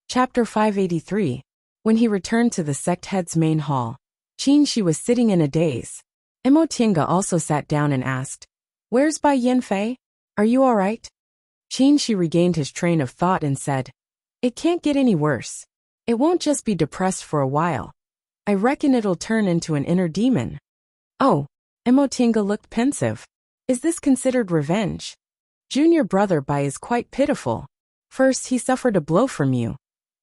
Chapter 583. When he returned to the sect head's main hall, Qin was sitting in a daze. Mo Tiange also sat down and asked, "Where's Bai Yanfei? Are you all right?" Qin regained his train of thought and said, "It can't get any worse. It won't just be depressed for a while. I reckon it'll turn into an inner demon." "Oh." Mo Tiange looked pensive. "Is this considered revenge? Junior brother Bai is quite pitiful. First he suffered a blow from you.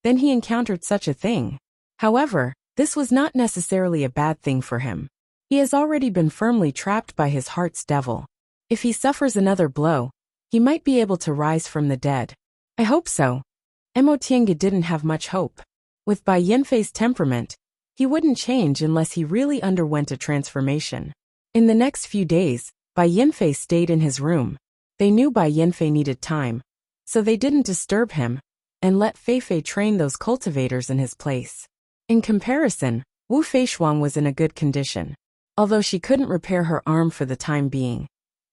Then he encountered such a thing. However, this was not necessarily a bad thing for him. He has already been firmly trapped by his heart's devil. If he suffers another blow, he might be able to rise from the dead." "I hope so." Mo Tiange didn't have much hope. With Bai Yanfei's temperament, he wouldn't change unless he really underwent a transformation. In the next few days, Bai Yanfei stayed in his room. They knew Bai Yanfei needed time, so they didn't disturb him, and let Fei train those cultivators in his place. In comparison, Wu Feishuang was in a good condition, although she couldn't repair her arm for the time being.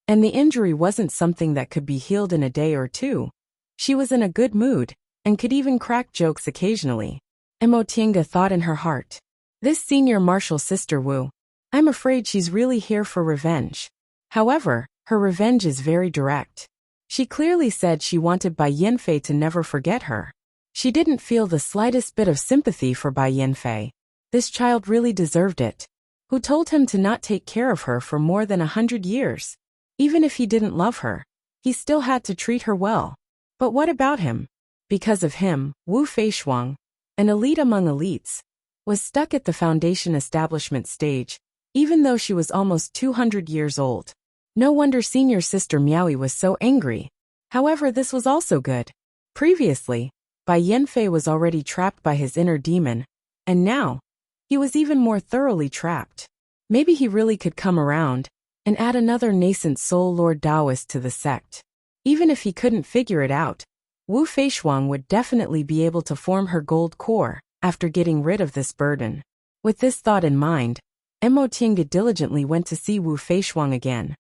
And the injury wasn't something that could be healed in a day or two. She was in a good mood, and could even crack jokes occasionally. Mo Tiange thought in her heart, "This senior martial sister Wu, I'm afraid she's really here for revenge." However, her revenge is very direct. She clearly said she wanted Bai Yanfei to never forget her. She didn't feel the slightest bit of sympathy for Bai Yanfei. This child really deserved it. Who told him to not take care of her for more than 100 years? Even if he didn't love her, he still had to treat her well. But what about him? Because of him, Wu Feishuang, an elite among elites, was stuck at the foundation establishment stage, even though she was almost 200 years old. No wonder senior sister Miaoi was so angry. However, this was also good. Previously, Bai Yanfei was already trapped by his inner demon, and now, he was even more thoroughly trapped. Maybe he really could come around and add another nascent soul Lord Taoist to the sect. Even if he couldn't figure it out, Wu Feishuang would definitely be able to form her gold core after getting rid of this burden. With this thought in mind, Mo Tiange diligently went to see Wu Feishuang again.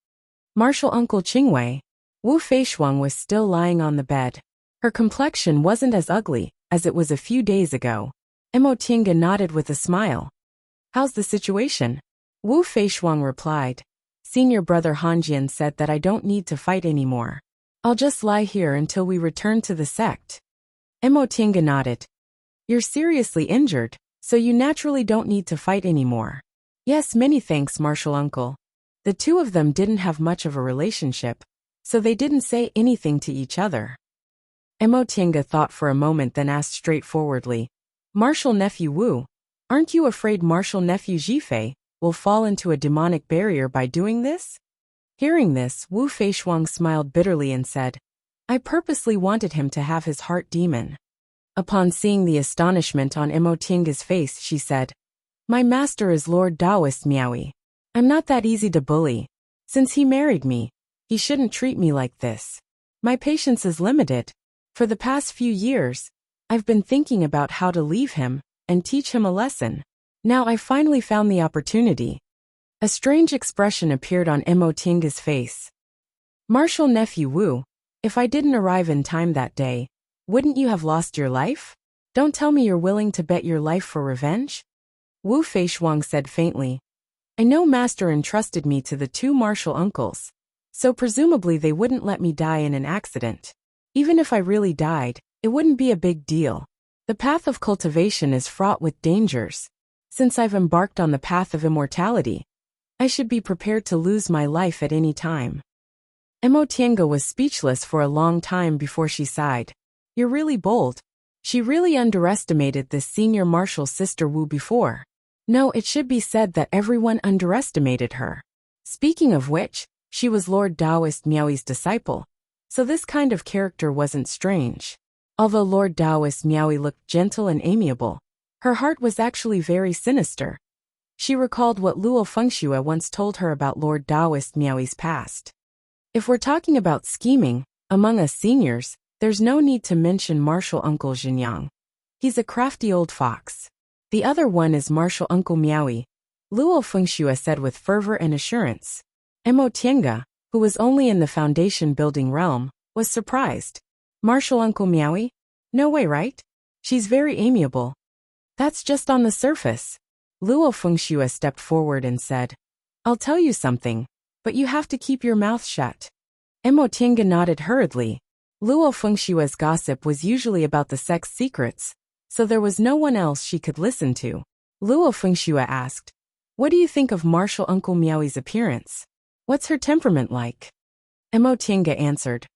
"Martial Uncle Qingwei." Wu Feishuang was still lying on the bed. Her complexion wasn't as ugly as it was a few days ago. Mo Tiange nodded with a smile. "How's the situation?" Wu Feishuang replied. "Senior brother Hanjian said that I don't need to fight anymore. I'll just lie here until we return to the sect." Mo Tiange nodded. "You're seriously injured, so you naturally don't need to fight anymore." "Yes, many thanks, Martial Uncle." The two of them didn't have much of a relationship, so they didn't say anything to each other. Mo Tiange thought for a moment, then asked straightforwardly, "Martial nephew Wu, aren't you afraid martial nephew Zhifei will fall into a demonic barrier by doing this?" Hearing this, Wu Feishuang smiled bitterly and said, "I purposely wanted him to have his heart demon." Upon seeing the astonishment on Mo Tiange's face, she said, "My master is Lord Taoist Miaoi. I'm not that easy to bully. Since he married me, he shouldn't treat me like this. My patience is limited. For the past few years, I've been thinking about how to leave him and teach him a lesson. Now I finally found the opportunity." A strange expression appeared on Mo Tiange's face. "Martial nephew Wu, if I didn't arrive in time that day, wouldn't you have lost your life? Don't tell me you're willing to bet your life for revenge?" Wu Feishuang said faintly, "I know master entrusted me to the two martial uncles, so presumably they wouldn't let me die in an accident. Even if I really died, it wouldn't be a big deal. The path of cultivation is fraught with dangers. Since I've embarked on the path of immortality, I should be prepared to lose my life at any time." Mo Tiange was speechless for a long time before she sighed. "You're really bold." She really underestimated this senior martial sister Wu before. No, it should be said that everyone underestimated her. Speaking of which, she was Lord Taoist Miaoi's disciple, so this kind of character wasn't strange. Although Lord Taoist Miaoi looked gentle and amiable, her heart was actually very sinister. She recalled what Luo Fengxue once told her about Lord Taoist Miaoi's past. If we're talking about scheming, among us seniors, there's no need to mention martial uncle Xinjiang. He's a crafty old fox. The other one is martial uncle Miaoi, Luo Fengxue said with fervor and assurance. Mo Tiange, who was only in the foundation building realm, was surprised. "Martial uncle Miaoi? No way, right?" She's very amiable. That's just on the surface. Luo Fengxue stepped forward and said, I'll tell you something, but you have to keep your mouth shut. Mo Tiange nodded hurriedly. Luo Fengshue's gossip was usually about the sect's secrets, so there was no one else she could listen to. Luo Fengxue asked, What do you think of Martial Uncle Miaoi's appearance? What's her temperament like? Mo Tiange answered,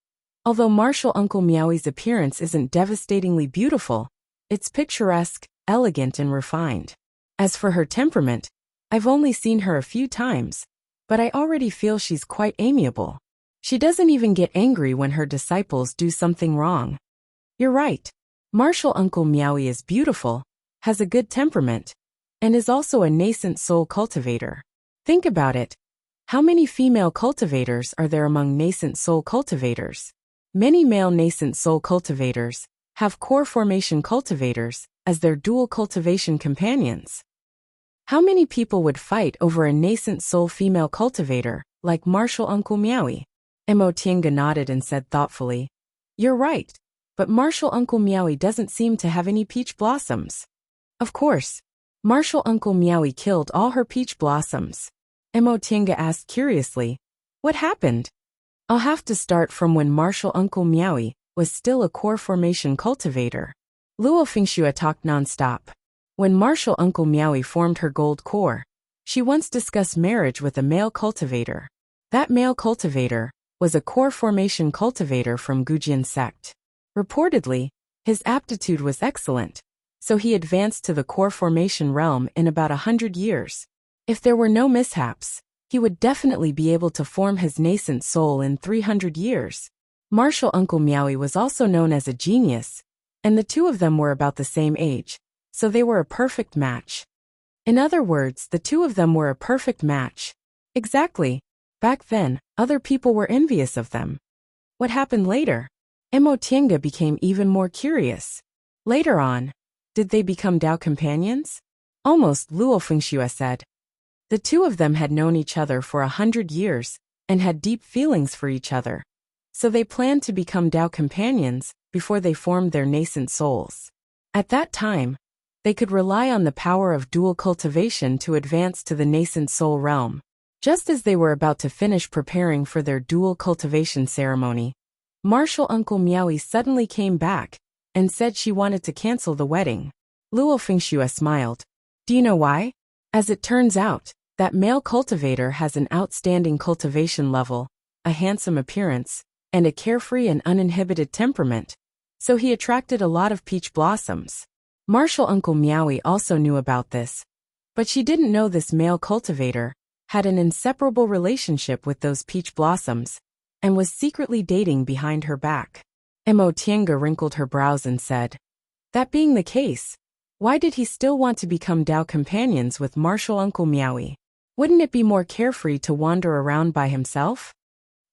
Although Martial Uncle Miaoi's appearance isn't devastatingly beautiful, it's picturesque, elegant and refined. As for her temperament, I've only seen her a few times, but I already feel she's quite amiable. She doesn't even get angry when her disciples do something wrong. You're right. Martial Uncle Miaoi is beautiful, has a good temperament, and is also a nascent soul cultivator. Think about it. How many female cultivators are there among nascent soul cultivators? Many male nascent soul cultivators have core formation cultivators as their dual cultivation companions. How many people would fight over a nascent soul female cultivator like Martial Uncle Miaoi? Mo Tiange nodded and said thoughtfully, You're right, but Martial Uncle Miaoi doesn't seem to have any peach blossoms. Of course, Martial Uncle Miaoi killed all her peach blossoms. Mo Tiange asked curiously, What happened? I'll have to start from when Martial Uncle Miaoi was still a core formation cultivator. Luo Fengxue talked non-stop. When Martial Uncle Miaoi formed her gold core, she once discussed marriage with a male cultivator. That male cultivator was a core formation cultivator from Gujian sect. Reportedly, his aptitude was excellent, so he advanced to the core formation realm in about 100 years. If there were no mishaps, he would definitely be able to form his nascent soul in 300 years. Martial Uncle Miaoi was also known as a genius, and the two of them were about the same age, so they were a perfect match. In other words, the two of them were a perfect match. Exactly. Back then, other people were envious of them. What happened later? Mo Tiange became even more curious. Later on, did they become Dao companions? Almost, Luo Fengxue said. The two of them had known each other for 100 years and had deep feelings for each other, so they planned to become Dao companions before they formed their nascent souls. At that time, they could rely on the power of dual cultivation to advance to the nascent soul realm. Just as they were about to finish preparing for their dual cultivation ceremony, Martial Uncle Miaoi suddenly came back and said she wanted to cancel the wedding. Luo Fengxue smiled. Do you know why? As it turns out, that male cultivator has an outstanding cultivation level, a handsome appearance, and a carefree and uninhibited temperament, so he attracted a lot of peach blossoms. Martial Uncle Miaoi also knew about this, but she didn't know this male cultivator had an inseparable relationship with those peach blossoms, and was secretly dating behind her back. Mo Tiange wrinkled her brows and said, That being the case, why did he still want to become Dao companions with Martial Uncle Miaoi? Wouldn't it be more carefree to wander around by himself?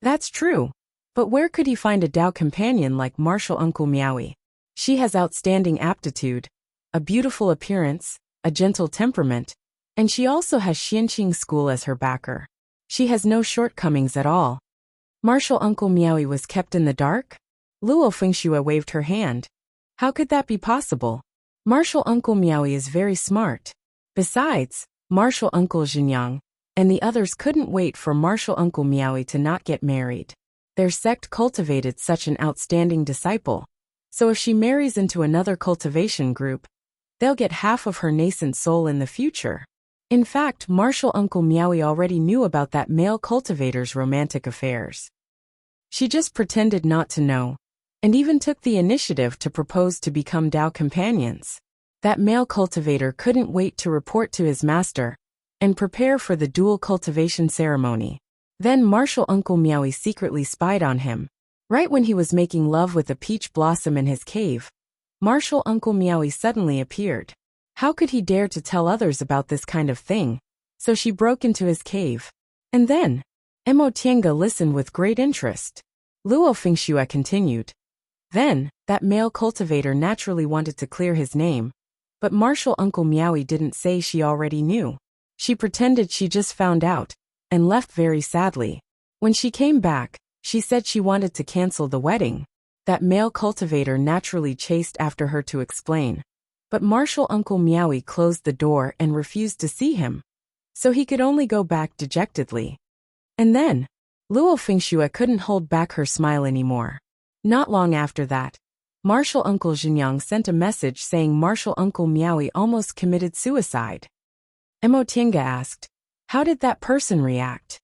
That's true, but where could he find a Dao companion like Martial Uncle Miaoi? She has outstanding aptitude, a beautiful appearance, a gentle temperament, and she also has Xianqing School as her backer. She has no shortcomings at all. Martial Uncle Miaoi was kept in the dark? Luo Fengxue waved her hand. How could that be possible? Martial Uncle Miaoi is very smart. Besides, Martial Uncle Xinjiang and the others couldn't wait for Martial Uncle Miaoi to not get married. Their sect cultivated such an outstanding disciple, so if she marries into another cultivation group, they'll get half of her nascent soul in the future. In fact, Martial Uncle Miaoi already knew about that male cultivator's romantic affairs. She just pretended not to know, and even took the initiative to propose to become Dao companions. That male cultivator couldn't wait to report to his master and prepare for the dual cultivation ceremony. Then Martial Uncle Miaoi secretly spied on him. Right when he was making love with a peach blossom in his cave, Martial Uncle Miaoi suddenly appeared. How could he dare to tell others about this kind of thing? So she broke into his cave. And then, Mo Tiange listened with great interest. Luo Fengxue continued. Then, that male cultivator naturally wanted to clear his name, but Martial Uncle Miaoi didn't say she already knew. She pretended she just found out, and left very sadly. When she came back, she said she wanted to cancel the wedding. That male cultivator naturally chased after her to explain. But Martial Uncle Meowie closed the door and refused to see him. So he could only go back dejectedly. And then, Luo Fengxue couldn't hold back her smile anymore. Not long after that, Martial Uncle Zhenyang sent a message saying Martial Uncle Meowie almost committed suicide. Mo Tinga asked, how did that person react?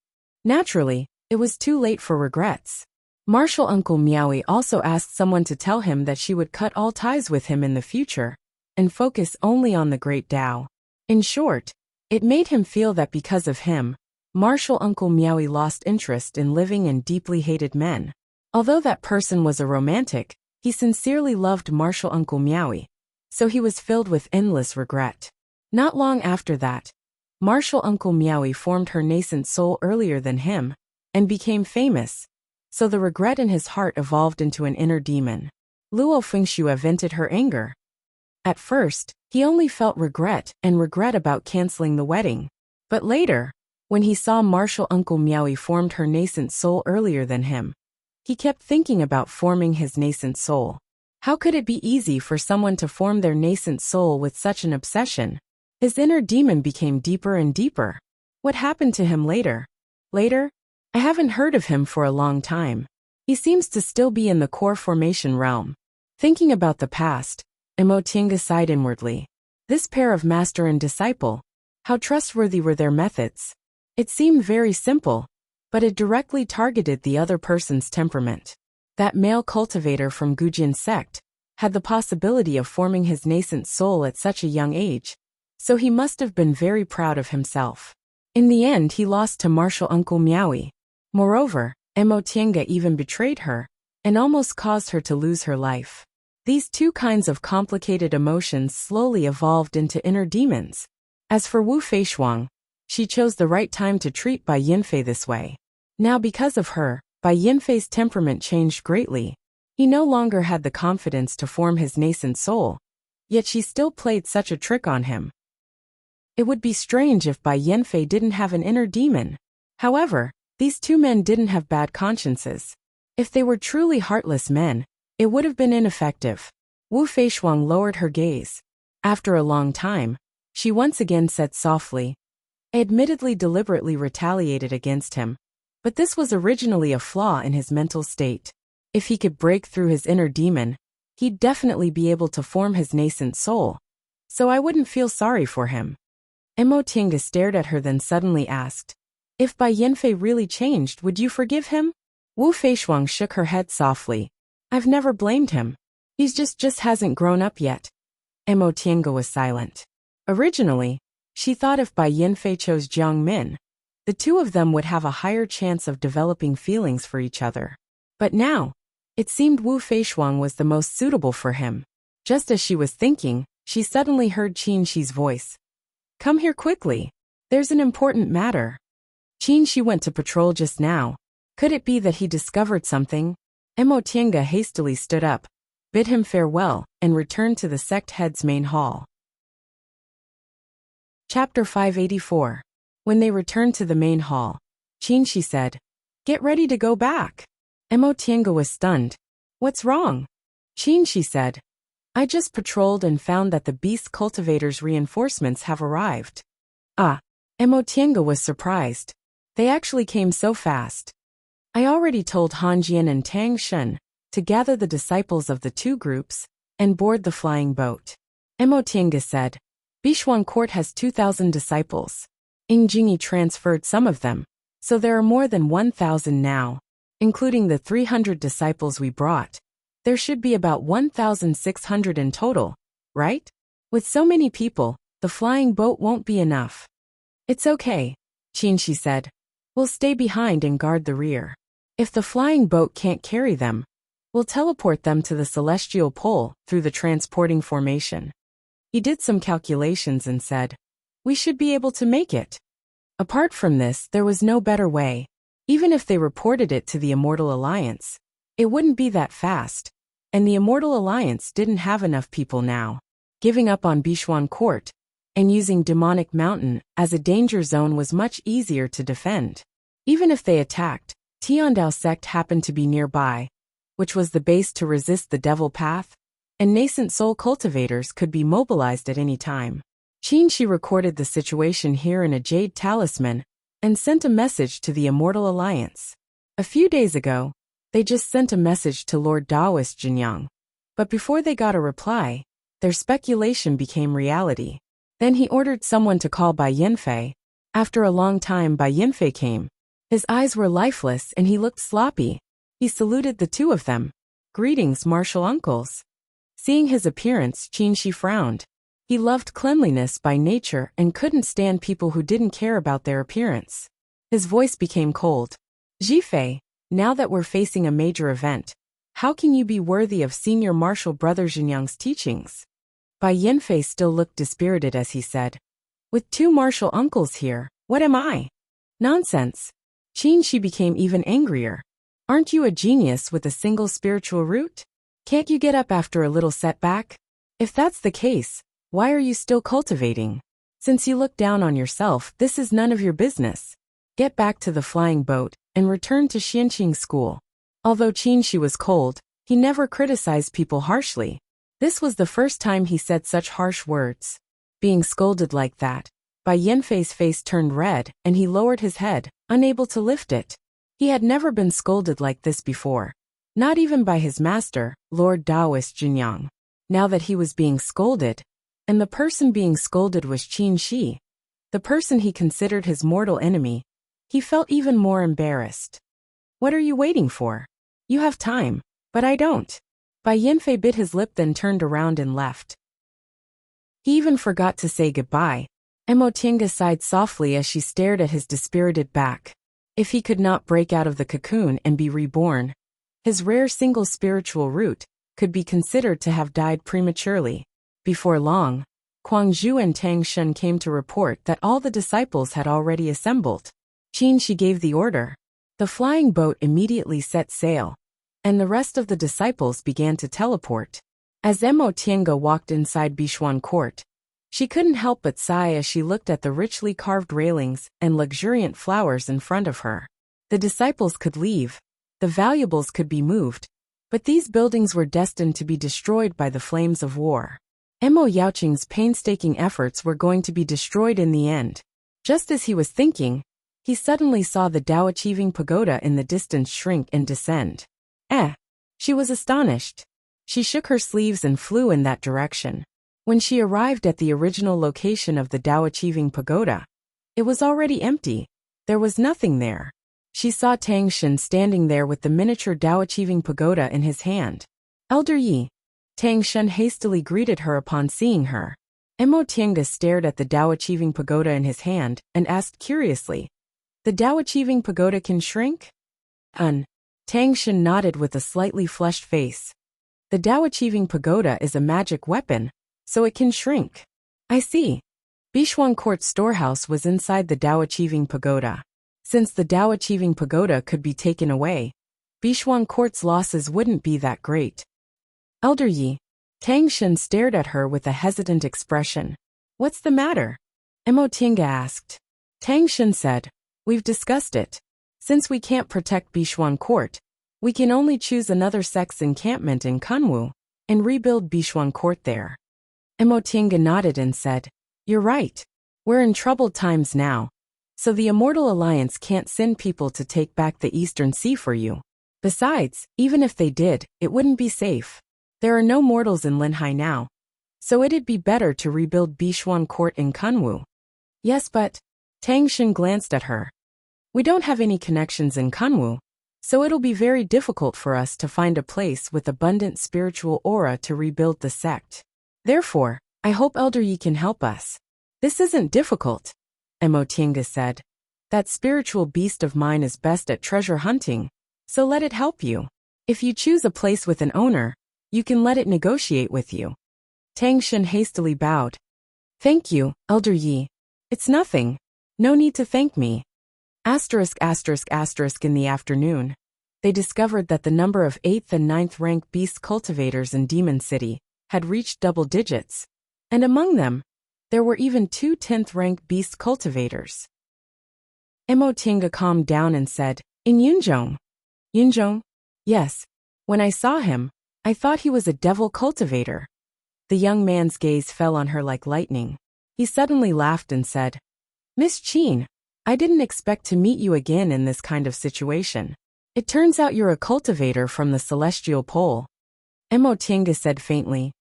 Naturally, it was too late for regrets. Martial Uncle Meowie also asked someone to tell him that she would cut all ties with him in the future and focus only on the Great Tao. In short, it made him feel that because of him, Martial Uncle Meowie lost interest in living and deeply hated men. Although that person was a romantic, he sincerely loved Martial Uncle Meowie, so he was filled with endless regret. Not long after that, Martial Uncle Meowie formed her nascent soul earlier than him and became famous, so the regret in his heart evolved into an inner demon. Luo Fengxue vented her anger. At first, he only felt regret about canceling the wedding. But later, when he saw Martial Uncle Meowie formed her nascent soul earlier than him, he kept thinking about forming his nascent soul. How could it be easy for someone to form their nascent soul with such an obsession? His inner demon became deeper and deeper. What happened to him later? Later? I haven't heard of him for a long time. He seems to still be in the core formation realm. Thinking about the past, Mo Tinga sighed inwardly. This pair of master and disciple, how trustworthy were their methods? It seemed very simple, but it directly targeted the other person's temperament. That male cultivator from Gujin sect had the possibility of forming his nascent soul at such a young age, so he must have been very proud of himself. In the end, he lost to Martial Uncle Meowie. Moreover, Mo Tinga even betrayed her and almost caused her to lose her life. These two kinds of complicated emotions slowly evolved into inner demons. As for Wu Feishuang, she chose the right time to treat Bai Yinfei this way. Now because of her, Bai Yinfei's temperament changed greatly. He no longer had the confidence to form his nascent soul, yet she still played such a trick on him. It would be strange if Bai Yinfei didn't have an inner demon. However, these two men didn't have bad consciences. If they were truly heartless men, it would have been ineffective. Wu Feishuang lowered her gaze. After a long time, she once again said softly, I admittedly deliberately retaliated against him, but this was originally a flaw in his mental state. If he could break through his inner demon, he'd definitely be able to form his nascent soul. So I wouldn't feel sorry for him. Mo Tinga stared at her then suddenly asked, if Bai Yinfei really changed, would you forgive him? Wu Feishuang shook her head softly. I've never blamed him. He's just hasn't grown up yet. Mo Tinga was silent. Originally, she thought if Bai Yinfei chose Jiang Min, the two of them would have a higher chance of developing feelings for each other. But now, it seemed Wu Feishuang was the most suitable for him. Just as she was thinking, she suddenly heard Qin Shi's voice. Come here quickly. There's an important matter. Qin Shi went to patrol just now. Could it be that he discovered something? Mo Tinga hastily stood up, bid him farewell, and returned to the sect head's main hall. Chapter 584. When they returned to the main hall, Qin Shi said, Get ready to go back. Mo Tinga was stunned. What's wrong? Qin Shi said, I just patrolled and found that the beast cultivator's reinforcements have arrived. Ah. Mo Tinga was surprised. They actually came so fast. I already told Han Jian and Tang Shen to gather the disciples of the two groups and board the flying boat. Mo Tinga said, Bishuang Court has 2,000 disciples. Ying Jingyi transferred some of them, so there are more than 1,000 now, including the 300 disciples we brought. There should be about 1,600 in total, right? With so many people, the flying boat won't be enough. It's okay, Qin Shi said. We'll stay behind and guard the rear. If the flying boat can't carry them, we'll teleport them to the celestial pole through the transporting formation. He did some calculations and said, we should be able to make it. Apart from this, there was no better way. Even if they reported it to the Immortal Alliance, it wouldn't be that fast. And the Immortal Alliance didn't have enough people now. Giving up on Bishuan Court and using Demonic Mountain as a danger zone was much easier to defend. Even if they attacked, Tiandao sect happened to be nearby. which was the base to resist the devil path, and nascent soul cultivators could be mobilized at any time. Qin recorded the situation here in a jade talisman and sent a message to the Immortal Alliance. A few days ago, they just sent a message to Lord Daoist Jinyang. But before they got a reply, their speculation became reality. Then he ordered someone to call Bai Yanfei. After a long time, Bai Yanfei came. His eyes were lifeless and he looked sloppy. He saluted the two of them. "Greetings, martial uncles." Seeing his appearance, Qin frowned. He loved cleanliness by nature and couldn't stand people who didn't care about their appearance. His voice became cold. "Zhifei, now that we're facing a major event, how can you be worthy of senior martial brother Jinyang's teachings?" Bai Yanfei still looked dispirited as he said, "With two martial uncles here, what am I?" "Nonsense." Qin became even angrier. "Aren't you a genius with a single spiritual root? Can't you get up after a little setback? If that's the case, why are you still cultivating? Since you look down on yourself, this is none of your business. Get back to the flying boat and return to Xianqing school." Although Qin was cold, he never criticized people harshly. This was the first time he said such harsh words. Being scolded like that, Bai Yanfei's face turned red and he lowered his head, unable to lift it. He had never been scolded like this before. Not even by his master, Lord Daoist Jinyang. Now that he was being scolded, and the person being scolded was Qin, the person he considered his mortal enemy, he felt even more embarrassed. "What are you waiting for? You have time, but I don't." Bai Yanfei bit his lip, then turned around and left. He even forgot to say goodbye. Emotinga sighed softly as she stared at his dispirited back. If he could not break out of the cocoon and be reborn, his rare single spiritual root could be considered to have died prematurely. Before long, Kuang Zhu and Tang Shen came to report that all the disciples had already assembled. Qin gave the order. The flying boat immediately set sail, and the rest of the disciples began to teleport. As Emotinga walked inside Bishuan Court, she couldn't help but sigh as she looked at the richly carved railings and luxuriant flowers in front of her. The disciples could leave, the valuables could be moved, but these buildings were destined to be destroyed by the flames of war. Emo Yaoqing's painstaking efforts were going to be destroyed in the end. Just as he was thinking, he suddenly saw the Dao Achieving Pagoda in the distance shrink and descend. She was astonished. She shook her sleeves and flew in that direction. When she arrived at the original location of the Dao Achieving Pagoda, it was already empty. There was nothing there. She saw Tang Shen standing there with the miniature Dao Achieving Pagoda in his hand. "Elder Yi." Tang Shen hastily greeted her upon seeing her. Emo Tiange stared at the Dao Achieving Pagoda in his hand and asked curiously, "The Dao Achieving Pagoda can shrink?" Tang Shen nodded with a slightly flushed face. "The Dao Achieving Pagoda is a magic weapon, so it can shrink." "I see." Bishuan Court's storehouse was inside the Dao Achieving Pagoda. Since the Dao Achieving Pagoda could be taken away, Bishuan Court's losses wouldn't be that great. "Elder Yi." Tang Shen stared at her with a hesitant expression. "What's the matter?" Emo Tinga asked. Tang Shen said, "We've discussed it. Since we can't protect Bishuan Court, we can only choose another sect's encampment in Kunwu and rebuild Bishuan Court there." Emo Tinga nodded and said, "You're right. We're in troubled times now. So the Immortal Alliance can't send people to take back the Eastern Sea for you. Besides, even if they did, it wouldn't be safe. There are no mortals in Linhai now. So it'd be better to rebuild Bishuan Court in Kunwu." "Yes, but..." Tang Shen glanced at her. "We don't have any connections in Kunwu, so it'll be very difficult for us to find a place with abundant spiritual aura to rebuild the sect. Therefore, I hope Elder Yi can help us." "This isn't difficult," Emo Tinga said. "That spiritual beast of mine is best at treasure hunting, so let it help you. If you choose a place with an owner, you can let it negotiate with you." Tang Shen hastily bowed. "Thank you, Elder Yi. It's nothing. No need to thank me." In the afternoon, they discovered that the number of 8th and 9th rank beast cultivators in Demon City had reached double digits, and among them, there were even 2 10th rank beast cultivators. Emo Tinga calmed down and said, "In Yunzhong." "Yunzhong?" "Yes. When I saw him, I thought he was a devil cultivator. The young man's gaze fell on her like lightning. He suddenly laughed and said, Miss Qin, I didn't expect to meet you again in this kind of situation. It turns out you're a cultivator from the celestial pole. Mo Tiange said faintly,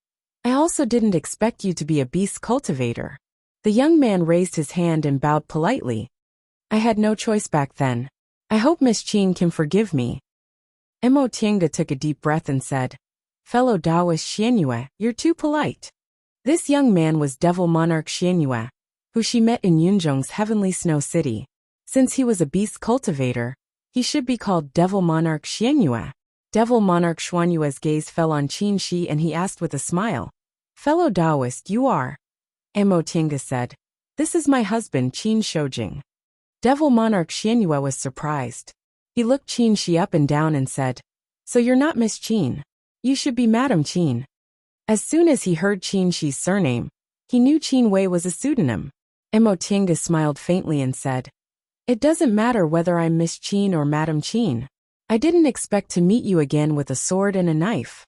I also didn't expect you to be a beast cultivator. The young man raised his hand and bowed politely. I had no choice back then. I hope Miss Qin can forgive me. Mo Tiange took a deep breath and said, Fellow Taoist Xianyue, you're too polite. This young man was Devil Monarch Xianyue, who she met in Yunzhong's heavenly snow city. Since he was a beast cultivator, he should be called Devil Monarch Xianyue. Devil Monarch Xuanyue's gaze fell on Qin Shi and he asked with a smile, Fellow Taoist, you are? Mo Tiange said, This is my husband Qin Shoujing. Devil Monarch Xianyue was surprised. He looked Qin Shi up and down and said, So you're not Miss Qin. You should be Madam Qin. As soon as he heard Qin Shi's surname, he knew Qin Wei was a pseudonym. Mo Tiange smiled faintly and said, It doesn't matter whether I'm Miss Qin or Madam Qin. I didn't expect to meet you again with a sword and a knife.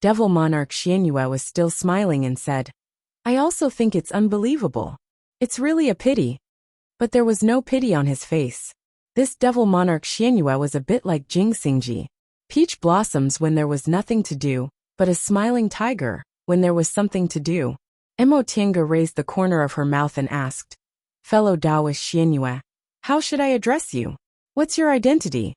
Devil Monarch Xianyue was still smiling and said, I also think it's unbelievable. It's really a pity. But there was no pity on his face. This Devil Monarch Xianyue was a bit like Jing Xingji, peach blossoms when there was nothing to do, but a smiling tiger when there was something to do. Mo Tiange raised the corner of her mouth and asked, Fellow Taoist Xianyue, how should I address you? What's your identity?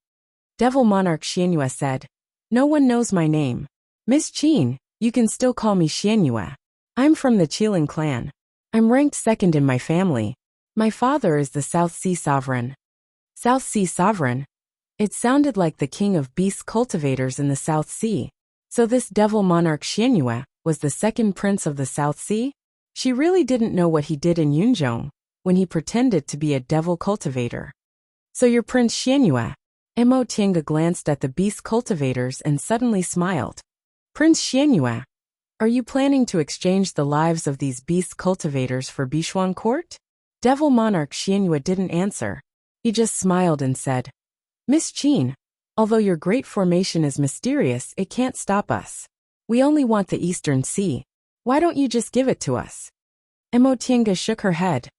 Devil Monarch Xianyue said, No one knows my name. Miss Qin, you can still call me Xianyue. I'm from the Qilin clan. I'm ranked second in my family. My father is the South Sea Sovereign. South Sea Sovereign? It sounded like the king of beast cultivators in the South Sea. So this Devil Monarch Xianyue was the second prince of the South Sea? She really didn't know what he did in Yunzhong when he pretended to be a devil cultivator. So you're Prince Xianyue? Mo Tiange glanced at the beast cultivators and suddenly smiled. Prince Xianyue, are you planning to exchange the lives of these beast cultivators for Bishuan court? Devil Monarch Xianyue didn't answer. He just smiled and said, Miss Qin, although your great formation is mysterious, it can't stop us. We only want the Eastern Sea. Why don't you just give it to us? Mo Tiange shook her head.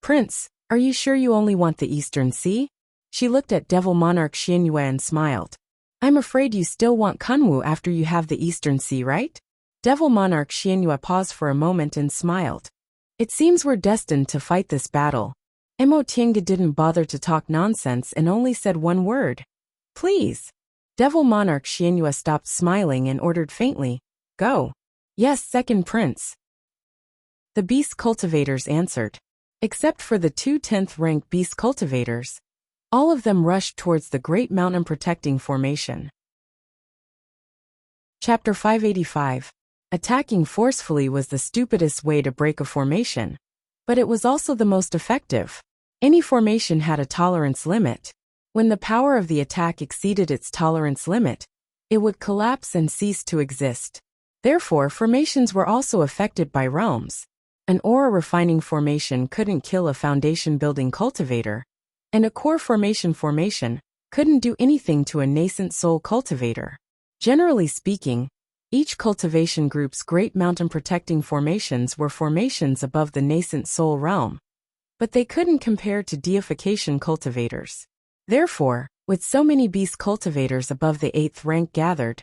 Prince, are you sure you only want the Eastern Sea? She looked at Devil Monarch Xianyue and smiled. I'm afraid you still want Kunwu after you have the Eastern Sea, right? Devil Monarch Xianyue paused for a moment and smiled. It seems we're destined to fight this battle. Mo Tiange didn't bother to talk nonsense and only said one word. Please. Devil Monarch Xianyue stopped smiling and ordered faintly, Go. Yes, second prince. The beast cultivators answered. Except for the two 10th rank beast cultivators. All of them rushed towards the Great Mountain Protecting Formation. Chapter 585. Attacking forcefully was the stupidest way to break a formation. But it was also the most effective. Any formation had a tolerance limit. When the power of the attack exceeded its tolerance limit, it would collapse and cease to exist. Therefore, formations were also affected by realms. An aura refining formation couldn't kill a foundation building cultivator, and a core formation couldn't do anything to a nascent soul cultivator. Generally speaking, each cultivation group's Great Mountain Protecting Formations were formations above the nascent soul realm, but they couldn't compare to deification cultivators. Therefore, with so many beast cultivators above the 8th rank gathered,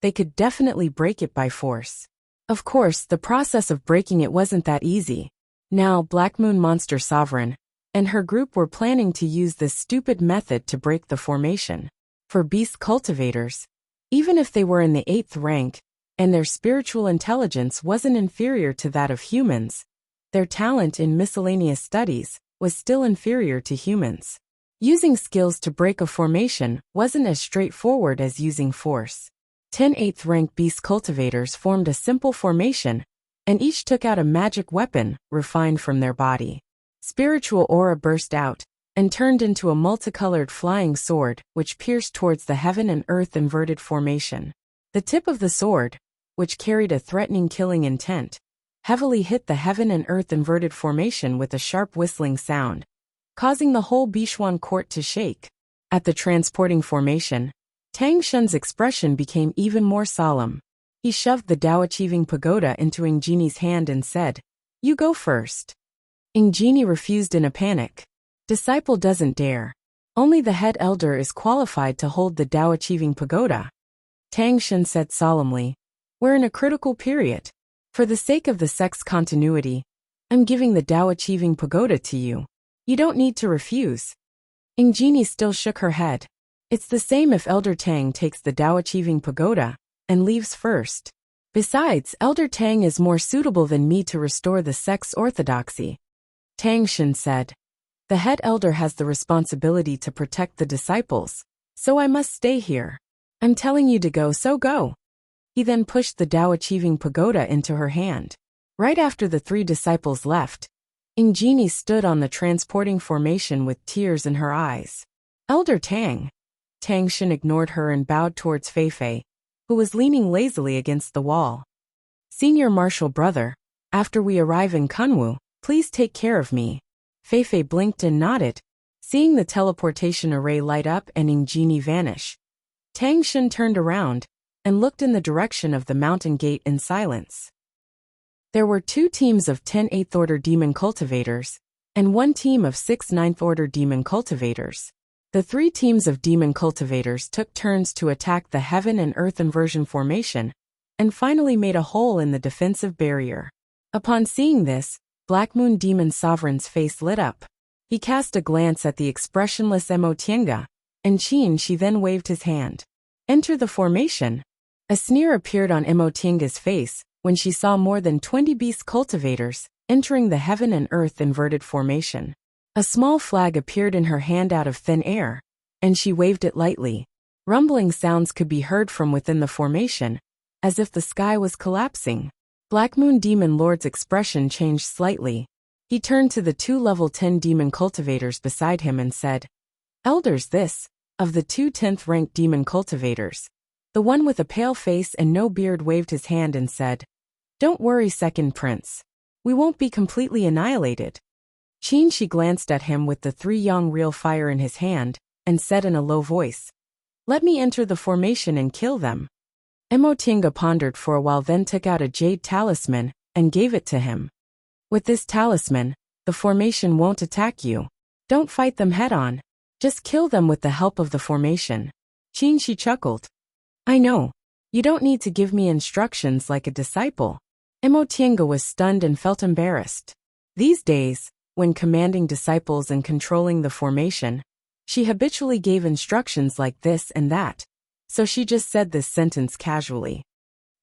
they could definitely break it by force. Of course, the process of breaking it wasn't that easy. Now, Black Moon Monster Sovereign and her group were planning to use this stupid method to break the formation. For beast cultivators, even if they were in the 8th rank, and their spiritual intelligence wasn't inferior to that of humans, their talent in miscellaneous studies was still inferior to humans. Using skills to break a formation wasn't as straightforward as using force. 10 8th rank beast cultivators formed a simple formation, and each took out a magic weapon refined from their body. Spiritual aura burst out and turned into a multicolored flying sword which pierced towards the heaven and earth inverted formation. The tip of the sword, which carried a threatening killing intent, heavily hit the heaven and earth inverted formation with a sharp whistling sound, causing the whole Bishuan court to shake. At the transporting formation, Tang Shun's expression became even more solemn. He shoved the Dao-achieving pagoda into Ingeni's hand and said, "You go first." Ingeni refused in a panic. "Disciple doesn't dare. Only the head elder is qualified to hold the Dao-achieving pagoda." Tang Shun said solemnly, "We're in a critical period. For the sake of the sect's continuity, I'm giving the Dao-achieving pagoda to you. You don't need to refuse." Ingeni still shook her head. "It's the same if Elder Tang takes the Dao-achieving pagoda and leaves first. Besides, Elder Tang is more suitable than me to restore the sect's orthodoxy." Tang Shun said, "The head elder has the responsibility to protect the disciples, so I must stay here. I'm telling you to go, so go." He then pushed the Dao-achieving pagoda into her hand. Right after the three disciples left, Ingeni stood on the transporting formation with tears in her eyes. "Elder Tang." Tang Shun ignored her and bowed towards Feifei, who was leaning lazily against the wall. "Senior Marshal Brother, after we arrive in Kunwu, please take care of me." Feifei blinked and nodded, seeing the teleportation array light up and Ingeni vanish. Tang Shun turned around and looked in the direction of the mountain gate in silence. There were 2 teams of 10 8th Order Demon Cultivators, and 1 team of 6 9th Order Demon Cultivators. The 3 teams of Demon Cultivators took turns to attack the Heaven and Earth Inversion Formation, and finally made a hole in the defensive barrier. Upon seeing this, Black Moon Demon Sovereign's face lit up. He cast a glance at the expressionless Emotienga, and Qin then waved his hand. "Enter the formation." A sneer appeared on Emotienga's face when she saw more than 20 beast cultivators entering the Heaven and Earth Inverted Formation. A small flag appeared in her hand out of thin air, and she waved it lightly. Rumbling sounds could be heard from within the formation, as if the sky was collapsing. Black Moon Demon Lord's expression changed slightly. He turned to the 2 level 10 demon cultivators beside him and said, "Elders, this, of the 2 10th ranked demon cultivators." The one with a pale face and no beard waved his hand and said, "Don't worry, Second Prince. We won't be completely annihilated." She glanced at him with the 3 young real fire in his hand, and said in a low voice, "Let me enter the formation and kill them." Emotienga pondered for a while, then took out a jade talisman and gave it to him. "With this talisman, the formation won't attack you. Don't fight them head-on. Just kill them with the help of the formation." She chuckled. "I know. You don't need to give me instructions like a disciple." Emotienga was stunned and felt embarrassed. These days, when commanding disciples and controlling the formation, she habitually gave instructions like this and that, so she just said this sentence casually.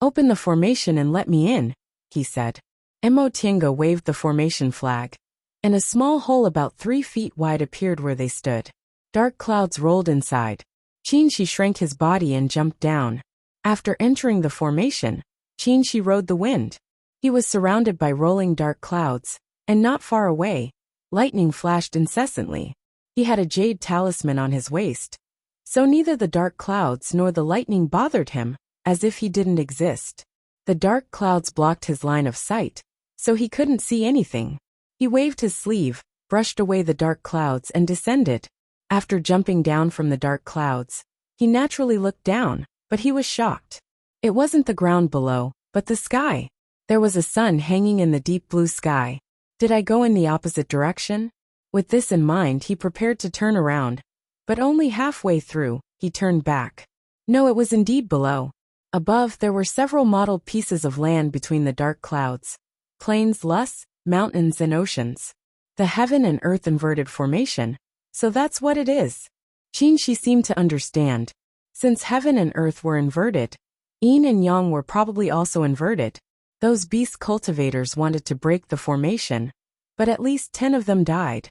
"Open the formation and let me in," he said. Emotienga waved the formation flag, and a small hole about 3 feet wide appeared where they stood. Dark clouds rolled inside. Qin shrank his body and jumped down. After entering the formation, Qin rode the wind. He was surrounded by rolling dark clouds, and not far away, lightning flashed incessantly. He had a jade talisman on his waist, so neither the dark clouds nor the lightning bothered him, as if he didn't exist. The dark clouds blocked his line of sight, so he couldn't see anything. He waved his sleeve, brushed away the dark clouds and descended. After jumping down from the dark clouds, he naturally looked down, but he was shocked. It wasn't the ground below, but the sky. There was a sun hanging in the deep blue sky. Did I go in the opposite direction? With this in mind, he prepared to turn around, but only halfway through, he turned back. No, it was indeed below. Above, there were several mottled pieces of land between the dark clouds. Plains, lush, mountains, and oceans. The Heaven and Earth Inverted Formation. So that's what it is. Qin seemed to understand. Since Heaven and Earth were inverted, Yin and Yang were probably also inverted. Those beast cultivators wanted to break the formation, but at least 10 of them died.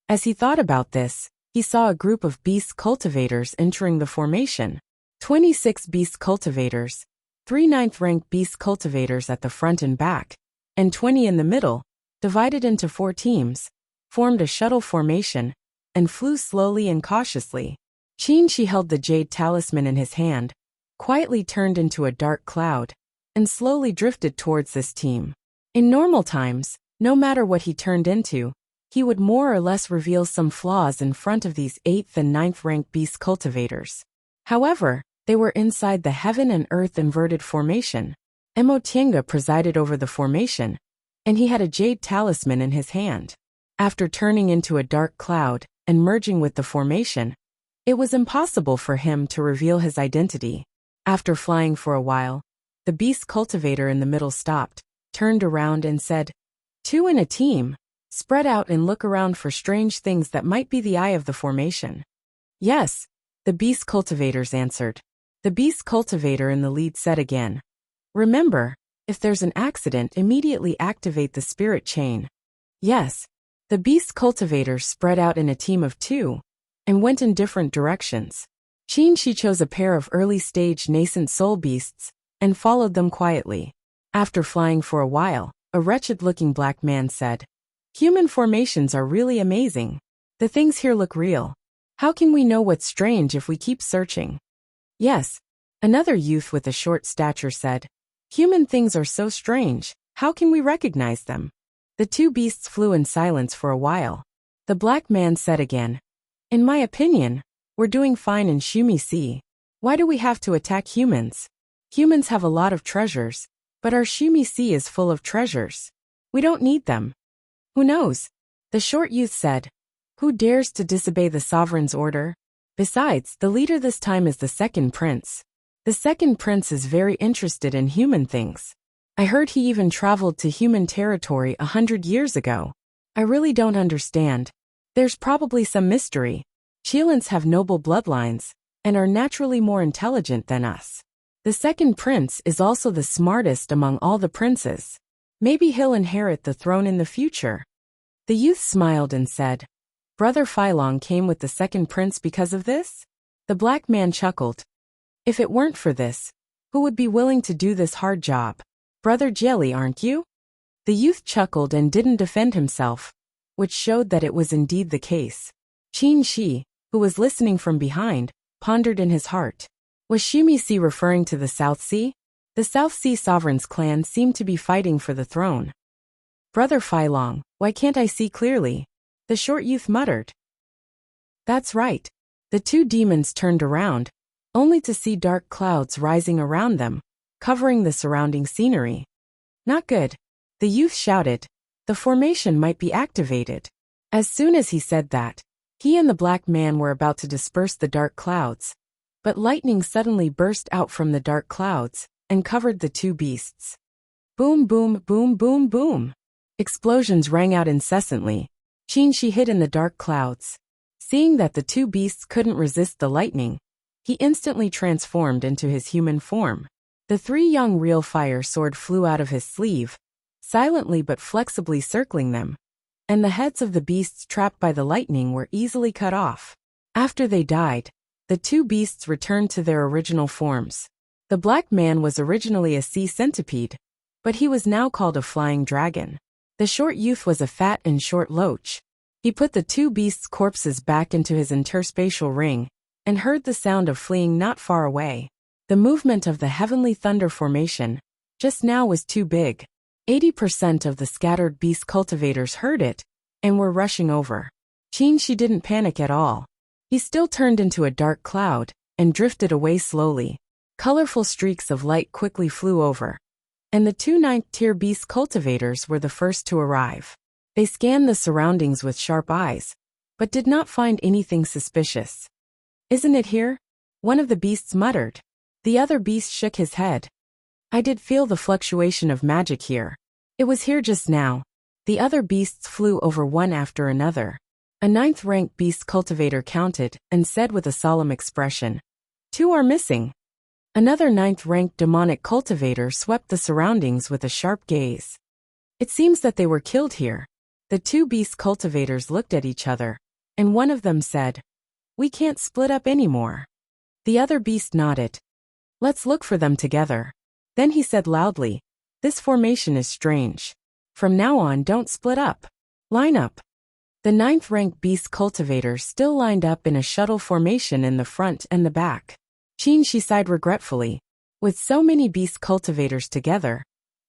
As he thought about this, he saw a group of beast cultivators entering the formation. 26 beast cultivators, 3 9th-ranked beast cultivators at the front and back, and 20 in the middle, divided into 4 teams, formed a shuttle formation, and flew slowly and cautiously. Qin held the jade talisman in his hand, quietly turned into a dark cloud, and slowly drifted towards this team. In normal times, no matter what he turned into, he would more or less reveal some flaws in front of these 8th and 9th ranked beast cultivators. However, they were inside the heaven and earth inverted formation. Emotienga presided over the formation, and he had a jade talisman in his hand. After turning into a dark cloud and merging with the formation, it was impossible for him to reveal his identity. After flying for a while, the beast cultivator in the middle stopped, turned around and said, "Two in a team, spread out and look around for strange things that might be the eye of the formation." "Yes," the beast cultivators answered. The beast cultivator in the lead said again, "Remember, if there's an accident, immediately activate the spirit chain." Yes, the beast cultivators spread out in a team of two and went in different directions. She chose a pair of early-stage nascent soul beasts and followed them quietly. After flying for a while, a wretched-looking black man said, "Human formations are really amazing. The things here look real. How can we know what's strange if we keep searching?" "Yes," another youth with a short stature said, "Human things are so strange. How can we recognize them?" The two beasts flew in silence for a while. The black man said again, "In my opinion, we're doing fine in Shumi Sea. Why do we have to attack humans? Humans have a lot of treasures, but our Shumi Sea is full of treasures. We don't need them." "Who knows?" the short youth said. "Who dares to disobey the sovereign's order? Besides, the leader this time is the second prince. The second prince is very interested in human things. I heard he even traveled to human territory 100 years ago. I really don't understand. There's probably some mystery. Chilans have noble bloodlines and are naturally more intelligent than us. The second prince is also the smartest among all the princes. Maybe he'll inherit the throne in the future." The youth smiled and said, "Brother Philong came with the second prince because of this?" The black man chuckled. "If it weren't for this, who would be willing to do this hard job? Brother Jelly, aren't you?" The youth chuckled and didn't defend himself, which showed that it was indeed the case. Qin Shi, who was listening from behind, pondered in his heart. Was Shumi Sea referring to the South Sea? The South Sea Sovereign's clan seemed to be fighting for the throne. "Brother Philong, why can't I see clearly?" the short youth muttered. "That's right." The two demons turned around, only to see dark clouds rising around them, covering the surrounding scenery. "Not good." The youth shouted. "The formation might be activated." As soon as he said that, he and the black man were about to disperse the dark clouds, but lightning suddenly burst out from the dark clouds and covered the two beasts. Boom, boom, boom, boom, boom. Explosions rang out incessantly. Qin Shi hid in the dark clouds. Seeing that the two beasts couldn't resist the lightning, he instantly transformed into his human form. The three young real fire sword flew out of his sleeve, silently but flexibly circling them, and the heads of the beasts trapped by the lightning were easily cut off. After they died, the two beasts returned to their original forms. The black man was originally a sea centipede, but he was now called a flying dragon. The short youth was a fat and short loach. He put the two beasts' corpses back into his interspatial ring and heard the sound of fleeing not far away. The movement of the heavenly thunder formation just now was too big. 80% of the scattered beast cultivators heard it and were rushing over. Qin Shi didn't panic at all. He still turned into a dark cloud and drifted away slowly. Colorful streaks of light quickly flew over, and the two ninth-tier beast cultivators were the first to arrive. They scanned the surroundings with sharp eyes, but did not find anything suspicious. "Isn't it here?" one of the beasts muttered. The other beast shook his head. "I did feel the fluctuation of magic here. It was here just now." The other beasts flew over one after another. A ninth-rank beast cultivator counted and said with a solemn expression, "Two are missing." Another ninth-rank demonic cultivator swept the surroundings with a sharp gaze. "It seems that they were killed here." The two beast cultivators looked at each other, and one of them said, "We can't split up anymore." The other beast nodded. "Let's look for them together." Then he said loudly, "This formation is strange. From now on, don't split up. Line up." The ninth-rank beast cultivators still lined up in a shuttle formation in the front and the back. Qin Shi sighed regretfully. With so many beast cultivators together,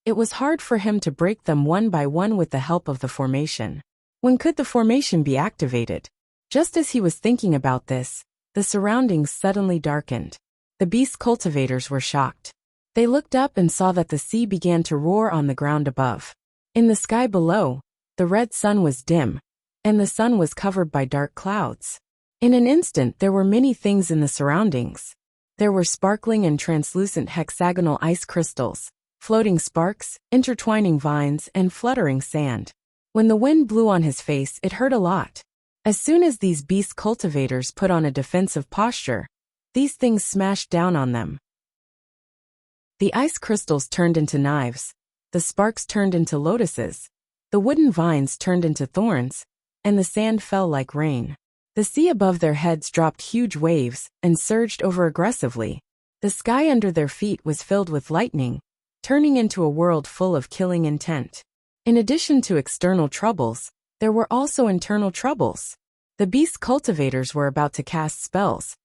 it was hard for him to break them one by one with the help of the formation. When could the formation be activated? Just as he was thinking about this, the surroundings suddenly darkened. The beast cultivators were shocked. They looked up and saw that the sea began to roar on the ground above. In the sky below, the red sun was dim, and the sun was covered by dark clouds. In an instant there were many things in the surroundings. There were sparkling and translucent hexagonal ice crystals, floating sparks, intertwining vines, and fluttering sand. When the wind blew on his face, it hurt a lot. As soon as these beast cultivators put on a defensive posture, these things smashed down on them. The ice crystals turned into knives, the sparks turned into lotuses, the wooden vines turned into thorns, and the sand fell like rain. The sea above their heads dropped huge waves and surged over aggressively. The sky under their feet was filled with lightning, turning into a world full of killing intent. In addition to external troubles, there were also internal troubles. The beast cultivators were about to cast spells,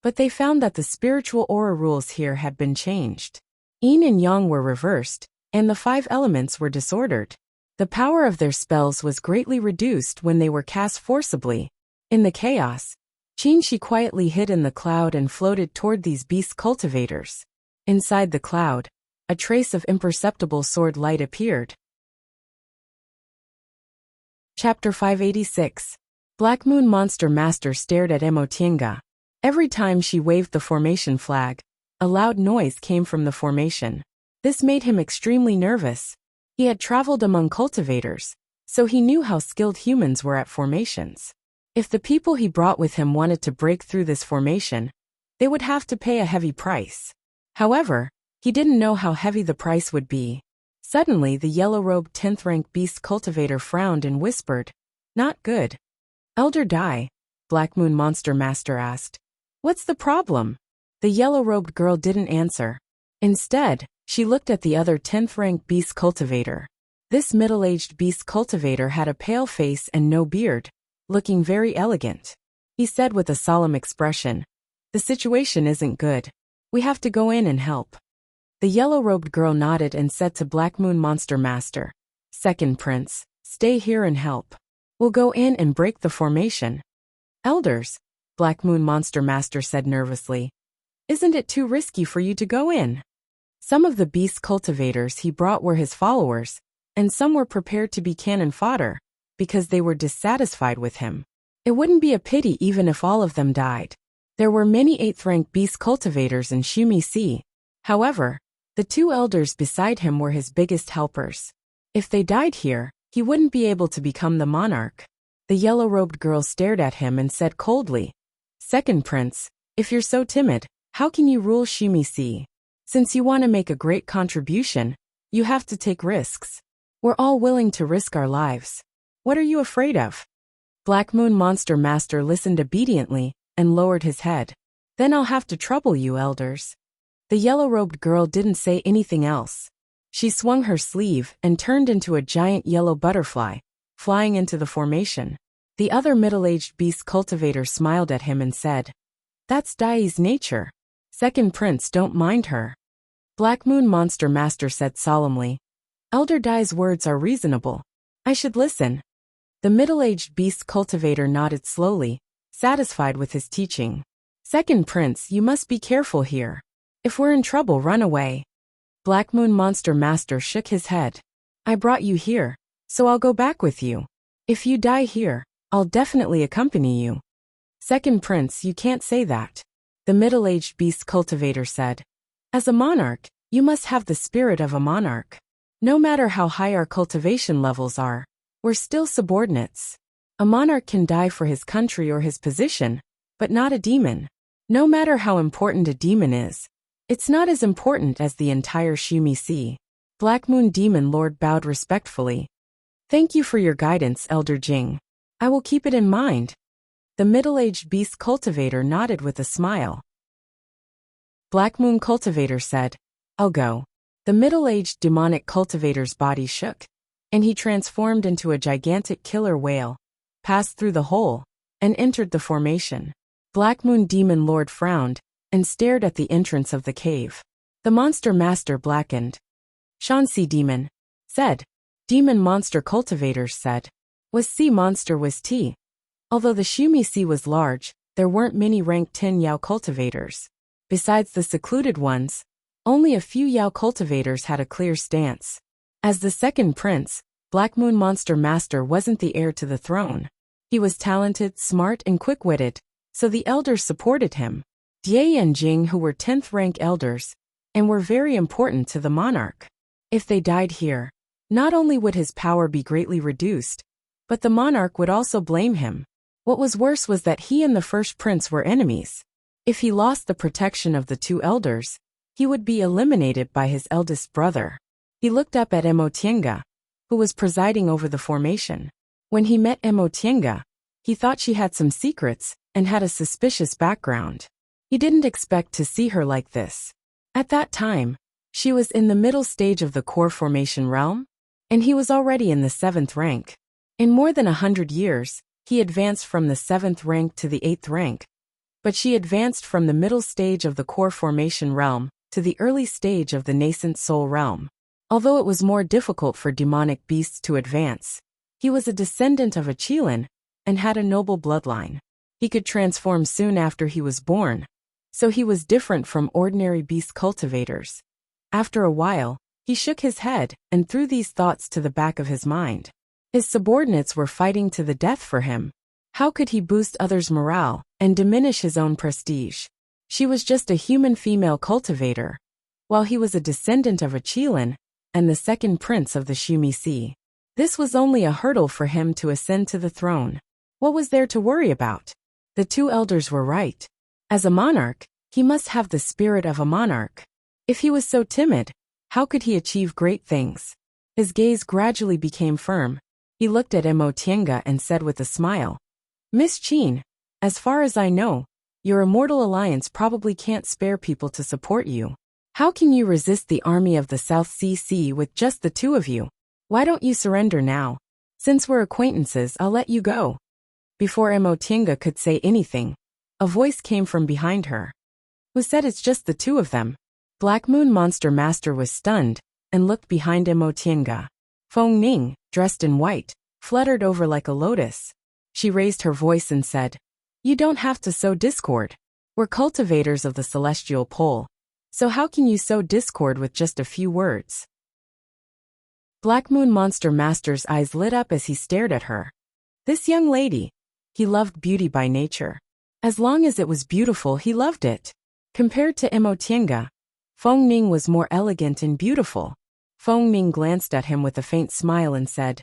but they found that the spiritual aura rules here had been changed. Yin and Yang were reversed, and the 5 elements were disordered. The power of their spells was greatly reduced when they were cast forcibly. In the chaos, Qinshi quietly hid in the cloud and floated toward these beast cultivators. Inside the cloud, a trace of imperceptible sword light appeared. Chapter 586. Black Moon Monster Master stared at Emotienga. Every time she waved the formation flag, a loud noise came from the formation. This made him extremely nervous. He had traveled among cultivators, so he knew how skilled humans were at formations. If the people he brought with him wanted to break through this formation, they would have to pay a heavy price. However, he didn't know how heavy the price would be. Suddenly the yellow-robed 10th-rank beast cultivator frowned and whispered, "Not good." "Elder Dai," Black Moon Monster Master asked. "What's the problem?" The yellow-robed girl didn't answer. Instead, she looked at the other 10th-rank beast cultivator. This middle-aged beast cultivator had a pale face and no beard, looking very elegant. He said with a solemn expression, "The situation isn't good. We have to go in and help." The yellow-robed girl nodded and said to Black Moon Monster Master, "Second Prince, stay here and help. We'll go in and break the formation." "Elders," Black Moon Monster Master said nervously, "isn't it too risky for you to go in?" Some of the beast cultivators he brought were his followers, and some were prepared to be cannon fodder, because they were dissatisfied with him. It wouldn't be a pity even if all of them died. There were many 8th-rank beast cultivators in Shumi Sea. However, the 2 elders beside him were his biggest helpers. If they died here, he wouldn't be able to become the monarch. The yellow-robed girl stared at him and said coldly, "Second Prince, if you're so timid, how can you rule Shumi Sea? Since you want to make a great contribution, you have to take risks. We're all willing to risk our lives. What are you afraid of?" Black Moon Monster Master listened obediently and lowered his head. "Then I'll have to trouble you, elders." The yellow-robed girl didn't say anything else. She swung her sleeve and turned into a giant yellow butterfly, flying into the formation. The other middle-aged beast cultivator smiled at him and said, "That's Dai's nature. Second Prince, don't mind her." Black Moon Monster Master said solemnly, "Elder Dai's words are reasonable. I should listen." The middle-aged beast cultivator nodded slowly, satisfied with his teaching. "Second Prince, you must be careful here. If we're in trouble, run away." Black Moon Monster Master shook his head. "I brought you here, so I'll go back with you. If you die here, I'll definitely accompany you." "Second Prince, you can't say that," the middle-aged beast cultivator said. "As a monarch, you must have the spirit of a monarch. No matter how high our cultivation levels are, we're still subordinates. A monarch can die for his country or his position, but not a demon. No matter how important a demon is, it's not as important as the entire Shumi Sea." Black Moon Demon Lord bowed respectfully. "Thank you for your guidance, Elder Jing. I will keep it in mind." The middle-aged beast cultivator nodded with a smile. Black Moon Cultivator said, "I'll go." The middle-aged demonic cultivator's body shook, and he transformed into a gigantic killer whale, passed through the hole, and entered the formation. Black Moon Demon Lord frowned and stared at the entrance of the cave. The monster master blackened. "Shanxi Demon," said. Demon monster cultivators said. Was sea monster was tea. Although the Shumi Sea was large, there weren't many rank 10 Yao cultivators. Besides the secluded ones, only a few Yao cultivators had a clear stance. As the second prince, Black Moon Monster Master wasn't the heir to the throne. He was talented, smart, and quick-witted, so the elders supported him. Jie and Jing, who were 10th rank elders, and were very important to the monarch. If they died here, not only would his power be greatly reduced, but the monarch would also blame him. What was worse was that he and the first prince were enemies. If he lost the protection of the two elders, he would be eliminated by his eldest brother. He looked up at Emotienga, who was presiding over the formation. When he met Emotienga, he thought she had some secrets and had a suspicious background. He didn't expect to see her like this. At that time, she was in the middle stage of the core formation realm, and he was already in the 7th rank. In more than 100 years, he advanced from the 7th rank to the 8th rank, but she advanced from the middle stage of the core formation realm to the early stage of the nascent soul realm. Although it was more difficult for demonic beasts to advance, he was a descendant of a Qilin and had a noble bloodline. He could transform soon after he was born, so he was different from ordinary beast cultivators. After a while, he shook his head and threw these thoughts to the back of his mind. His subordinates were fighting to the death for him. How could he boost others' morale and diminish his own prestige? She was just a human female cultivator, while he was a descendant of a Qilin and the second prince of the Shumi Sea. This was only a hurdle for him to ascend to the throne. What was there to worry about? The two elders were right. As a monarch, he must have the spirit of a monarch. If he was so timid, how could he achieve great things? His gaze gradually became firm. He looked at Emotienga and said with a smile, "Miss Qin, as far as I know, your immortal alliance probably can't spare people to support you. How can you resist the army of the South Sea with just the two of you? Why don't you surrender now? Since we're acquaintances, I'll let you go." Before Emotienga could say anything, a voice came from behind her. Who said it's just the two of them? Black Moon Monster Master was stunned and looked behind Emotienga. Feng Ning, dressed in white, fluttered over like a lotus. She raised her voice and said, "You don't have to sow discord. We're cultivators of the celestial pole, so how can you sow discord with just a few words?" Black Moon Monster Master's eyes lit up as he stared at her. This young lady, he loved beauty by nature. As long as it was beautiful, he loved it. Compared to Emotienga, Feng Ning was more elegant and beautiful. Feng Ning glanced at him with a faint smile and said,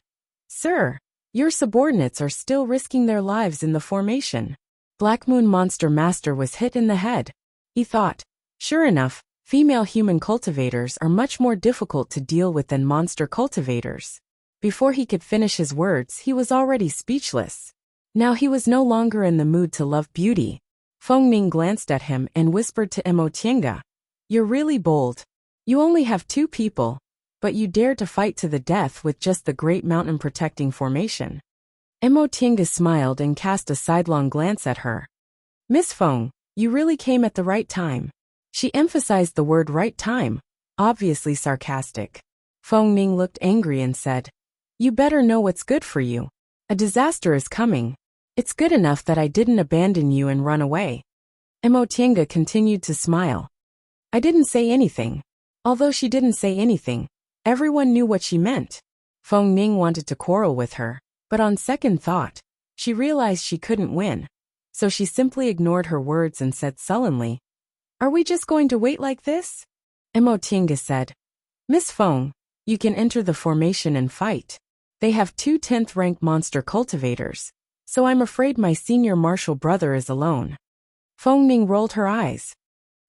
"Sir, your subordinates are still risking their lives in the formation." Black Moon Monster Master was hit in the head. He thought, sure enough, female human cultivators are much more difficult to deal with than monster cultivators. Before he could finish his words, he was already speechless. Now he was no longer in the mood to love beauty. Feng Ning glanced at him and whispered to Emotienga, "You're really bold. You only have 2 people, but you dare to fight to the death with just the Great Mountain protecting formation." Emotienga smiled and cast a sidelong glance at her. "Miss Feng, you really came at the right time." She emphasized the word right time, obviously sarcastic. Feng Ning looked angry and said, "You better know what's good for you. A disaster is coming. It's good enough that I didn't abandon you and run away." Emotienga continued to smile. "I didn't say anything." Although she didn't say anything, everyone knew what she meant. Feng Ning wanted to quarrel with her, but on second thought, she realized she couldn't win. So she simply ignored her words and said sullenly, "Are we just going to wait like this?" Emotienga said, "Miss Feng, you can enter the formation and fight. They have 2 10th rank monster cultivators, so I'm afraid my senior martial brother is alone." Feng Ning rolled her eyes.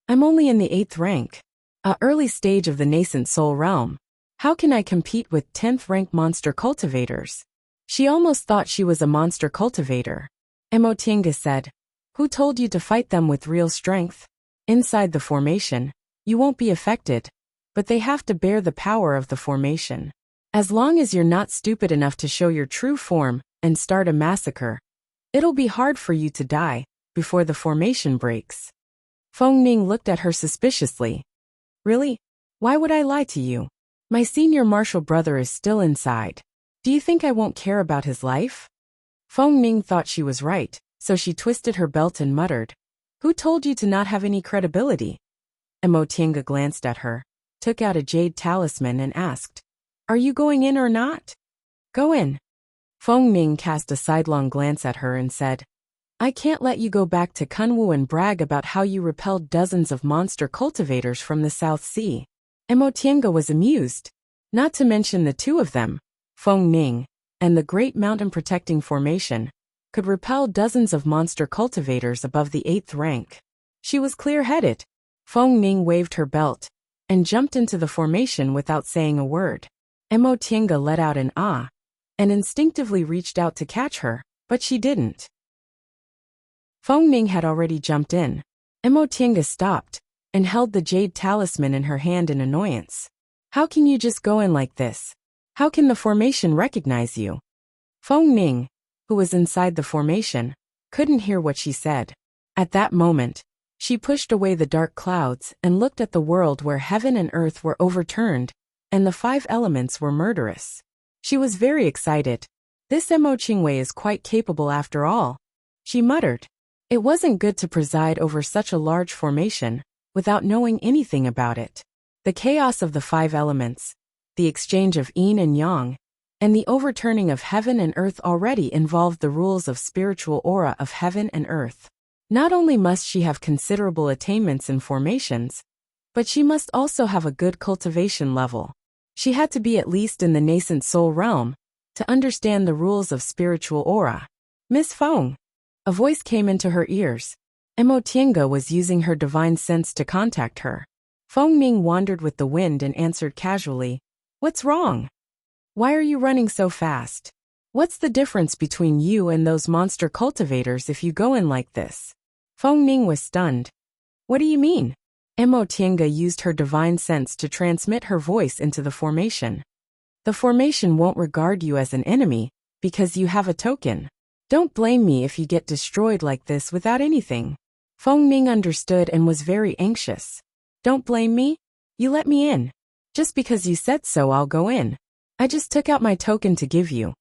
"I'm only in the 8th rank, a early stage of the nascent soul realm. How can I compete with 10th rank monster cultivators?" She almost thought she was a monster cultivator. Emotienga said, "Who told you to fight them with real strength? Inside the formation, you won't be affected, but they have to bear the power of the formation. As long as you're not stupid enough to show your true form and start a massacre, it'll be hard for you to die before the formation breaks." Feng Ning looked at her suspiciously. "Really? Why would I lie to you? My senior martial brother is still inside. Do you think I won't care about his life?" Feng Ning thought she was right, So she twisted her belt and muttered, "Who told you to not have any credibility?" Emotienga glanced at her, took out a jade talisman and asked, "Are you going in or not?" "Go in." Feng Ning cast a sidelong glance at her and said, "I can't let you go back to Kunwu and brag about how you repelled dozens of monster cultivators from the South Sea." Emotienga was amused. Not to mention the two of them, Feng Ning and the Great Mountain Protecting Formation, could repel dozens of monster cultivators above the 8th rank. She was clear-headed. Feng Ning waved her belt and jumped into the formation without saying a word. Emotienga let out an ah and instinctively reached out to catch her, but she didn't. Feng Ning had already jumped in. Emotienga stopped and held the jade talisman in her hand in annoyance. "How can you just go in like this? How can the formation recognize you?" Feng Ning, who was inside the formation, couldn't hear what she said. At that moment, she pushed away the dark clouds and looked at the world where heaven and earth were overturned, and the 5 elements were murderous. She was very excited. This Emo Qingwei is quite capable after all. She muttered. It wasn't good to preside over such a large formation without knowing anything about it. The chaos of the 5 elements, the exchange of yin and yang, and the overturning of heaven and earth already involved the rules of spiritual aura of heaven and earth. Not only must she have considerable attainments in formations, but she must also have a good cultivation level. She had to be at least in the nascent soul realm to understand the rules of spiritual aura. "Miss Feng." A voice came into her ears. Emotienga was using her divine sense to contact her. Feng Ning wandered with the wind and answered casually, "What's wrong? Why are you running so fast? What's the difference between you and those monster cultivators if you go in like this?" Feng Ning was stunned. "What do you mean?" Emotienga used her divine sense to transmit her voice into the formation. "The formation won't regard you as an enemy because you have a token. Don't blame me if you get destroyed like this without anything." Feng Ning understood and was very anxious. "Don't blame me? You let me in. Just because you said so, I'll go in. I just took out my token to give you."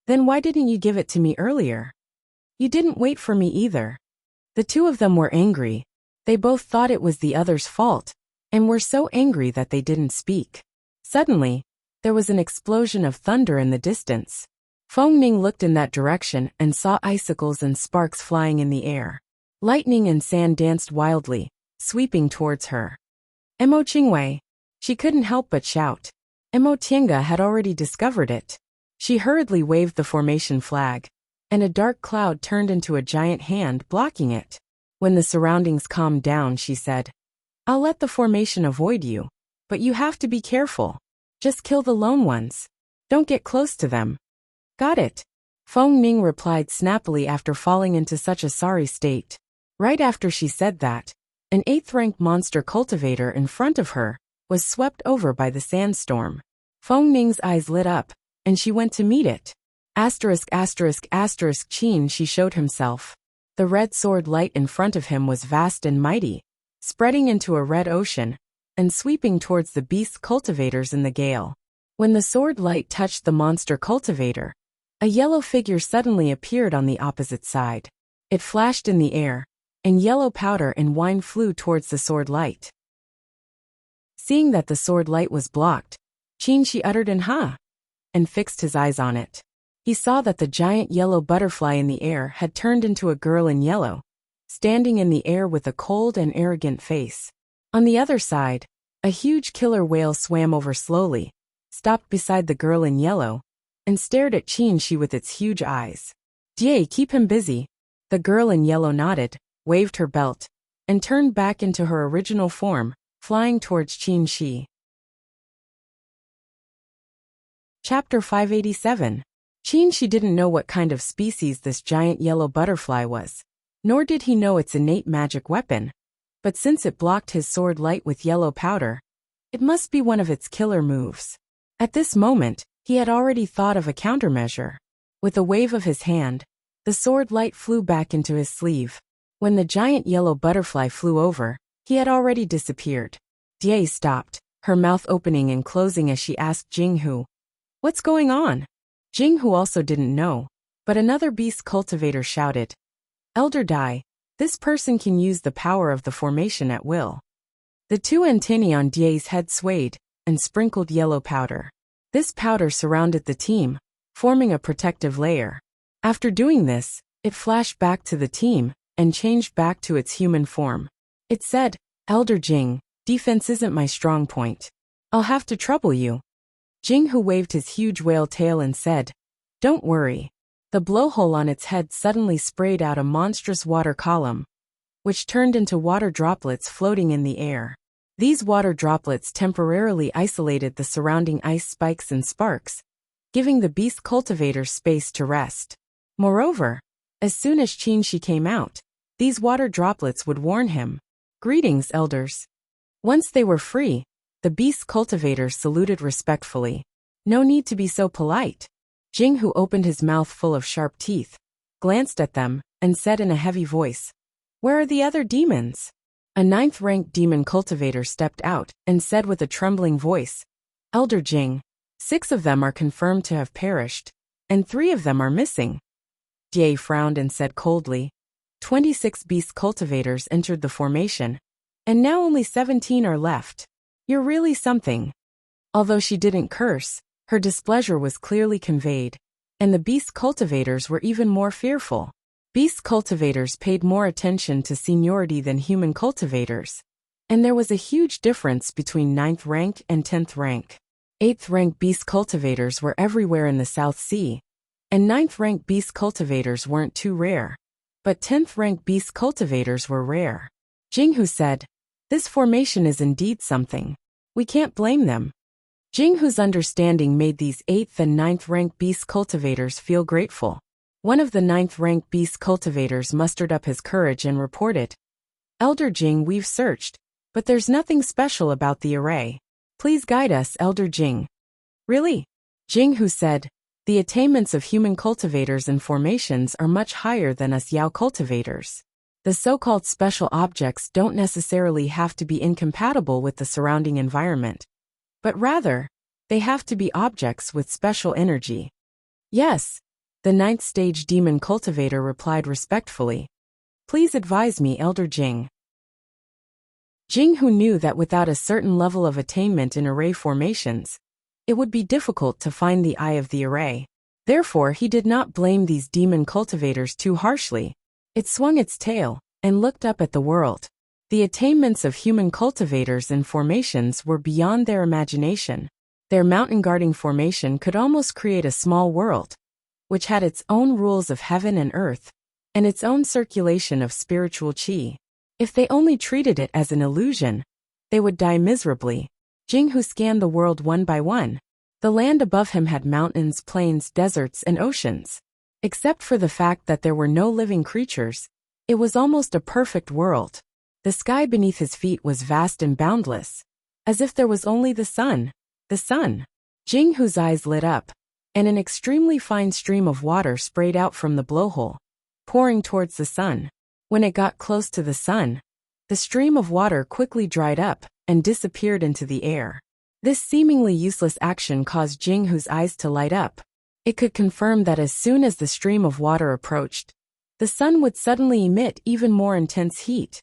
"Then why didn't you give it to me earlier?" "You didn't wait for me either." The two of them were angry. They both thought it was the other's fault, and were so angry that they didn't speak. Suddenly, there was an explosion of thunder in the distance. Feng Ning looked in that direction and saw icicles and sparks flying in the air. Lightning and sand danced wildly, sweeping towards her. "Emo Qingwei!" She couldn't help but shout. Emotienga had already discovered it. She hurriedly waved the formation flag, and a dark cloud turned into a giant hand blocking it. When the surroundings calmed down, she said, "I'll let the formation avoid you, but you have to be careful. Just kill the lone ones. Don't get close to them." "Got it," Feng Ning replied snappily after falling into such a sorry state. Right after she said that, an 8th-rank monster cultivator in front of her was swept over by the sandstorm. Feng Ning's eyes lit up, and she went to meet it. Qin she showed himself. The red sword light in front of him was vast and mighty, spreading into a red ocean, and sweeping towards the beast cultivators in the gale. When the sword light touched the monster cultivator, a yellow figure suddenly appeared on the opposite side. It flashed in the air, and yellow powder and wine flew towards the sword light. Seeing that the sword light was blocked, Qin Shi uttered an "ha" and fixed his eyes on it. He saw that the giant yellow butterfly in the air had turned into a girl in yellow, standing in the air with a cold and arrogant face. On the other side, a huge killer whale swam over slowly, stopped beside the girl in yellow, and stared at Qin Shi with its huge eyes. "Jie, keep him busy." The girl in yellow nodded, waved her belt, and turned back into her original form, flying towards Qin Shi. Chapter 587. Qin Shi didn't know what kind of species this giant yellow butterfly was, nor did he know its innate magic weapon. But since it blocked his sword light with yellow powder, it must be one of its killer moves. At this moment, he had already thought of a countermeasure. With a wave of his hand, the sword light flew back into his sleeve. When the giant yellow butterfly flew over, he had already disappeared. Jie stopped, her mouth opening and closing as she asked Jinghu, "What's going on?" Jinghu also didn't know, but another beast cultivator shouted, Elder Dai, this person can use the power of the formation at will. The two antennae on Die's head swayed and sprinkled yellow powder. This powder surrounded the team, forming a protective layer. After doing this, it flashed back to the team and changed back to its human form. It said, Elder Jing, defense isn't my strong point. I'll have to trouble you. Jinghu waved his huge whale tail and said, Don't worry. The blowhole on its head suddenly sprayed out a monstrous water column, which turned into water droplets floating in the air. These water droplets temporarily isolated the surrounding ice spikes and sparks, giving the beast cultivator space to rest. Moreover, as soon as Qinshi came out, these water droplets would warn him, Greetings, elders. Once they were free, the beast cultivator saluted respectfully. No need to be so polite. Jinghu opened his mouth full of sharp teeth, glanced at them, and said in a heavy voice, Where are the other demons? A 9th-ranked demon cultivator stepped out and said with a trembling voice, Elder Jing, 6 of them are confirmed to have perished, and 3 of them are missing. Die frowned and said coldly, 26 beast cultivators entered the formation, and now only 17 are left. You're really something. Although she didn't curse, her displeasure was clearly conveyed, and the beast cultivators were even more fearful. Beast cultivators paid more attention to seniority than human cultivators, and there was a huge difference between 9th rank and 10th rank. 8th rank beast cultivators were everywhere in the South Sea, and 9th rank beast cultivators weren't too rare. But 10th rank beast cultivators were rare. Jinghu said, This formation is indeed something. We can't blame them. Jinghu's understanding made these 8th and 9th rank beast cultivators feel grateful. One of the 9th rank beast cultivators mustered up his courage and reported, Elder Jing, we've searched, but there's nothing special about the array. Please guide us, Elder Jing. Really? Jinghu said, The attainments of human cultivators and formations are much higher than us Yao cultivators. The so-called special objects don't necessarily have to be incompatible with the surrounding environment, but rather, they have to be objects with special energy. Yes, the 9th stage demon cultivator replied respectfully. Please advise me, Elder Jing. Jinghu knew that without a certain level of attainment in array formations, it would be difficult to find the eye of the array. Therefore, he did not blame these demon cultivators too harshly. It swung its tail and looked up at the world. The attainments of human cultivators and formations were beyond their imagination. Their mountain-guarding formation could almost create a small world, which had its own rules of heaven and earth, and its own circulation of spiritual qi. If they only treated it as an illusion, they would die miserably. Jinghu scanned the world one by one. The land above him had mountains, plains, deserts, and oceans. Except for the fact that there were no living creatures, it was almost a perfect world. The sky beneath his feet was vast and boundless, as if there was only the sun. The sun. Jinghu's eyes lit up, and an extremely fine stream of water sprayed out from the blowhole, pouring towards the sun. When it got close to the sun, the stream of water quickly dried up and disappeared into the air. This seemingly useless action caused Jinghu's eyes to light up. It could confirm that as soon as the stream of water approached, the sun would suddenly emit even more intense heat.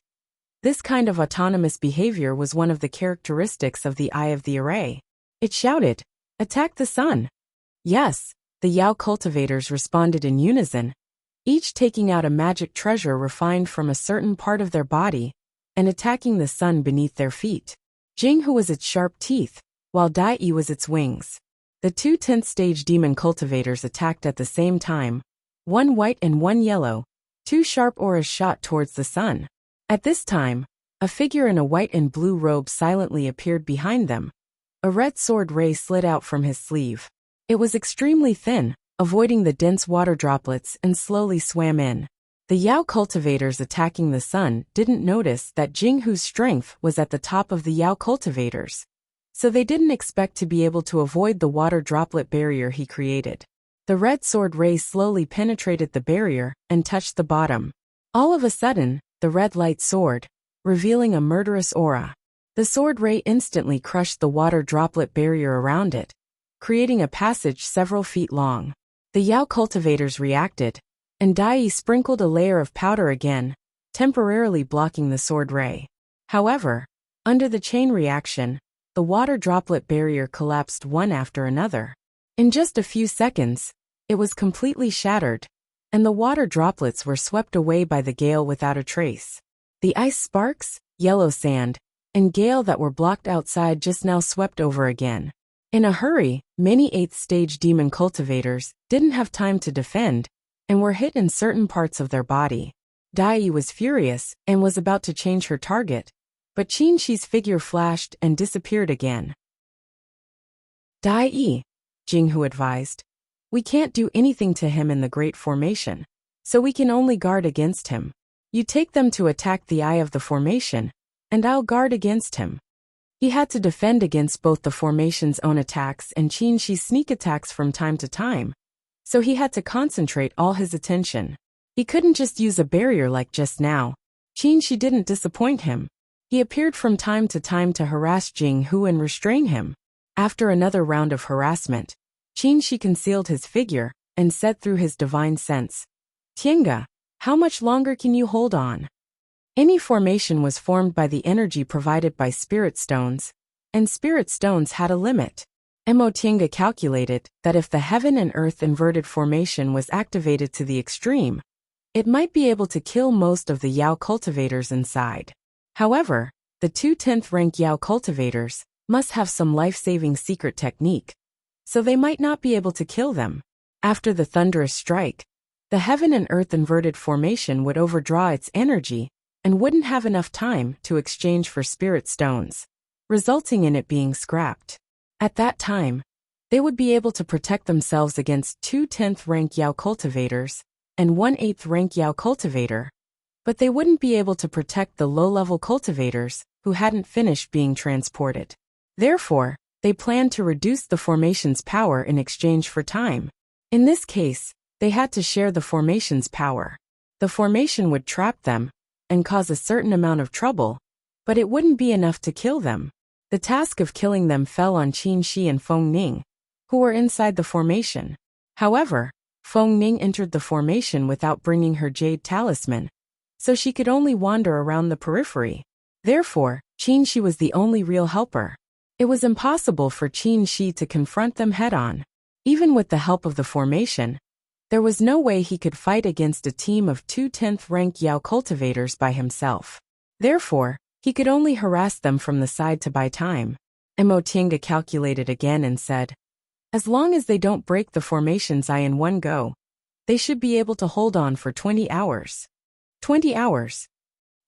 This kind of autonomous behavior was one of the characteristics of the eye of the array. It shouted, Attack the sun! Yes, the Yao cultivators responded in unison, each taking out a magic treasure refined from a certain part of their body and attacking the sun beneath their feet. Jinghu was its sharp teeth, while Dai was its wings. The two 10th stage demon cultivators attacked at the same time, one white and one yellow. 2 sharp auras shot towards the sun. At this time, a figure in a white and blue robe silently appeared behind them. A red sword ray slid out from his sleeve. It was extremely thin, avoiding the dense water droplets, and slowly swam in. The Yao cultivators attacking the sun didn't notice that Jinghu's strength was at the top of the Yao cultivators, so they didn't expect to be able to avoid the water droplet barrier he created. The red sword ray slowly penetrated the barrier and touched the bottom. All of a sudden, the red light soared, revealing a murderous aura. The sword ray instantly crushed the water droplet barrier around it, creating a passage several feet long. The Yao cultivators reacted, and Dai sprinkled a layer of powder again, temporarily blocking the sword ray. However, under the chain reaction, the water droplet barrier collapsed one after another. In just a few seconds, it was completely shattered, and the water droplets were swept away by the gale without a trace. The ice sparks, yellow sand, and gale that were blocked outside just now swept over again. In a hurry, many 8th stage demon cultivators didn't have time to defend and were hit in certain parts of their body. Dai was furious and was about to change her target, but Qin Shi's figure flashed and disappeared again. Dai, Jinghu advised. We can't do anything to him in the Great Formation, so we can only guard against him. You take them to attack the eye of the formation, and I'll guard against him. He had to defend against both the formation's own attacks and Qin Shi's sneak attacks from time to time, so he had to concentrate all his attention. He couldn't just use a barrier like just now. Qin Shi didn't disappoint him. He appeared from time to harass Jinghu and restrain him. After another round of harassment, Qin Shi concealed his figure and said through his divine sense, Tienga, how much longer can you hold on? Any formation was formed by the energy provided by spirit stones, and spirit stones had a limit. Mo Tienga calculated that if the heaven and earth inverted formation was activated to the extreme, it might be able to kill most of the Yao cultivators inside. However, the 2 10th rank Yao cultivators must have some life-saving secret technique, so they might not be able to kill them. After the thunderous strike, the heaven and earth inverted formation would overdraw its energy and wouldn't have enough time to exchange for spirit stones, resulting in it being scrapped. At that time, they would be able to protect themselves against 2 10th rank Yao cultivators and 1 8th rank Yao cultivator, but they wouldn't be able to protect the low-level cultivators who hadn't finished being transported. Therefore, they planned to reduce the formation's power in exchange for time. In this case, they had to share the formation's power. The formation would trap them and cause a certain amount of trouble, but it wouldn't be enough to kill them. The task of killing them fell on Qin Shi and Feng Ning, who were inside the formation. However, Feng Ning entered the formation without bringing her jade talisman, so she could only wander around the periphery. Therefore, Qin Shi was the only real helper. It was impossible for Qin Shi to confront them head-on. Even with the help of the formation, there was no way he could fight against a team of 2 10th rank Yao cultivators by himself. Therefore, he could only harass them from the side to buy time. Mo Tienga calculated again and said, as long as they don't break the formation's eye in one go, they should be able to hold on for 20 hours. 20 hours.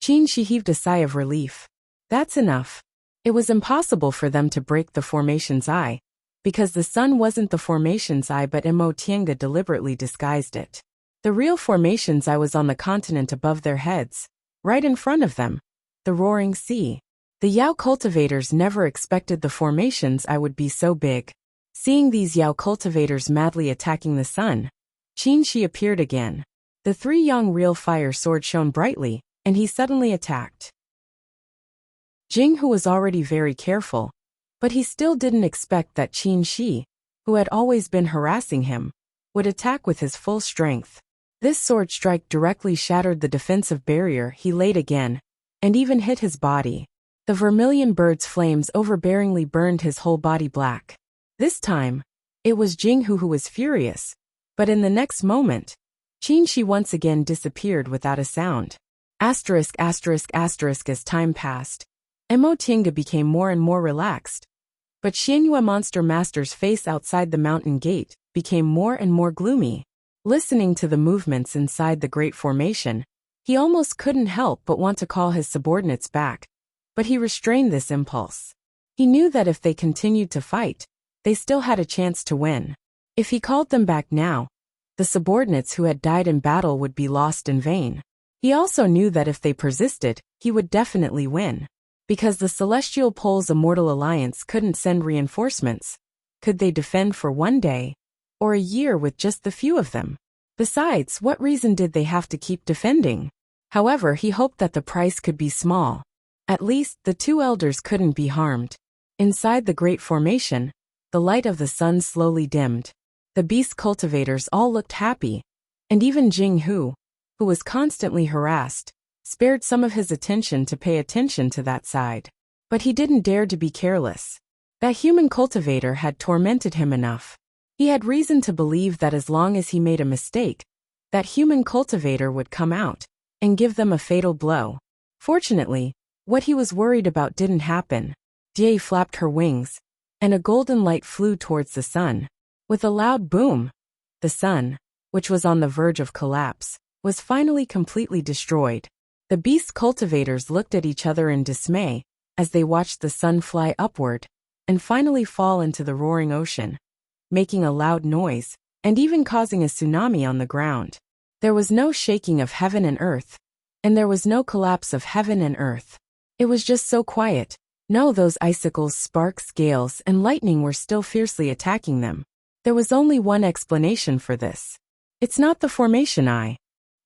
Qin Shi heaved a sigh of relief. That's enough. It was impossible for them to break the formation's eye, because the sun wasn't the formation's eye but Mo Tienga deliberately disguised it. The real formation's eye was on the continent above their heads, right in front of them, the roaring sea. The Yao cultivators never expected the formation's eye would be so big. Seeing these Yao cultivators madly attacking the sun, Qin Shi appeared again. The 3 Yang real fire sword shone brightly, and he suddenly attacked. Jinghu was already very careful, but he still didn't expect that Qin Shi, who had always been harassing him, would attack with his full strength. This sword strike directly shattered the defensive barrier he laid again, and even hit his body. The vermilion bird's flames overbearingly burned his whole body black. This time, it was Jinghu who was furious, but in the next moment, Qin Shi once again disappeared without a sound. As time passed, Mo Tienga became more and more relaxed, but Xianyue Monster Master's face outside the mountain gate became more and more gloomy. Listening to the movements inside the Great Formation, he almost couldn't help but want to call his subordinates back, but he restrained this impulse. He knew that if they continued to fight, they still had a chance to win. If he called them back now, the subordinates who had died in battle would be lost in vain. He also knew that if they persisted, he would definitely win. Because the Celestial Pole's Immortal Alliance couldn't send reinforcements, could they defend for 1 day, or a year with just the few of them? Besides, what reason did they have to keep defending? However, he hoped that the price could be small. At least, the 2 elders couldn't be harmed. Inside the Great Formation, the light of the sun slowly dimmed. The beast cultivators all looked happy, And even Jing Hu, who was constantly harassed, spared some of his attention to pay attention to that side. But he didn't dare to be careless. That human cultivator had tormented him enough. He had reason to believe that as long as he made a mistake, that human cultivator would come out and give them a fatal blow. Fortunately, what he was worried about didn't happen. Jie flapped her wings, and a golden light flew towards the sun. With a loud boom, the sun, which was on the verge of collapse, was finally completely destroyed. The beast cultivators looked at each other in dismay as they watched the sun fly upward and finally fall into the roaring ocean, making a loud noise and even causing a tsunami on the ground. There was no shaking of heaven and earth, and there was no collapse of heaven and earth. It was just so quiet. No, those icicles, sparks, gales, and lightning were still fiercely attacking them. There was only one explanation for this. It's not the formation eye.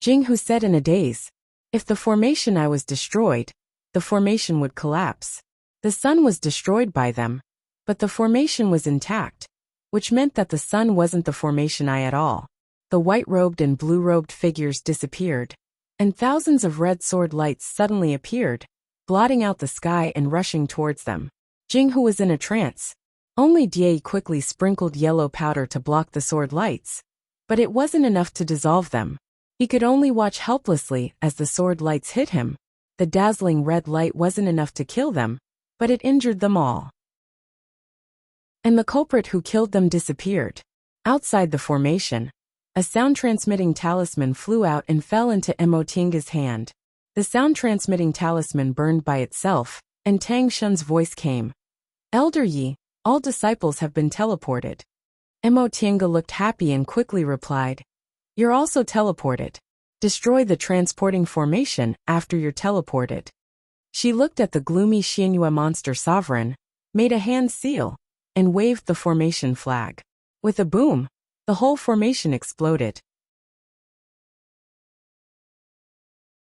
Jing Hu said in a daze. If the formation eye was destroyed, the formation would collapse. The sun was destroyed by them, but the formation was intact, which meant that the sun wasn't the formation eye at all. The white-robed and blue-robed figures disappeared, and thousands of red sword lights suddenly appeared, blotting out the sky and rushing towards them. Jing Hu was in a trance. Only Jie quickly sprinkled yellow powder to block the sword lights, but it wasn't enough to dissolve them. He could only watch helplessly as the sword lights hit him. The dazzling red light wasn't enough to kill them, but it injured them all. And the culprit who killed them disappeared. Outside the formation, a sound-transmitting talisman flew out and fell into Emotinga's hand. The sound-transmitting talisman burned by itself, and Tang Shun's voice came. Elder Yi, all disciples have been teleported. Emotinga looked happy and quickly replied, You're also teleported. Destroy the transporting formation after you're teleported. She looked at the gloomy Xianyue monster sovereign, made a hand seal, and waved the formation flag. With a boom, the whole formation exploded.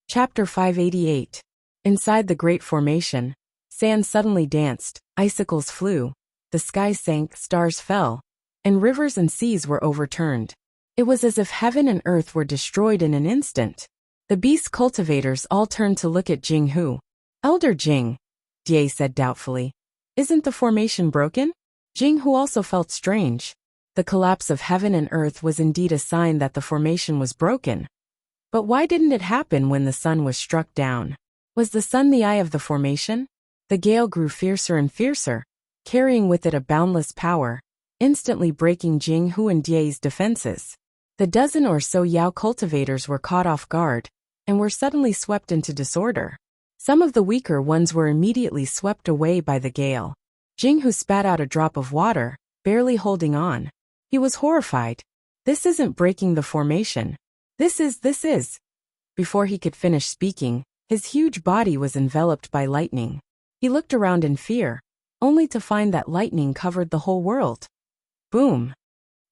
Chapter 588. Inside the Great Formation, sand suddenly danced, icicles flew, the sky sank, stars fell, and rivers and seas were overturned. It was as if heaven and earth were destroyed in an instant. The beast cultivators all turned to look at Jing Hu. Elder Jing, Jie said doubtfully. Isn't the formation broken? Jing Hu also felt strange. The collapse of heaven and earth was indeed a sign that the formation was broken. But why didn't it happen when the sun was struck down? Was the sun the eye of the formation? The gale grew fiercer and fiercer, carrying with it a boundless power, instantly breaking Jing Hu and Jie's defenses. The dozen or so Yao cultivators were caught off guard, and were suddenly swept into disorder. Some of the weaker ones were immediately swept away by the gale. Jing Hu spat out a drop of water, barely holding on. He was horrified. This isn't breaking the formation. This is. Before he could finish speaking, his huge body was enveloped by lightning. He looked around in fear, only to find that lightning covered the whole world. Boom!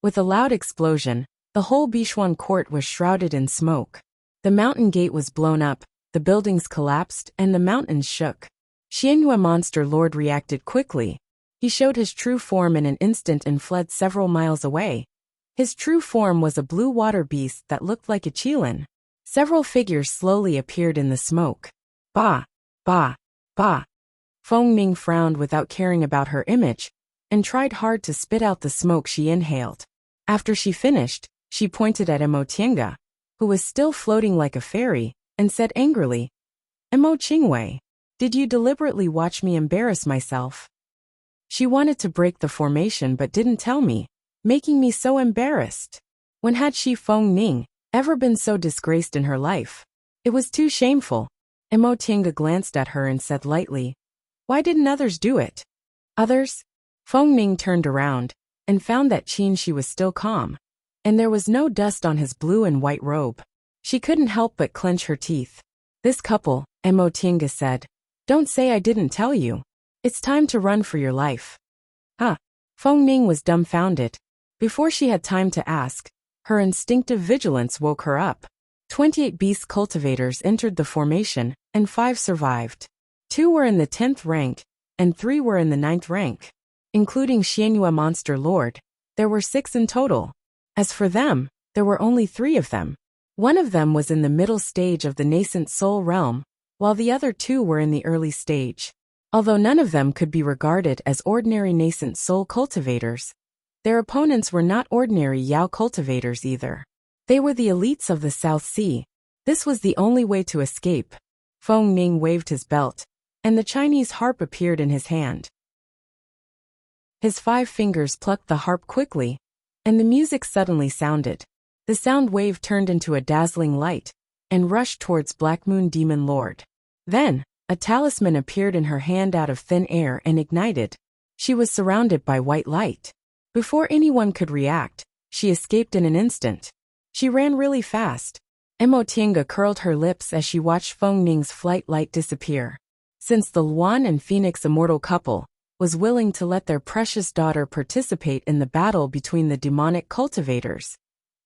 With a loud explosion, the whole Bichuan court was shrouded in smoke. The mountain gate was blown up, the buildings collapsed, and the mountains shook. Xianyue Monster Lord reacted quickly. He showed his true form in an instant and fled several miles away. His true form was a blue water beast that looked like a qilin. Several figures slowly appeared in the smoke. Ba! Ba! Ba! Feng Ning frowned without caring about her image, and tried hard to spit out the smoke she inhaled. After she finished, she pointed at Emotinga, who was still floating like a fairy, and said angrily, Emo Qingwei, did you deliberately watch me embarrass myself? She wanted to break the formation but didn't tell me, making me so embarrassed. When had she, Feng Ning, ever been so disgraced in her life? It was too shameful. Emotinga glanced at her and said lightly, Why didn't others do it? Others? Feng Ning turned around, and found that Qin was still calm, and there was no dust on his blue and white robe. She couldn't help but clench her teeth. This couple, Emotinga said, Don't say I didn't tell you. It's time to run for your life. Huh? Feng Ning was dumbfounded. Before she had time to ask, her instinctive vigilance woke her up. 28 beast cultivators entered the formation, and 5 survived. 2 were in the 10th rank, and 3 were in the 9th rank. Including Xianyue Monster Lord, there were 6 in total. As for them, There were only 3 of them. One of them was in the middle stage of the nascent soul realm, while the other 2 were in the early stage. Although none of them could be regarded as ordinary nascent soul cultivators, their opponents were not ordinary Yao cultivators either. They were the elites of the South Sea. This was the only way to escape. Feng Ning waved his belt, and the Chinese harp appeared in his hand. His 5 fingers plucked the harp quickly, and the music suddenly sounded. The sound wave turned into a dazzling light, and rushed towards Black Moon Demon Lord. Then, a talisman appeared in her hand out of thin air and ignited. She was surrounded by white light. Before anyone could react, she escaped in an instant. She ran really fast. Emotinga curled her lips as she watched Feng Ning's flight light disappear. Since the Luan and Phoenix immortal couple was willing to let their precious daughter participate in the battle between the demonic cultivators,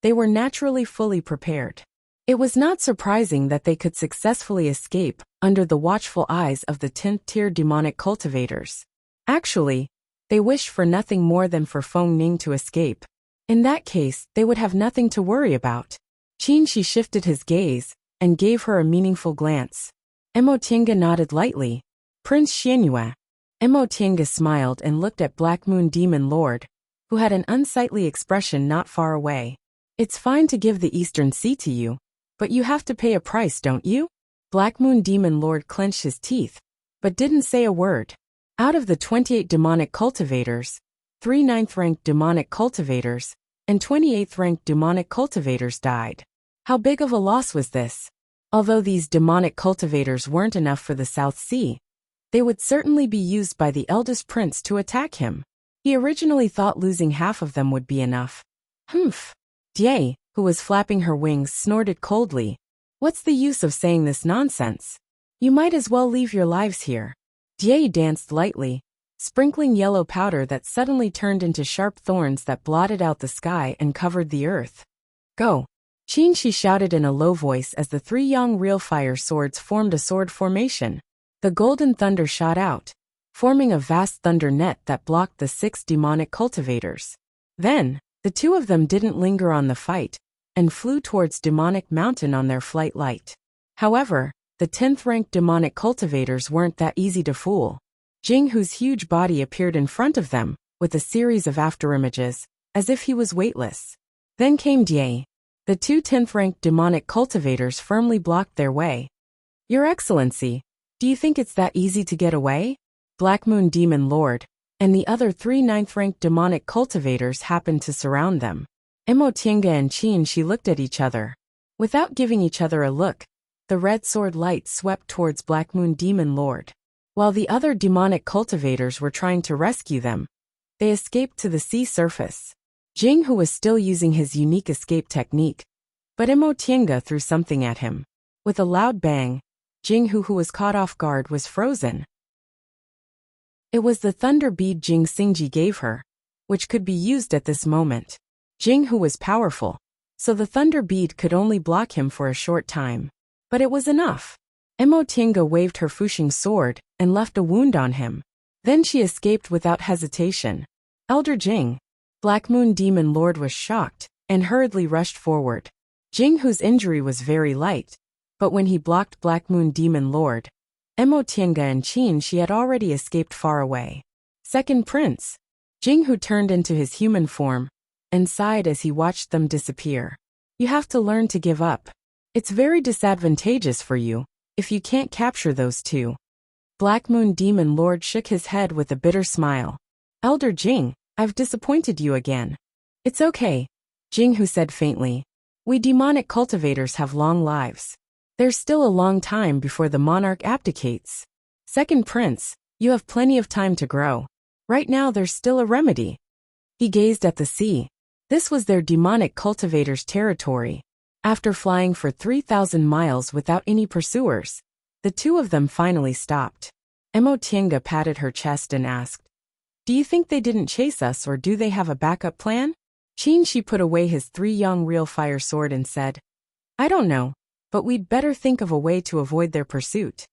they were naturally fully prepared. It was not surprising that they could successfully escape under the watchful eyes of the 10th-tier demonic cultivators. Actually, they wished for nothing more than for Feng Ning to escape. In that case, they would have nothing to worry about. Qin Shi shifted his gaze and gave her a meaningful glance. Emotinga nodded lightly. Prince Xianyue. Emotinga smiled and looked at Black Moon Demon Lord, who had an unsightly expression not far away. It's fine to give the Eastern Sea to you, but you have to pay a price, don't you? Black Moon Demon Lord clenched his teeth, but didn't say a word. Out of the 28 demonic cultivators, 3 9th-ranked demonic cultivators, and 28th-ranked demonic cultivators died. How big of a loss was this? Although these demonic cultivators weren't enough for the South Sea, they would certainly be used by the eldest prince to attack him. He originally thought losing half of them would be enough. Humph. Jie, who was flapping her wings, snorted coldly. What's the use of saying this nonsense? You might as well leave your lives here. Jie danced lightly, sprinkling yellow powder that suddenly turned into sharp thorns that blotted out the sky and covered the earth. Go! Qin Shi shouted in a low voice as the 3 young real fire swords formed a sword formation. The golden thunder shot out, forming a vast thunder net that blocked the 6 demonic cultivators. Then, the 2 of them didn't linger on the fight, and flew towards Demonic Mountain on their flight light. However, the 10th-ranked demonic cultivators weren't that easy to fool. Jing Hu's huge body appeared in front of them, with a series of afterimages, as if he was weightless. Then came Jie. The 2 10th-ranked demonic cultivators firmly blocked their way. Your Excellency, do you think it's that easy to get away? Black Moon Demon Lord, and the other 3 9th-ranked demonic cultivators happened to surround them. Emotinga and Qin Shi looked at each other. Without giving each other a look, the red sword light swept towards Black Moon Demon Lord. While the other demonic cultivators were trying to rescue them, they escaped to the sea surface. Jing Hu was still using his unique escape technique, but Emotinga threw something at him. With a loud bang, Jing Hu, who was caught off guard, was frozen. It was the thunder bead Jing Xingji gave her, which could be used at this moment. Jing Hu was powerful, so the thunder bead could only block him for a short time. But it was enough. Emotinga waved her Fuxing sword and left a wound on him. Then she escaped without hesitation. Elder Jing. Black Moon Demon Lord was shocked and hurriedly rushed forward. Jing Hu's injury was very light, but when he blocked Black Moon Demon Lord, Emotinga and Qin Shi had already escaped far away. Second Prince. Jing Hu turned into his human form and sighed as he watched them disappear. You have to learn to give up. It's very disadvantageous for you if you can't capture those 2. Black Moon Demon Lord shook his head with a bitter smile. Elder Jing, I've disappointed you again. It's okay, Jing Hu said faintly. We demonic cultivators have long lives. There's still a long time before the monarch abdicates. Second Prince, you have plenty of time to grow. Right now there's still a remedy. He gazed at the sea. This was their demonic cultivators' territory. After flying for 3,000 miles without any pursuers, the 2 of them finally stopped. Emotinga patted her chest and asked, Do you think they didn't chase us, or do they have a backup plan? Qin Shi put away his 3 young real fire sword and said, I don't know, but we'd better think of a way to avoid their pursuit.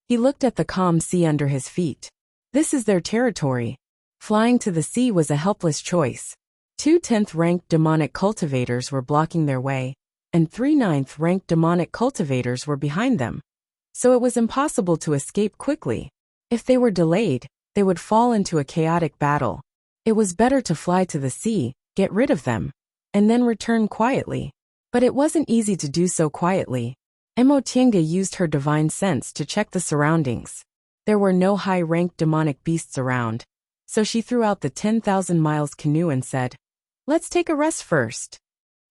He looked at the calm sea under his feet. This is their territory. Flying to the sea was a helpless choice. Two 10th-ranked demonic cultivators were blocking their way, and three 9th-ranked demonic cultivators were behind them. So it was impossible to escape quickly. If they were delayed, they would fall into a chaotic battle. It was better to fly to the sea, get rid of them, and then return quietly. But it wasn't easy to do so quietly. Emotienga used her divine sense to check the surroundings. There were no high-ranked demonic beasts around, so she threw out the 10,000 miles canoe and said, "Let's take a rest first."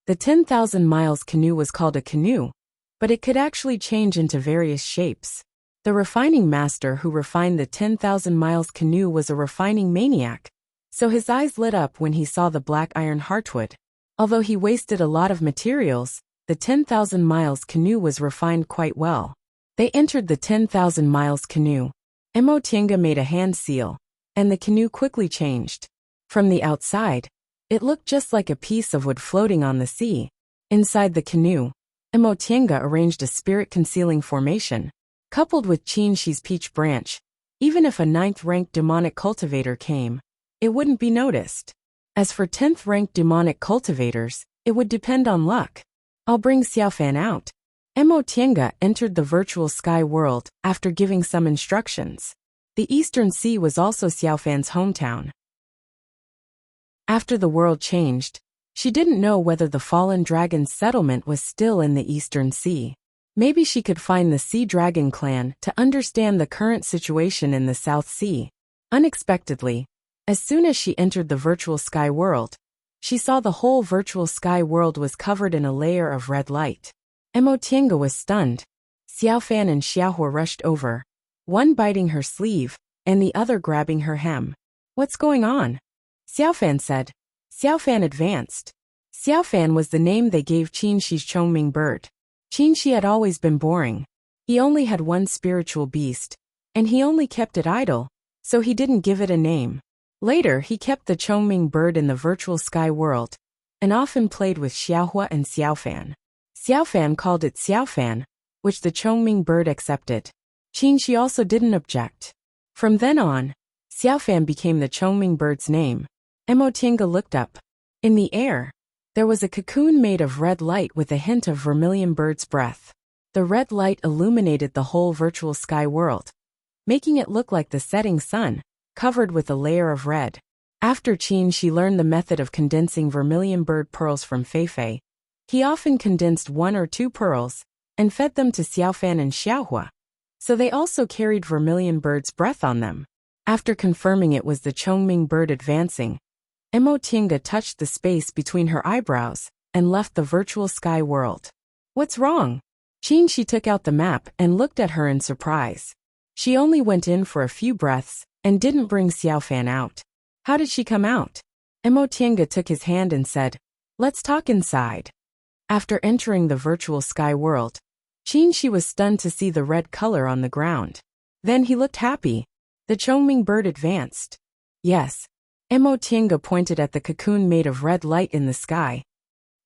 The 10,000 miles canoe was called a canoe, but it could actually change into various shapes. The refining master who refined the 10,000 miles canoe was a refining maniac, so his eyes lit up when he saw the black iron heartwood. Although he wasted a lot of materials, the 10,000 miles canoe was refined quite well. They entered the 10,000 miles canoe. Emotienga made a hand seal, and the canoe quickly changed. From the outside, it looked just like a piece of wood floating on the sea. Inside the canoe, Emotienga arranged a spirit-concealing formation, coupled with Qinshi's peach branch. Even if a 9th-ranked demonic cultivator came, it wouldn't be noticed. As for 10th-ranked demonic cultivators, it would depend on luck. "I'll bring Xiaofan out." Emotienga entered the virtual sky world after giving some instructions. The Eastern Sea was also Xiaofan's hometown. After the world changed, she didn't know whether the fallen dragon's settlement was still in the Eastern Sea. Maybe she could find the Sea Dragon clan to understand the current situation in the South Sea. Unexpectedly, as soon as she entered the virtual sky world, she saw the whole virtual sky world was covered in a layer of red light. Emotienga was stunned. Xiaofan and Xiaohua rushed over, one biting her sleeve, and the other grabbing her hem. "What's going on?" Xiaofan said. Xiaofan advanced. Xiaofan was the name they gave Qinshi's Chongming bird. Qinshi had always been boring. He only had one spiritual beast, and he only kept it idle, so he didn't give it a name. Later he kept the Chongming bird in the virtual sky world, and often played with Xiaohua and Xiaofan. Xiaofan called it Xiaofan, which the Chongming bird accepted. Qinshi also didn't object. From then on, Xiaofan became the Chongming bird's name. Emotienga looked up. In the air, there was a cocoon made of red light with a hint of vermilion bird's breath. The red light illuminated the whole virtual sky world, making it look like the setting sun, covered with a layer of red. After Qinshi learned the method of condensing vermilion bird pearls from Feifei, he often condensed 1 or 2 pearls and fed them to Xiaofan and Xiaohua, so they also carried vermilion bird's breath on them. After confirming it was the Chongming bird advancing, Emotienga touched the space between her eyebrows and left the virtual sky world. "What's wrong?" Qinshi took out the map and looked at her in surprise. She only went in for a few breaths and didn't bring Xiaofan out. "How did she come out?" Emotienga took his hand and said, "Let's talk inside." After entering the virtual sky world, Qinshi was stunned to see the red color on the ground. Then he looked happy. The Chongming bird advanced. "Yes." Emotienga pointed at the cocoon made of red light in the sky.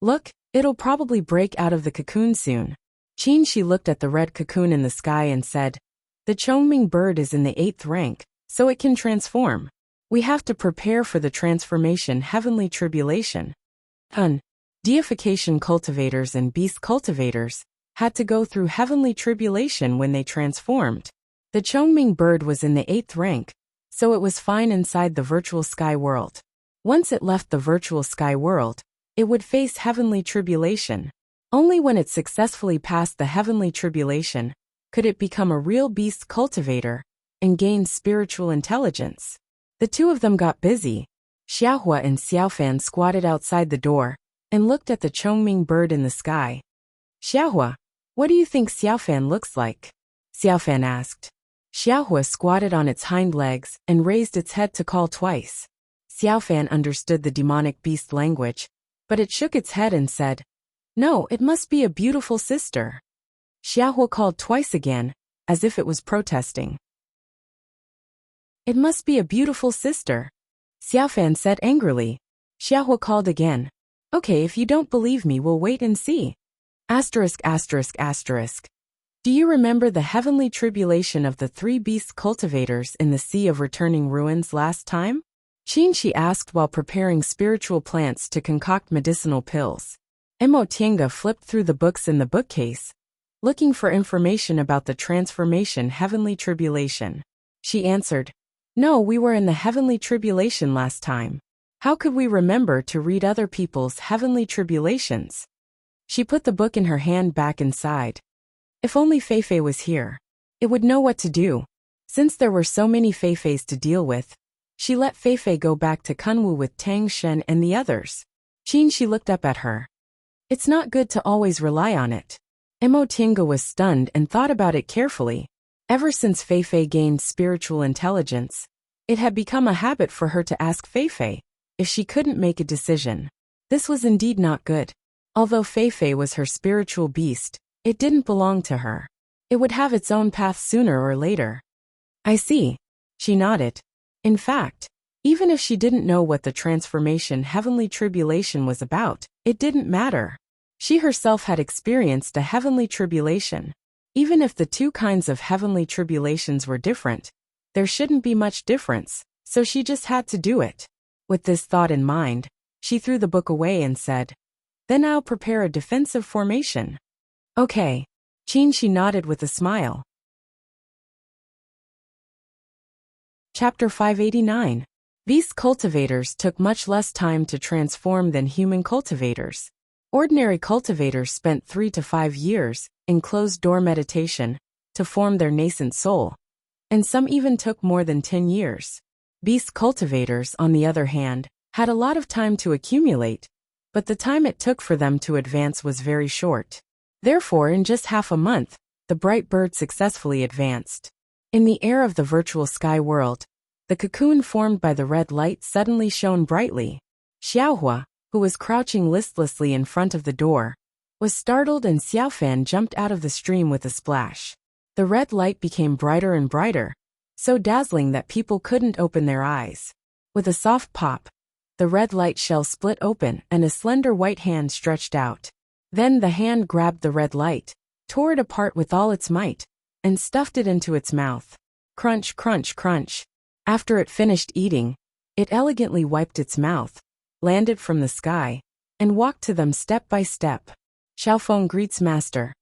"Look, it'll probably break out of the cocoon soon." Qinshi looked at the red cocoon in the sky and said, "The Chongming bird is in the 8th rank, so it can transform. We have to prepare for the transformation heavenly tribulation." Deification cultivators and beast cultivators had to go through heavenly tribulation when they transformed. The Chongming bird was in the 8th rank, so it was fine inside the virtual sky world. Once it left the virtual sky world, it would face heavenly tribulation. Only when it successfully passed the heavenly tribulation could it become a real beast cultivator and gain spiritual intelligence. The two of them got busy. Xiaohua and Xiaofan squatted outside the door and looked at the Chongming bird in the sky. "Xiaohua, what do you think Xiaofan looks like?" Xiaofan asked. Xiaohua squatted on its hind legs and raised its head to call twice. Xiaofan understood the demonic beast language, but it shook its head and said, "No, it must be a beautiful sister." Xiaohua called twice again, as if it was protesting. "It must be a beautiful sister," Xiaofan said angrily. Xiaohua called again. "Okay, if you don't believe me, we'll wait and see." ****. Do you remember the heavenly tribulation of the 3 beast cultivators in the Sea of Returning Ruins last time? Qin, she asked while preparing spiritual plants to concoct medicinal pills. Emotienga flipped through the books in the bookcase, looking for information about the transformation heavenly tribulation. She answered, "No, we were in the heavenly tribulation last time. How could we remember to read other people's heavenly tribulations?" She put the book in her hand back inside. If only Feifei was here. It would know what to do. Since there were so many Feifeis to deal with, she let Feifei go back to Kunwu with Tang Shen and the others. Qin, she looked up at her. It's not good to always rely on it. Emotinga was stunned and thought about it carefully. Ever since Feifei gained spiritual intelligence, it had become a habit for her to ask Feifei if she couldn't make a decision. This was indeed not good. Although Feifei was her spiritual beast, it didn't belong to her. It would have its own path sooner or later. I see. She nodded. In fact, even if she didn't know what the transformation heavenly tribulation was about, it didn't matter. She herself had experienced a heavenly tribulation. Even if the two kinds of heavenly tribulations were different, there shouldn't be much difference, so she just had to do it. With this thought in mind, she threw the book away and said, "Then I'll prepare a defensive formation." Okay. Qin, she nodded with a smile. Chapter 589. These cultivators took much less time to transform than human cultivators. Ordinary cultivators spent 3 to 5 years in closed-door meditation to form their nascent soul, and some even took more than 10 years. Beast cultivators, on the other hand, had a lot of time to accumulate, but the time it took for them to advance was very short. Therefore, in just half a month, the bright bird successfully advanced. In the air of the virtual sky world, the cocoon formed by the red light suddenly shone brightly. Xiaohua, who was crouching listlessly in front of the door, was startled, and Xiaofan jumped out of the stream with a splash. The red light became brighter and brighter, so dazzling that people couldn't open their eyes. With a soft pop, the red light shell split open and a slender white hand stretched out. Then the hand grabbed the red light, tore it apart with all its might, and stuffed it into its mouth. Crunch, crunch, crunch. After it finished eating, it elegantly wiped its mouth, landed from the sky, and walked to them step by step. Xiaofeng greets master.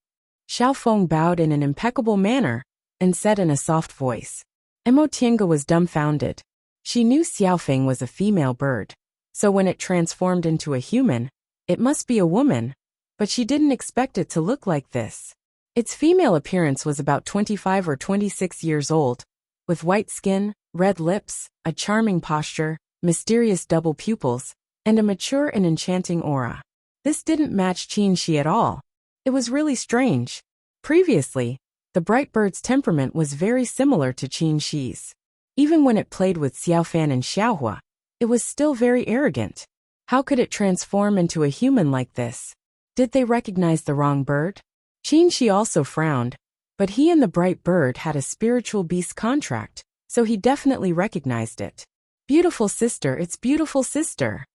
Xiaofeng bowed in an impeccable manner, and said in a soft voice. Emotienga was dumbfounded. She knew Xiaofeng was a female bird, so when it transformed into a human, it must be a woman, but she didn't expect it to look like this. Its female appearance was about 25 or 26 years old, with white skin, red lips, a charming posture, mysterious double pupils, and a mature and enchanting aura. This didn't match Qin Shi at all. It was really strange. Previously, the bright bird's temperament was very similar to Qin Shi's. Even when it played with Xiaofan and Xiaohua, it was still very arrogant. How could it transform into a human like this? Did they recognize the wrong bird? Qin Shi also frowned, but he and the bright bird had a spiritual beast contract, so he definitely recognized it. Beautiful sister, it's beautiful sister.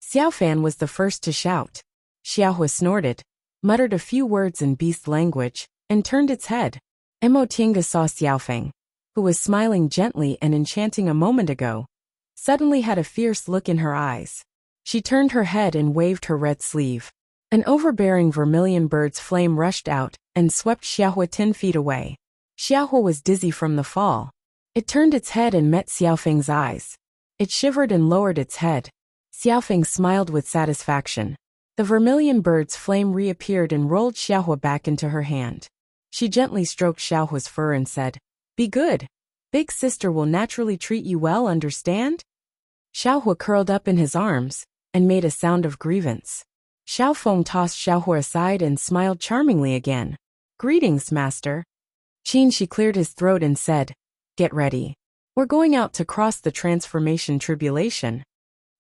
Xiaofan was the first to shout. Xiaohua snorted, muttered a few words in beast language, and turned its head. Emotinga saw Xiaofeng, who was smiling gently and enchanting a moment ago, suddenly had a fierce look in her eyes. She turned her head and waved her red sleeve. An overbearing vermilion bird's flame rushed out and swept Xiaohua 10 feet away. Xiaohua was dizzy from the fall. It turned its head and met Xiaofeng's eyes. It shivered and lowered its head. Xiaofeng smiled with satisfaction. The vermilion bird's flame reappeared and rolled Xiaohua back into her hand. She gently stroked Xiaohua's fur and said, "Be good. Big sister will naturally treat you well, understand?" Xiaohua curled up in his arms and made a sound of grievance. Xiaofeng tossed Xiaohua aside and smiled charmingly again. "Greetings, master." Qin Shi cleared his throat and said, "Get ready. We're going out to cross the transformation tribulation."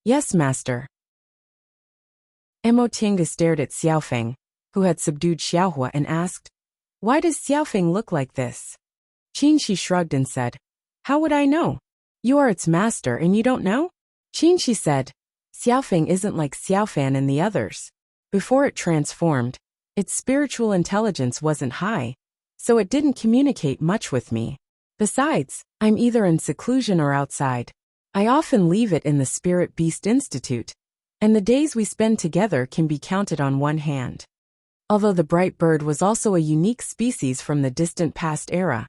"Yes, master." Emotinga stared at Xiaofeng, who had subdued Xiaohua, and asked, "Why does Xiaofeng look like this?" Qin Shi shrugged and said, "How would I know? You are its master and you don't know?" Qin Shi said, "Xiaofeng isn't like Xiaofan and the others. Before it transformed, its spiritual intelligence wasn't high, so it didn't communicate much with me. Besides, I'm either in seclusion or outside. I often leave it in the Spirit Beast Institute, and the days we spend together can be counted on one hand. Although the bright bird was also a unique species from the distant past era,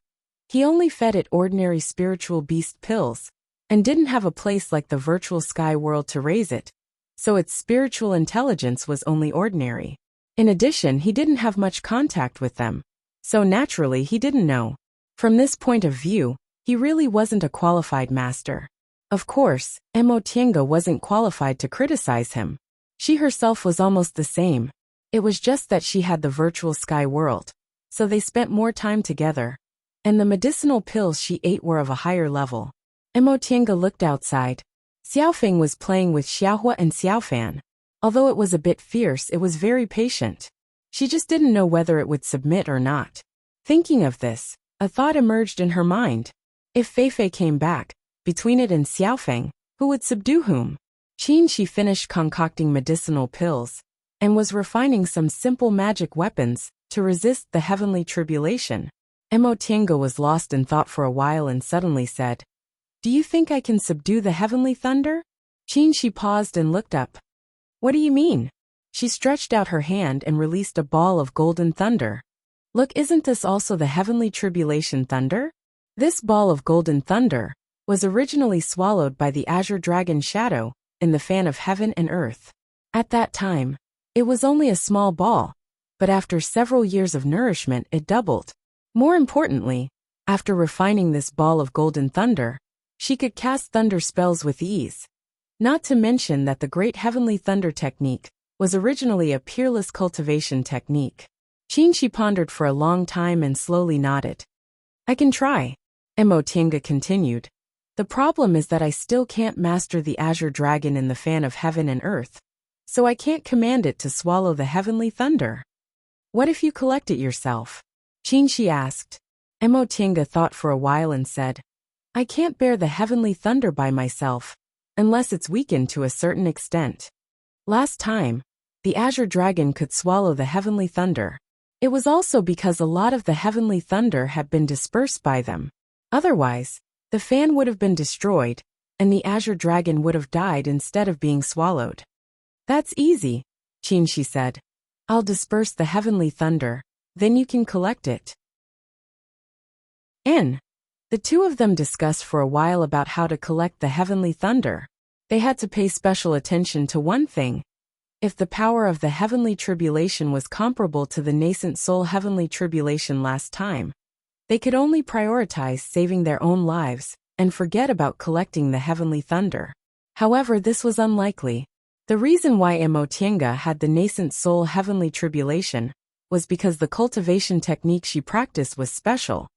he only fed it ordinary spiritual beast pills, and didn't have a place like the virtual sky world to raise it, so its spiritual intelligence was only ordinary. In addition, he didn't have much contact with them, so naturally he didn't know. From this point of view, he really wasn't a qualified master. Of course, Emotienga wasn't qualified to criticize him. She herself was almost the same. It was just that she had the virtual sky world, so they spent more time together. And the medicinal pills she ate were of a higher level. Emotienga looked outside. Xiaofeng was playing with Xiaohua and Xiaofan. Although it was a bit fierce, it was very patient. She just didn't know whether it would submit or not. Thinking of this, a thought emerged in her mind. If Feifei came back, between it and Xiaofeng, who would subdue whom? She finished concocting medicinal pills, and was refining some simple magic weapons to resist the heavenly tribulation. Emotienga was lost in thought for a while and suddenly said, "Do you think I can subdue the heavenly thunder?" She paused and looked up. "What do you mean?" She stretched out her hand and released a ball of golden thunder. "Look, isn't this also the heavenly tribulation thunder?" This ball of golden thunder was originally swallowed by the azure dragon Shadow in the fan of heaven and earth. At that time, it was only a small ball, but after several years of nourishment it doubled. More importantly, after refining this ball of golden thunder, she could cast thunder spells with ease. Not to mention that the Great Heavenly Thunder technique was originally a peerless cultivation technique. She pondered for a long time and slowly nodded. "I can try," Emotienga continued. "The problem is that I still can't master the azure dragon in the fan of heaven and earth, so I can't command it to swallow the heavenly thunder. What if you collect it yourself?" She asked. Emotienga thought for a while and said, "I can't bear the heavenly thunder by myself, unless it's weakened to a certain extent. Last time, the azure dragon could swallow the heavenly thunder. It was also because a lot of the heavenly thunder had been dispersed by them. Otherwise, the fan would have been destroyed, and the azure dragon would have died instead of being swallowed." "That's easy," she said. "I'll disperse the heavenly thunder, then you can collect it." The two of them discussed for a while about how to collect the heavenly thunder. They had to pay special attention to one thing. If the power of the heavenly tribulation was comparable to the nascent soul heavenly tribulation last time, they could only prioritize saving their own lives and forget about collecting the heavenly thunder. However, this was unlikely. The reason why Emotienga had the nascent soul heavenly tribulation was because the cultivation technique she practiced was special,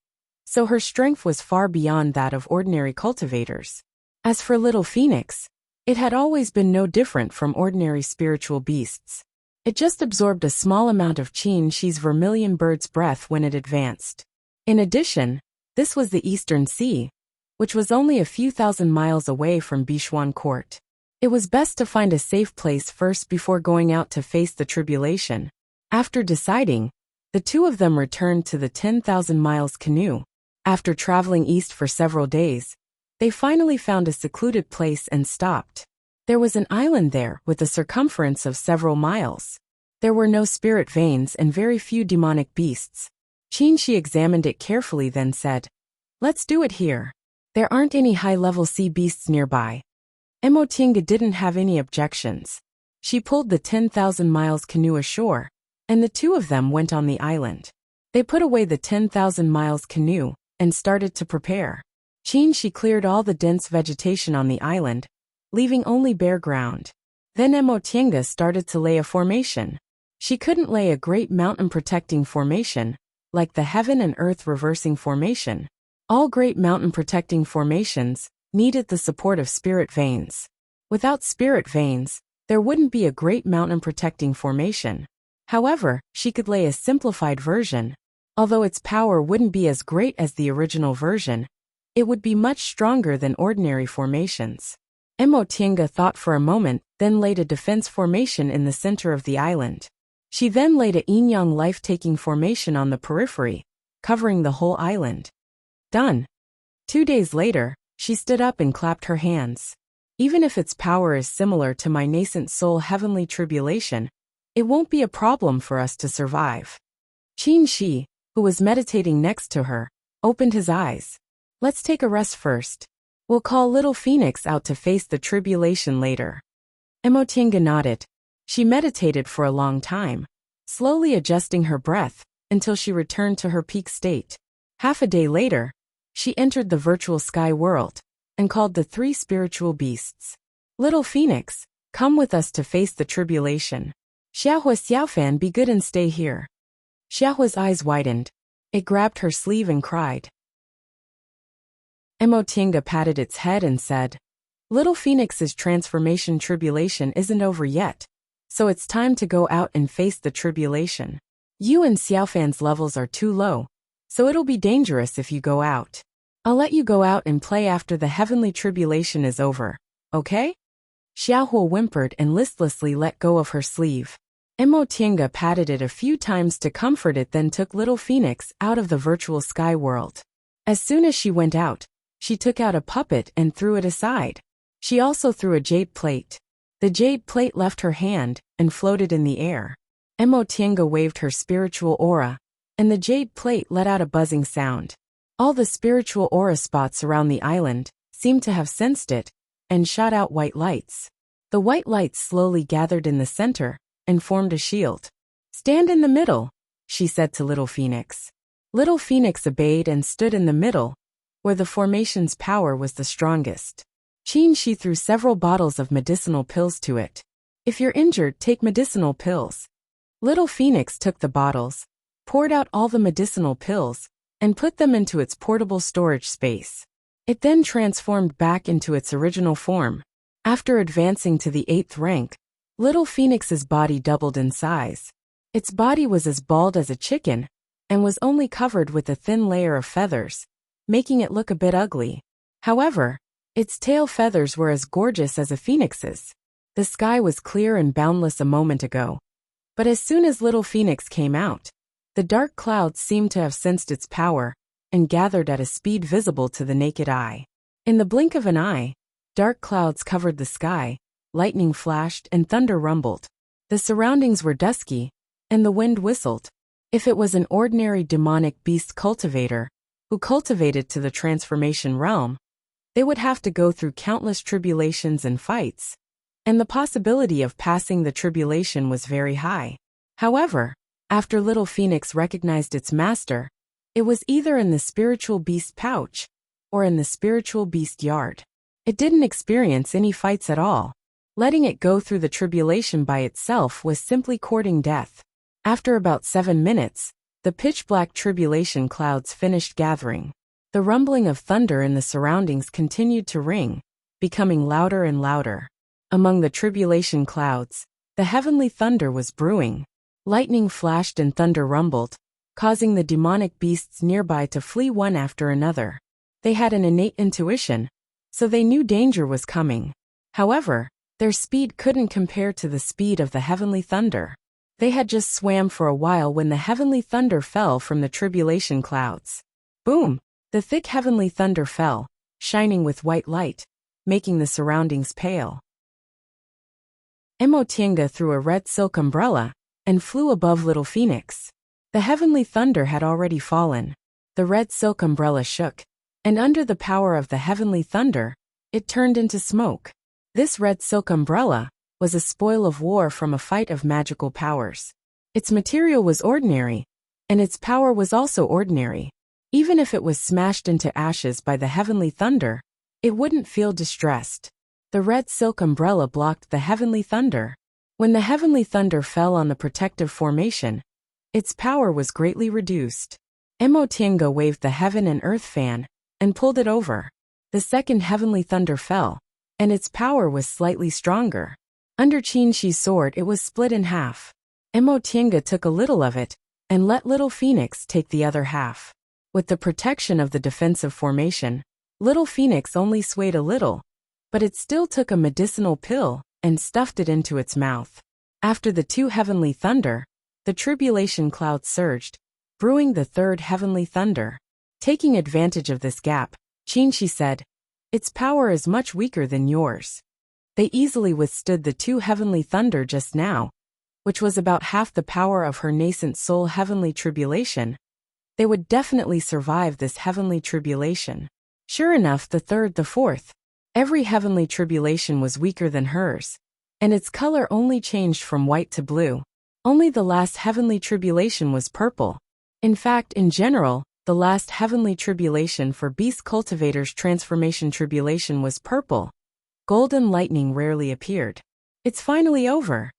so her strength was far beyond that of ordinary cultivators. As for Little Phoenix, it had always been no different from ordinary spiritual beasts. It just absorbed a small amount of Qin-Shi's vermilion bird's breath when it advanced. In addition, this was the Eastern Sea, which was only a few thousand miles away from Bishuan Court. It was best to find a safe place first before going out to face the tribulation. After deciding, the two of them returned to the 10,000 miles canoe. After traveling east for several days, they finally found a secluded place and stopped. There was an island there with a circumference of several miles. There were no spirit veins and very few demonic beasts. Qin-Shi examined it carefully, then said, "Let's do it here. There aren't any high-level sea beasts nearby." Emotienga didn't have any objections. She pulled the 10,000 miles canoe ashore, and the two of them went on the island. They put away the 10,000 miles canoe and started to prepare. Qin-Shi cleared all the dense vegetation on the island, leaving only bare ground. Then Emotienga started to lay a formation. She couldn't lay a great mountain protecting formation, like the heaven and earth reversing formation. All great mountain protecting formations needed the support of spirit veins. Without spirit veins, there wouldn't be a great mountain protecting formation. However, she could lay a simplified version. Although its power wouldn't be as great as the original version, it would be much stronger than ordinary formations. Emotienga thought for a moment, then laid a defense formation in the center of the island. She then laid a yin-yang life-taking formation on the periphery, covering the whole island. Done. 2 days later, She stood up and clapped her hands. Even if its power is similar to my nascent soul heavenly tribulation, it won't be a problem for us to survive. Qin Shi, who was meditating next to her, opened his eyes. Let's take a rest first. We'll call little Phoenix out to face the tribulation later. Emotinga nodded. She meditated for a long time, slowly adjusting her breath until she returned to her peak state. Half a day later, she entered the virtual sky world and called the 3 spiritual beasts. Little Phoenix, come with us to face the tribulation. Xiaohua Xiaofan, be good and stay here. Xiaohua's eyes widened. It grabbed her sleeve and cried. Emotinga patted its head and said, Little Phoenix's transformation tribulation isn't over yet, so it's time to go out and face the tribulation. You and Xiaofan's levels are too low, so it'll be dangerous if you go out. I'll let you go out and play after the heavenly tribulation is over, okay? Xiaohua whimpered and listlessly let go of her sleeve. Emotinga patted it a few times to comfort it, then took little Phoenix out of the virtual sky world. As soon as she went out, she took out a puppet and threw it aside. She also threw a jade plate. The jade plate left her hand and floated in the air. Emotinga waved her spiritual aura, and the jade plate let out a buzzing sound. All the spiritual aura spots around the island seemed to have sensed it and shot out white lights. The white lights slowly gathered in the center and formed a shield. Stand in the middle, she said to little Phoenix. Little Phoenix obeyed and stood in the middle, where the formation's power was the strongest. Qin Shi threw several bottles of medicinal pills to it. If you're injured, take medicinal pills. Little Phoenix took the bottles, poured out all the medicinal pills, and put them into its portable storage space. It then transformed back into its original form. After advancing to the 8th rank, little Phoenix's body doubled in size. Its body was as bald as a chicken, and was only covered with a thin layer of feathers, making it look a bit ugly. However, its tail feathers were as gorgeous as a phoenix's. The sky was clear and boundless a moment ago. But as soon as little Phoenix came out, the dark clouds seemed to have sensed its power and gathered at a speed visible to the naked eye. In the blink of an eye, dark clouds covered the sky, lightning flashed and thunder rumbled. The surroundings were dusky, and the wind whistled. If it was an ordinary demonic beast cultivator, who cultivated to the transformation realm, they would have to go through countless tribulations and fights, and the possibility of passing the tribulation was very high. However, after little Phoenix recognized its master, it was either in the spiritual beast pouch or in the spiritual beast yard. It didn't experience any fights at all. Letting it go through the tribulation by itself was simply courting death. After about 7 minutes, the pitch-black tribulation clouds finished gathering. The rumbling of thunder in the surroundings continued to ring, becoming louder and louder. Among the tribulation clouds, the heavenly thunder was brewing. Lightning flashed and thunder rumbled, causing the demonic beasts nearby to flee one after another. They had an innate intuition, so they knew danger was coming. However, their speed couldn't compare to the speed of the heavenly thunder. They had just swam for a while when the heavenly thunder fell from the tribulation clouds. Boom! The thick heavenly thunder fell, shining with white light, making the surroundings pale. Emotinga threw a red silk umbrella and flew above little Phoenix. The heavenly thunder had already fallen. The red silk umbrella shook, and under the power of the heavenly thunder, it turned into smoke. This red silk umbrella was a spoil of war from a fight of magical powers. Its material was ordinary, and its power was also ordinary. Even if it was smashed into ashes by the heavenly thunder, it wouldn't feel distressed. The red silk umbrella blocked the heavenly thunder. When the heavenly thunder fell on the protective formation, its power was greatly reduced. Emotinga waved the heaven and earth fan and pulled it over. The second heavenly thunder fell, and its power was slightly stronger. Under Qin Shi's sword, it was split in half. Emotinga took a little of it and let little Phoenix take the other half. With the protection of the defensive formation, little Phoenix only swayed a little, but it still took a medicinal pill and stuffed it into its mouth. After the 2 heavenly thunder, the tribulation cloud surged, brewing the 3rd heavenly thunder. Taking advantage of this gap, Qin Shi said, Its power is much weaker than yours. They easily withstood the 2 heavenly thunder just now, which was about half the power of her nascent soul heavenly tribulation. They would definitely survive this heavenly tribulation. Sure enough, the 3rd, the 4th. Every heavenly tribulation was weaker than hers, and its color only changed from white to blue. Only the last heavenly tribulation was purple. In fact, in general, the last heavenly tribulation for beast cultivators' transformation tribulation was purple. Golden lightning rarely appeared. It's finally over.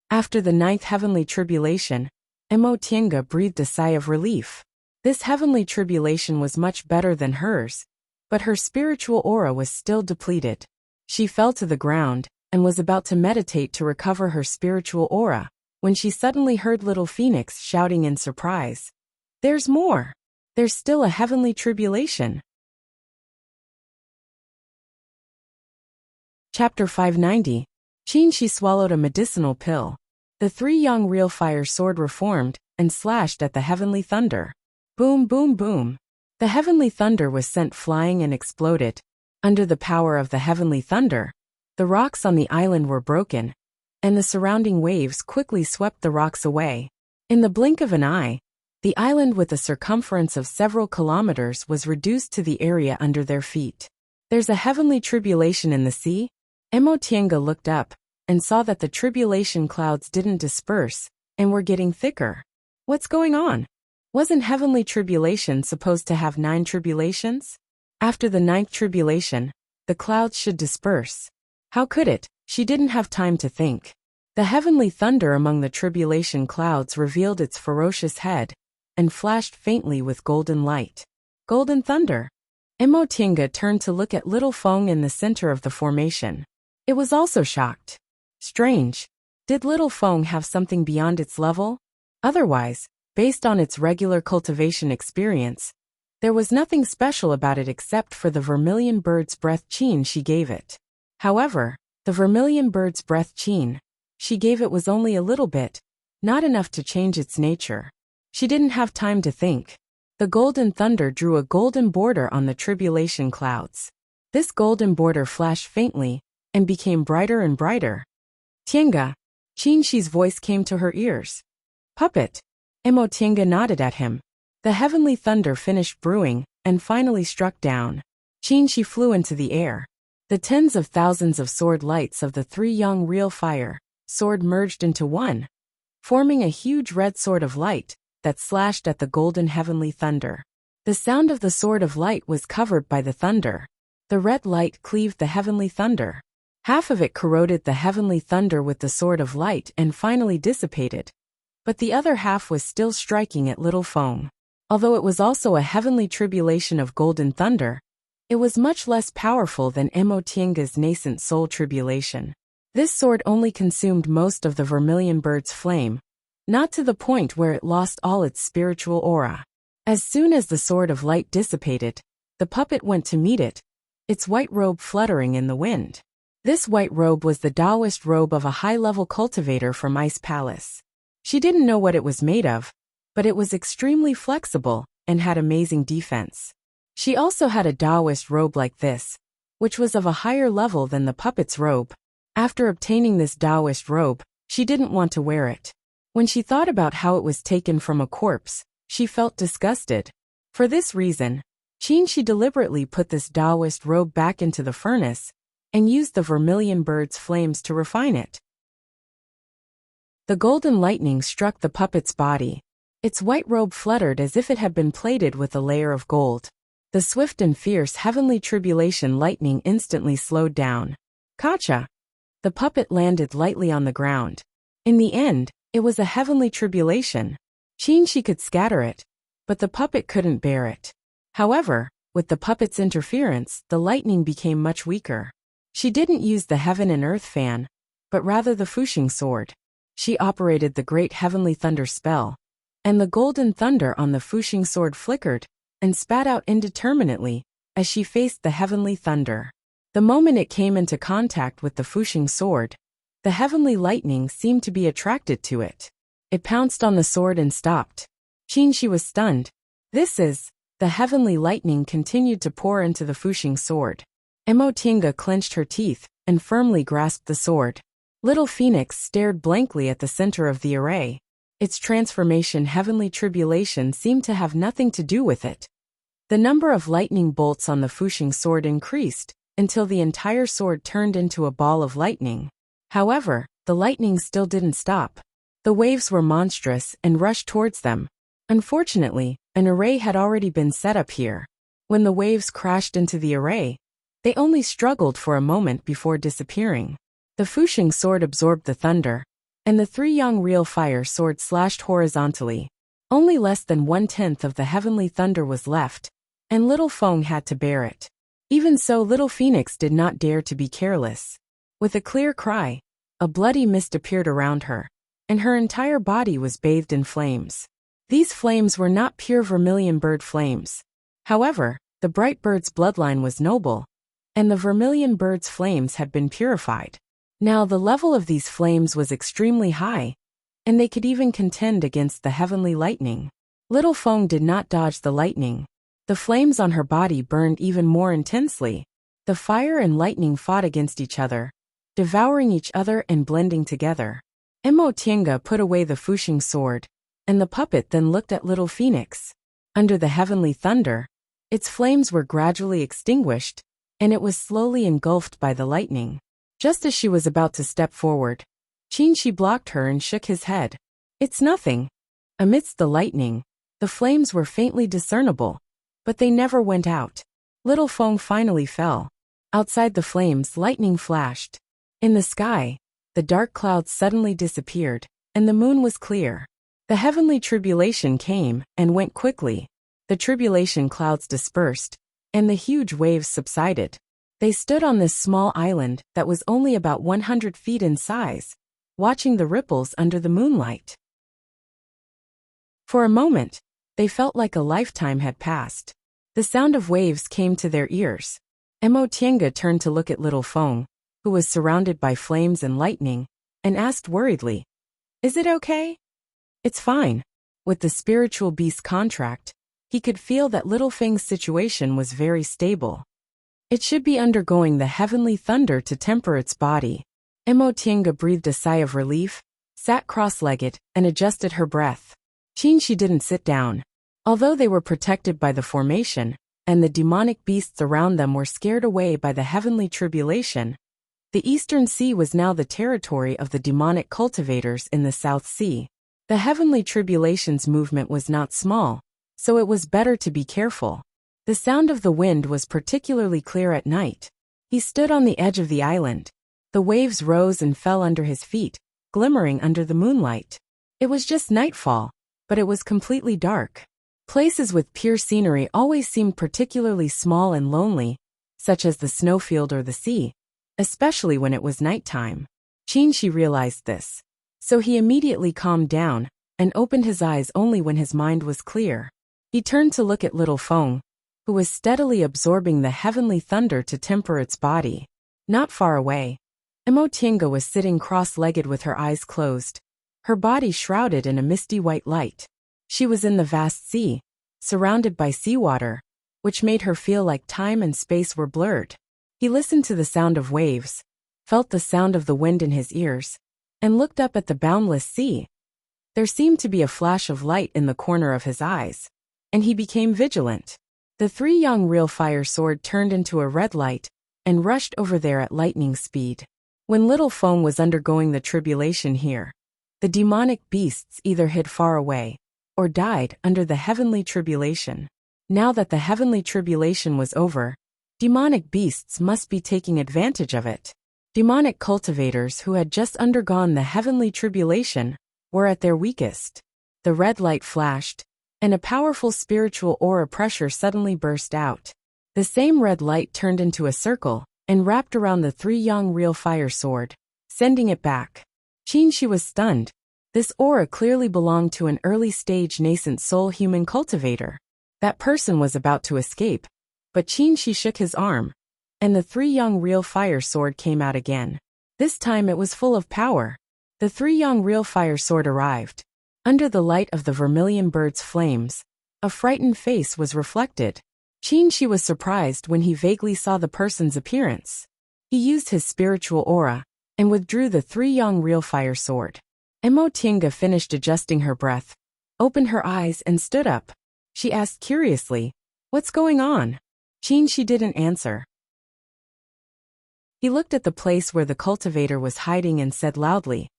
After the 9th heavenly tribulation, Emotienga breathed a sigh of relief. This heavenly tribulation was much better than hers, but her spiritual aura was still depleted. She fell to the ground and was about to meditate to recover her spiritual aura, when she suddenly heard Little Phoenix shouting in surprise, "There's more! There's still a heavenly tribulation." Chapter 590. She swallowed a medicinal pill. The 3 young real fire sword reformed and slashed at the heavenly thunder. Boom, boom, boom. The heavenly thunder was sent flying and exploded. Under the power of the heavenly thunder, the rocks on the island were broken, and the surrounding waves quickly swept the rocks away. In the blink of an eye, the island with a circumference of several kilometers was reduced to the area under their feet. "There's a heavenly tribulation in the sea?" Emotienga looked up and saw that the tribulation clouds didn't disperse and were getting thicker. What's going on? Wasn't heavenly tribulation supposed to have 9 tribulations? After the 9th tribulation, the clouds should disperse. How could it? She didn't have time to think. The heavenly thunder among the tribulation clouds revealed its ferocious head and flashed faintly with golden light. Golden thunder. Emotinga turned to look at Little Feng in the center of the formation. It was also shocked. Strange. Did Little Feng have something beyond its level? Otherwise, based on its regular cultivation experience, there was nothing special about it except for the vermilion bird's breath qin she gave it. However, the vermilion bird's breath qin she gave it was only a little bit, not enough to change its nature. She didn't have time to think. The golden thunder drew a golden border on the tribulation clouds. This golden border flashed faintly and became brighter and brighter. "Tienga." Qinshi's voice came to her ears. "Puppet." Emotienga nodded at him. The heavenly thunder finished brewing and finally struck down. Qinshi flew into the air. The tens of thousands of sword lights of the 3 young real fire sword merged into one, forming a huge red sword of light that slashed at the golden heavenly thunder. The sound of the sword of light was covered by the thunder. The red light cleaved the heavenly thunder. Half of it corroded the heavenly thunder with the sword of light and finally dissipated. But the other half was still striking at Little Feng. Although it was also a heavenly tribulation of golden thunder, it was much less powerful than Emotienga's nascent soul tribulation. This sword only consumed most of the vermilion bird's flame, not to the point where it lost all its spiritual aura. As soon as the sword of light dissipated, the puppet went to meet it, its white robe fluttering in the wind. This white robe was the Taoist robe of a high-level cultivator from Ice Palace. She didn't know what it was made of, but it was extremely flexible and had amazing defense. She also had a Taoist robe like this, which was of a higher level than the puppet's robe. After obtaining this Taoist robe, she didn't want to wear it. When she thought about how it was taken from a corpse, she felt disgusted. For this reason, Qinshi deliberately put this Taoist robe back into the furnace and used the vermilion bird's flames to refine it. The golden lightning struck the puppet's body. Its white robe fluttered as if it had been plated with a layer of gold. The swift and fierce heavenly tribulation lightning instantly slowed down. Kacha! The puppet landed lightly on the ground. In the end, it was a heavenly tribulation. Qinshi could scatter it, but the puppet couldn't bear it. However, with the puppet's interference, the lightning became much weaker. She didn't use the heaven and earth fan, but rather the Fuxing sword. She operated the great heavenly thunder spell, and the golden thunder on the Fuxing sword flickered and spat out indeterminately as she faced the heavenly thunder. The moment it came into contact with the Fuxing sword, the heavenly lightning seemed to be attracted to it. It pounced on the sword and stopped. Qinshi was stunned. The heavenly lightning continued to pour into the Fuxing sword. Emotinga clenched her teeth and firmly grasped the sword. Little Phoenix stared blankly at the center of the array. Its transformation heavenly tribulation seemed to have nothing to do with it. The number of lightning bolts on the Fushing sword increased, until the entire sword turned into a ball of lightning. However, the lightning still didn't stop. The waves were monstrous and rushed towards them. Unfortunately, an array had already been set up here. When the waves crashed into the array, they only struggled for a moment before disappearing. The Fushing sword absorbed the thunder, and the three young real fire swords slashed horizontally. Only less than 1/10 of the heavenly thunder was left, and little Feng had to bear it. Even so, little Phoenix did not dare to be careless. With a clear cry, a bloody mist appeared around her, and her entire body was bathed in flames. These flames were not pure vermilion bird flames. However, the bright bird's bloodline was noble, and the vermilion bird's flames had been purified. Now the level of these flames was extremely high, and they could even contend against the heavenly lightning. Little Feng did not dodge the lightning. The flames on her body burned even more intensely. The fire and lightning fought against each other, devouring each other and blending together. Emotinga put away the Fushing sword, and the puppet then looked at little Phoenix. Under the heavenly thunder, its flames were gradually extinguished, and it was slowly engulfed by the lightning. Just as she was about to step forward, Qinshi blocked her and shook his head. "It's nothing." Amidst the lightning, the flames were faintly discernible, but they never went out. Little Feng finally fell. Outside the flames, lightning flashed. In the sky, the dark clouds suddenly disappeared, and the moon was clear. The heavenly tribulation came and went quickly. The tribulation clouds dispersed, and the huge waves subsided. They stood on this small island that was only about 100 feet in size, watching the ripples under the moonlight. For a moment, they felt like a lifetime had passed. The sound of waves came to their ears. Emotinga turned to look at little Feng, who was surrounded by flames and lightning, and asked worriedly, "Is it okay?" "It's fine." With the spiritual beast contract, he could feel that little Feng's situation was very stable. It should be undergoing the heavenly thunder to temper its body. Emotinga breathed a sigh of relief, sat cross-legged, and adjusted her breath. Qinshi didn't sit down. Although they were protected by the formation, and the demonic beasts around them were scared away by the heavenly tribulation, the Eastern Sea was now the territory of the demonic cultivators in the South Sea. The heavenly tribulation's movement was not small, so it was better to be careful. The sound of the wind was particularly clear at night. He stood on the edge of the island. The waves rose and fell under his feet, glimmering under the moonlight. It was just nightfall, but it was completely dark. Places with pure scenery always seemed particularly small and lonely, such as the snowfield or the sea, especially when it was nighttime. Qinshi realized this, so he immediately calmed down and opened his eyes only when his mind was clear. He turned to look at little Feng, who was steadily absorbing the heavenly thunder to temper its body. Not far away, Emotinga was sitting cross-legged with her eyes closed, her body shrouded in a misty white light. She was in the vast sea, surrounded by seawater, which made her feel like time and space were blurred. He listened to the sound of waves, felt the sound of the wind in his ears, and looked up at the boundless sea. There seemed to be a flash of light in the corner of his eyes, and he became vigilant. The three young real fire sword turned into a red light and rushed over there at lightning speed. When little Feng was undergoing the tribulation here, the demonic beasts either hid far away or died under the heavenly tribulation. Now that the heavenly tribulation was over, demonic beasts must be taking advantage of it. Demonic cultivators who had just undergone the heavenly tribulation were at their weakest. The red light flashed, and a powerful spiritual aura pressure suddenly burst out. The same red light turned into a circle and wrapped around the three young real fire sword, sending it back. Qinshi was stunned. This aura clearly belonged to an early-stage nascent soul human cultivator. That person was about to escape, but Qinshi shook his arm, and the three young real fire sword came out again. This time it was full of power. The three young real fire sword arrived. Under the light of the vermilion bird's flames, a frightened face was reflected. She was surprised when he vaguely saw the person's appearance. He used his spiritual aura and withdrew the 3-yang real fire sword. Emotinga finished adjusting her breath, opened her eyes and stood up. She asked curiously, "What's going on?" She didn't answer. He looked at the place where the cultivator was hiding and said loudly,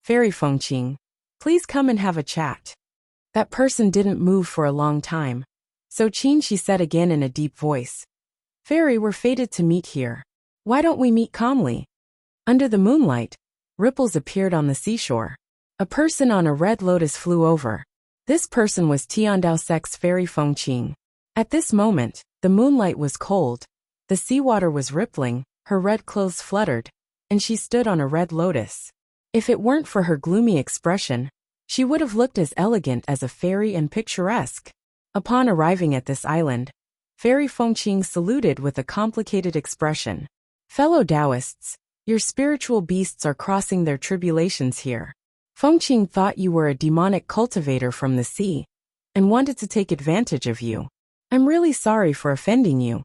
"Fairy Fengqing, please come and have a chat." That person didn't move for a long time. So she said again in a deep voice, "Fairy, we're fated to meet here. Why don't we meet calmly?" Under the moonlight, ripples appeared on the seashore. A person on a red lotus flew over. This person was Tiandao Sec's Fairy Fengqing. At this moment, the moonlight was cold, the seawater was rippling, her red clothes fluttered, and she stood on a red lotus. If it weren't for her gloomy expression, she would have looked as elegant as a fairy and picturesque. Upon arriving at this island, Fairy Fengqing saluted with a complicated expression. "Fellow Taoists, your spiritual beasts are crossing their tribulations here. Fengqing thought you were a demonic cultivator from the sea and wanted to take advantage of you. I'm really sorry for offending you."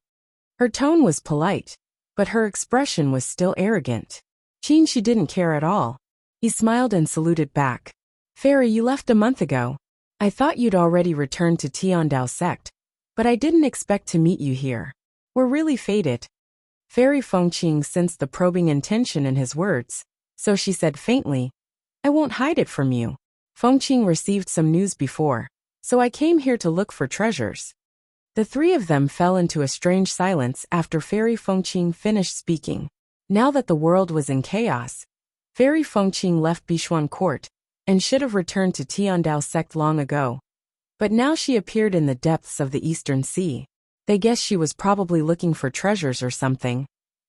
Her tone was polite, but her expression was still arrogant. She didn't care at all. He smiled and saluted back. "Fairy, you left a month ago. I thought you'd already returned to Tiandao sect, but I didn't expect to meet you here. We're really fated." Fairy Fengqing sensed the probing intention in his words, so she said faintly, "I won't hide it from you. Fengqing received some news before, so I came here to look for treasures." The three of them fell into a strange silence after Fairy Fengqing finished speaking. Now that the world was in chaos, Fairy Fengqing left Bishuan Court and should have returned to Tiandao sect long ago. But now she appeared in the depths of the Eastern Sea. They guessed she was probably looking for treasures or something,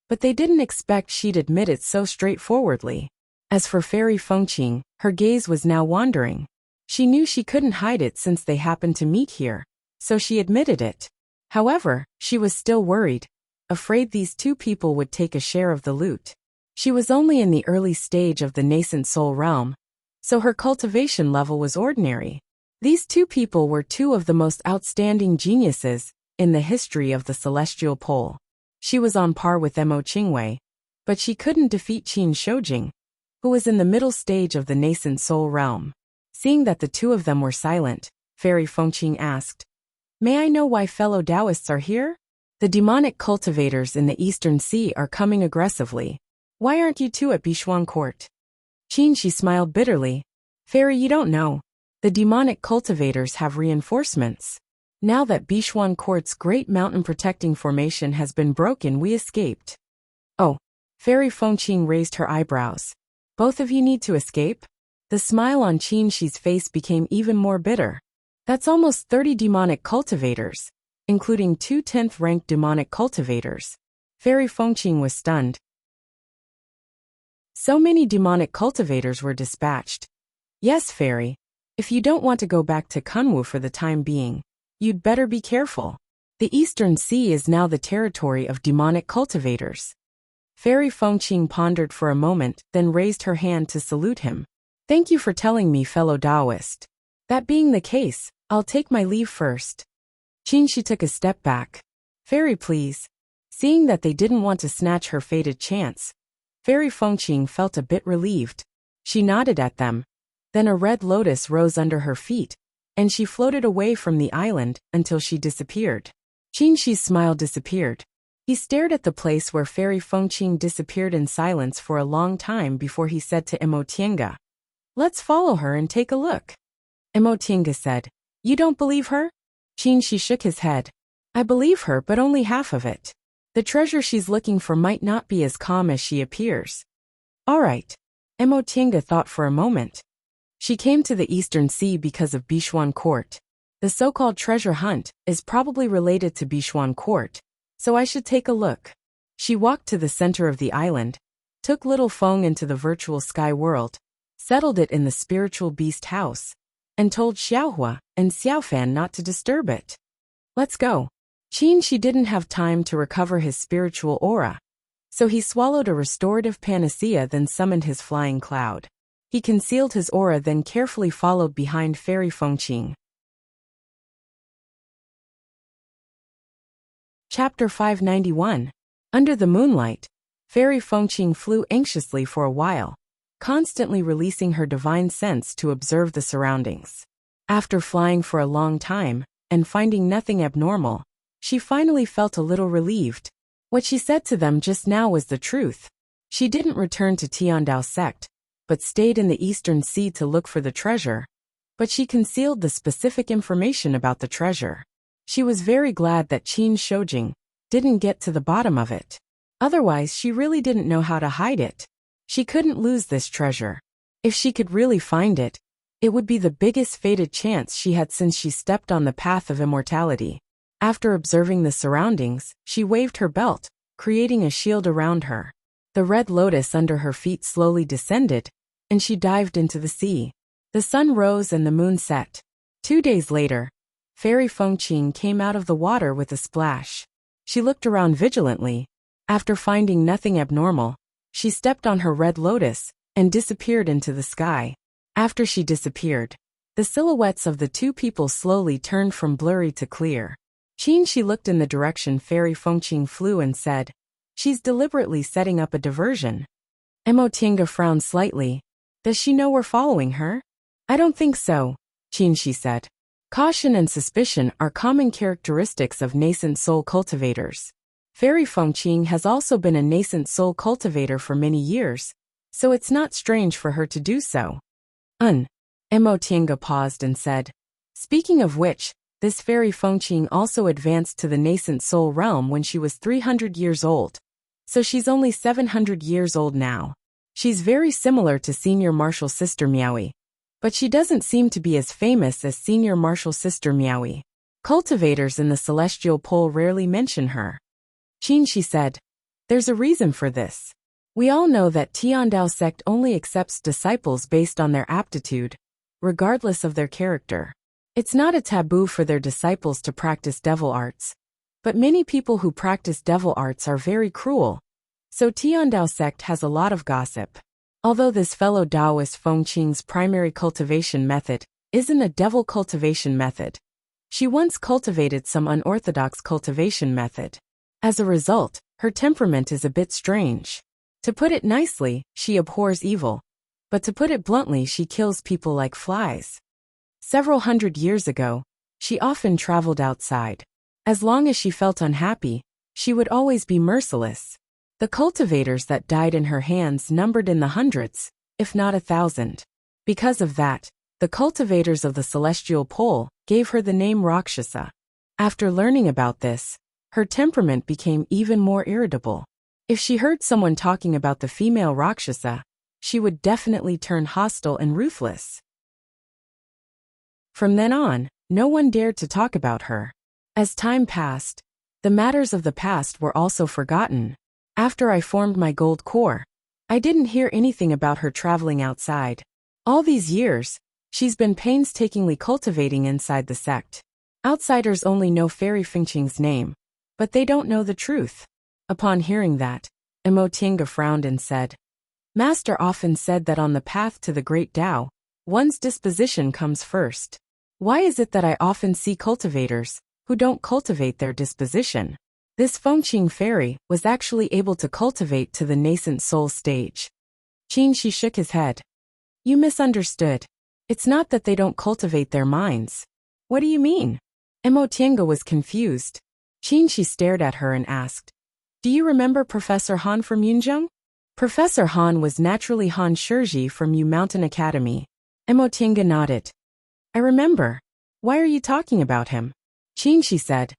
but they didn't expect she'd admit it so straightforwardly. As for Fairy Fengqing, her gaze was now wandering. She knew she couldn't hide it since they happened to meet here, so she admitted it. However, she was still worried, afraid these two people would take a share of the loot. She was only in the early stage of the nascent soul realm, so her cultivation level was ordinary. These two people were two of the most outstanding geniuses in the history of the celestial pole. She was on par with Mo Qingwei, but she couldn't defeat Qin Shoujing, who was in the middle stage of the nascent soul realm. Seeing that the two of them were silent, Fairy Fengqing asked, "May I know why fellow Taoists are here?" "The demonic cultivators in the Eastern Sea are coming aggressively. Why aren't you two at Bishuan Court?" She smiled bitterly. "Fairy, you don't know. The demonic cultivators have reinforcements. Now that Bishuan Court's great mountain protecting formation has been broken, we escaped." "Oh." Fairy Fengqing raised her eyebrows. "Both of you need to escape?" The smile on Qi's face became even more bitter. "That's almost 30 demonic cultivators, including 2 10th-ranked demonic cultivators." Fairy Fengqing was stunned. So many demonic cultivators were dispatched. "Yes, Fairy. If you don't want to go back to Kunwu for the time being, you'd better be careful. The Eastern Sea is now the territory of demonic cultivators." Fairy Fengqing pondered for a moment, then raised her hand to salute him. "Thank you for telling me, fellow Taoist. That being the case, I'll take my leave first." She took a step back. "Fairy, please." Seeing that they didn't want to snatch her fated chance, Fairy Fengqing felt a bit relieved. She nodded at them. Then a red lotus rose under her feet, and she floated away from the island until she disappeared. Qi's smile disappeared. He stared at the place where Fairy Fengqing disappeared in silence for a long time before he said to Emotinga, "Let's follow her and take a look." Emotinga said, "You don't believe her?" She shook his head. "I believe her, but only half of it. The treasure she's looking for might not be as calm as she appears." "All right." Emotinga thought for a moment. "She came to the Eastern Sea because of Bishuan Court. The so-called treasure hunt is probably related to Bishuan Court, so I should take a look." She walked to the center of the island, took little Feng into the virtual sky world, settled it in the spiritual beast house, and told Xiaohua and Xiaofan not to disturb it. "Let's go." She didn't have time to recover his spiritual aura, so he swallowed a restorative panacea, then summoned his flying cloud. He concealed his aura, then carefully followed behind Fairy Fengqing. Chapter 591. Under the moonlight, Fairy Fengqing flew anxiously for a while, constantly releasing her divine sense to observe the surroundings. After flying for a long time, and finding nothing abnormal, she finally felt a little relieved. What she said to them just now was the truth. She didn't return to Tiandao sect, but stayed in the Eastern Sea to look for the treasure. But she concealed the specific information about the treasure. She was very glad that Qin Shoujing didn't get to the bottom of it. Otherwise, she really didn't know how to hide it. She couldn't lose this treasure. If she could really find it, it would be the biggest fated chance she had since she stepped on the path of immortality. After observing the surroundings, she waved her belt, creating a shield around her. The red lotus under her feet slowly descended, and she dived into the sea. The sun rose and the moon set. 2 days later, Fairy Fengqing came out of the water with a splash. She looked around vigilantly. After finding nothing abnormal, she stepped on her red lotus and disappeared into the sky. After she disappeared, the silhouettes of the two people slowly turned from blurry to clear. She looked in the direction Fairy Fengqing flew and said, "She's deliberately setting up a diversion." Emotinga frowned slightly. "Does she know we're following her?" "I don't think so," she said. Caution and suspicion are common characteristics of nascent soul cultivators. Fairy Fengqing has also been a nascent soul cultivator for many years, so it's not strange for her to do so. Emotinga paused and said, "Speaking of which, this Fairy Fengqing also advanced to the nascent soul realm when she was 300 years old. So she's only 700 years old now. She's very similar to Senior Martial Sister Miaoi. But she doesn't seem to be as famous as Senior Martial Sister Miaoi. Cultivators in the Celestial Pole rarely mention her." She said, "There's a reason for this. We all know that Tiandao sect only accepts disciples based on their aptitude, regardless of their character. It's not a taboo for their disciples to practice devil arts. But many people who practice devil arts are very cruel. So Tiandao sect has a lot of gossip. Although this fellow Taoist Fengqing's primary cultivation method isn't a devil cultivation method, she once cultivated some unorthodox cultivation method. As a result, her temperament is a bit strange. To put it nicely, she abhors evil. But to put it bluntly, she kills people like flies. Several hundred years ago, she often traveled outside. As long as she felt unhappy, she would always be merciless. The cultivators that died in her hands numbered in the hundreds, if not 1,000. Because of that, the cultivators of the Celestial Pole gave her the name Rakshasa. After learning about this, her temperament became even more irritable. If she heard someone talking about the female Rakshasa, she would definitely turn hostile and ruthless. From then on, no one dared to talk about her. As time passed, the matters of the past were also forgotten. After I formed my gold core, I didn't hear anything about her traveling outside. All these years, she's been painstakingly cultivating inside the sect. Outsiders only know Fairy Fengqing's name, but they don't know the truth. Upon hearing that, Emotinga frowned and said, "Master often said that on the path to the great Tao, one's disposition comes first. Why is it that I often see cultivators who don't cultivate their disposition?" This Fengqing fairy was actually able to cultivate to the nascent soul stage. She shook his head. "You misunderstood. It's not that they don't cultivate their minds." "What do you mean?" Emotinga was confused. She stared at her and asked, "Do you remember Professor Han from Yunzheng?" Professor Han was naturally Han Shiji from Yu Mountain Academy. Emotinga nodded. "I remember. Why are you talking about him?" She said,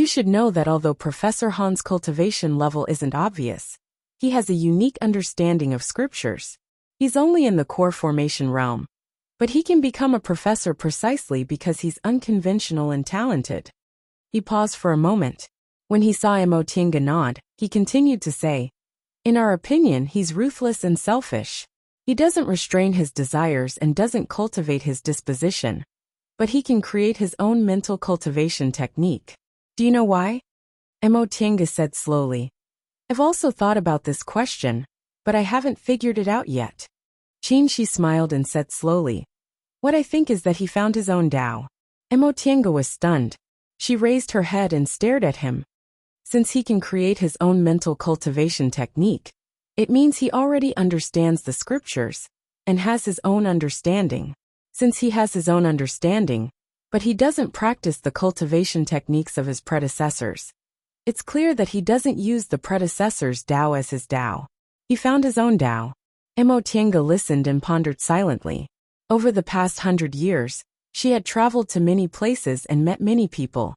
"You should know that although Professor Han's cultivation level isn't obvious, he has a unique understanding of scriptures. He's only in the core formation realm. But he can become a professor precisely because he's unconventional and talented." He paused for a moment. When he saw Emotinga nod, he continued to say, "In our opinion, he's ruthless and selfish. He doesn't restrain his desires and doesn't cultivate his disposition. But he can create his own mental cultivation technique. Do you know why?" Emotinga said slowly. "I've also thought about this question, but I haven't figured it out yet." She smiled and said slowly, "What I think is that he found his own Tao." Emotinga was stunned. She raised her head and stared at him. Since he can create his own mental cultivation technique, it means he already understands the scriptures and has his own understanding. Since he has his own understanding, but he doesn't practice the cultivation techniques of his predecessors, it's clear that he doesn't use the predecessors' Tao as his Tao. He found his own Tao. Mo Tiange listened and pondered silently. Over the past 100 years, she had traveled to many places and met many people,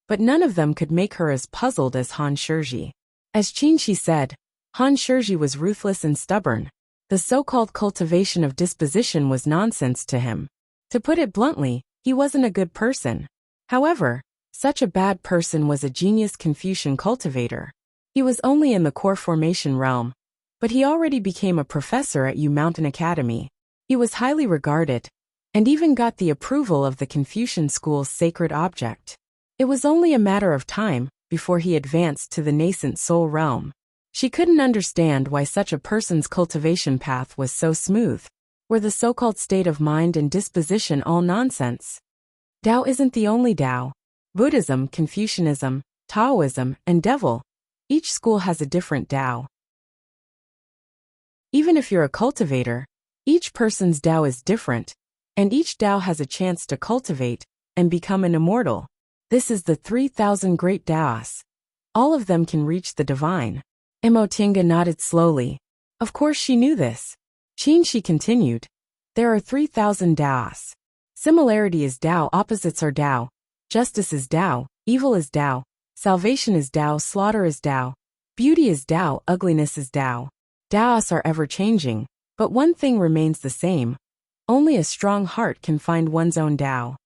but none of them could make her as puzzled as Han Shizhi. As Qin Shi said, Han Shizhi was ruthless and stubborn. The so-called cultivation of disposition was nonsense to him. To put it bluntly, he wasn't a good person. However, such a bad person was a genius Confucian cultivator. He was only in the core formation realm, but he already became a professor at Yu Mountain Academy. He was highly regarded, and even got the approval of the Confucian school's sacred object. It was only a matter of time before he advanced to the nascent soul realm. She couldn't understand why such a person's cultivation path was so smooth. Were the so-called state of mind and disposition all nonsense? Tao isn't the only Tao. Buddhism, Confucianism, Taoism, and Devil. Each school has a different Tao. Even if you're a cultivator, each person's Tao is different, and each Tao has a chance to cultivate and become an immortal. This is the 3,000 great Taos. All of them can reach the divine. Mo Tiange nodded slowly. Of course she knew this. Qin Shi continued. There are 3,000 Taos. Similarity is Tao, opposites are Tao. Justice is Tao, evil is Tao, salvation is Tao, slaughter is Tao, beauty is Tao, ugliness is Tao. Taos are ever-changing, but one thing remains the same. Only a strong heart can find one's own Tao.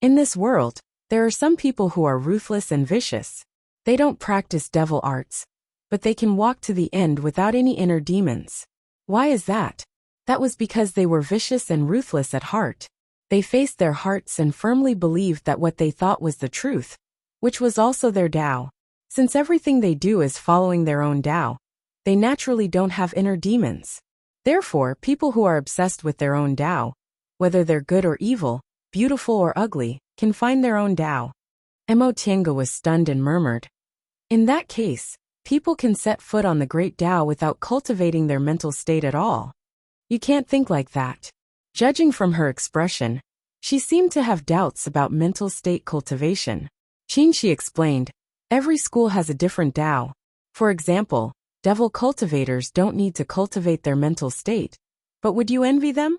In this world, there are some people who are ruthless and vicious. They don't practice devil arts, but they can walk to the end without any inner demons. Why is that? That was because they were vicious and ruthless at heart. They faced their hearts and firmly believed that what they thought was the truth, which was also their Tao. Since everything they do is following their own Tao, they naturally don't have inner demons. Therefore, people who are obsessed with their own Tao, whether they're good or evil, beautiful or ugly, can find their own Tao. Mo Tiange was stunned and murmured. In that case, people can set foot on the great Tao without cultivating their mental state at all. You can't think like that. Judging from her expression, she seemed to have doubts about mental state cultivation. Qin Shi explained, every school has a different Tao. For example, devil cultivators don't need to cultivate their mental state. But would you envy them?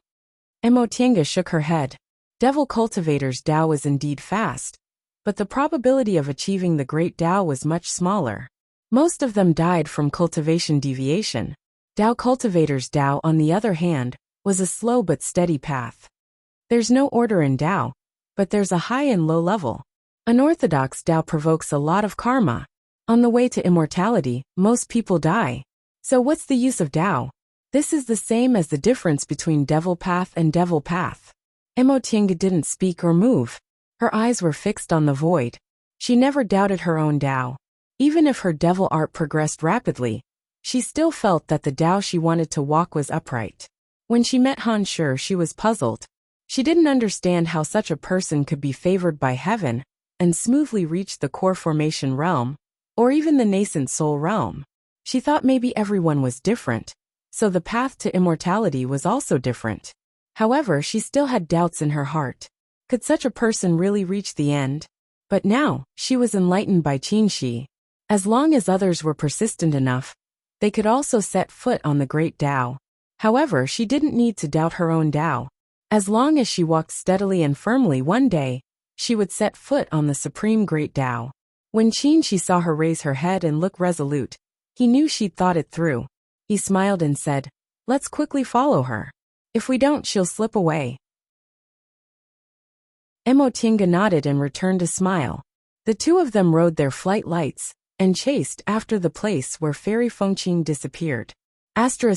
Mo Tiange shook her head. Devil cultivators' Tao was indeed fast, but the probability of achieving the great Tao was much smaller. Most of them died from cultivation deviation. Tao cultivators' Tao, on the other hand, was a slow but steady path. There's no order in Tao, but there's a high and low level. Unorthodox Tao provokes a lot of karma. On the way to immortality, most people die. So what's the use of Tao? This is the same as the difference between devil path and devil path. Mo Tiange didn't speak or move. Her eyes were fixed on the void. She never doubted her own Tao. Even if her devil art progressed rapidly, she still felt that the Tao she wanted to walk was upright. When she met Han Shi, she was puzzled. She didn't understand how such a person could be favored by heaven and smoothly reach the core formation realm, or even the nascent soul realm. She thought maybe everyone was different, so the path to immortality was also different. However, she still had doubts in her heart. Could such a person really reach the end? But now, she was enlightened by Qin Shi. As long as others were persistent enough, they could also set foot on the great Tao. However, she didn't need to doubt her own Tao. As long as she walked steadily and firmly, one day, she would set foot on the supreme great Tao. When Qin Shi saw her raise her head and look resolute, he knew she'd thought it through. He smiled and said, "Let's quickly follow her. If we don't, she'll slip away." Mo Tiange nodded and returned a smile. The two of them rode their flight lights and chased after the place where Fairy Fengqing disappeared. Fairy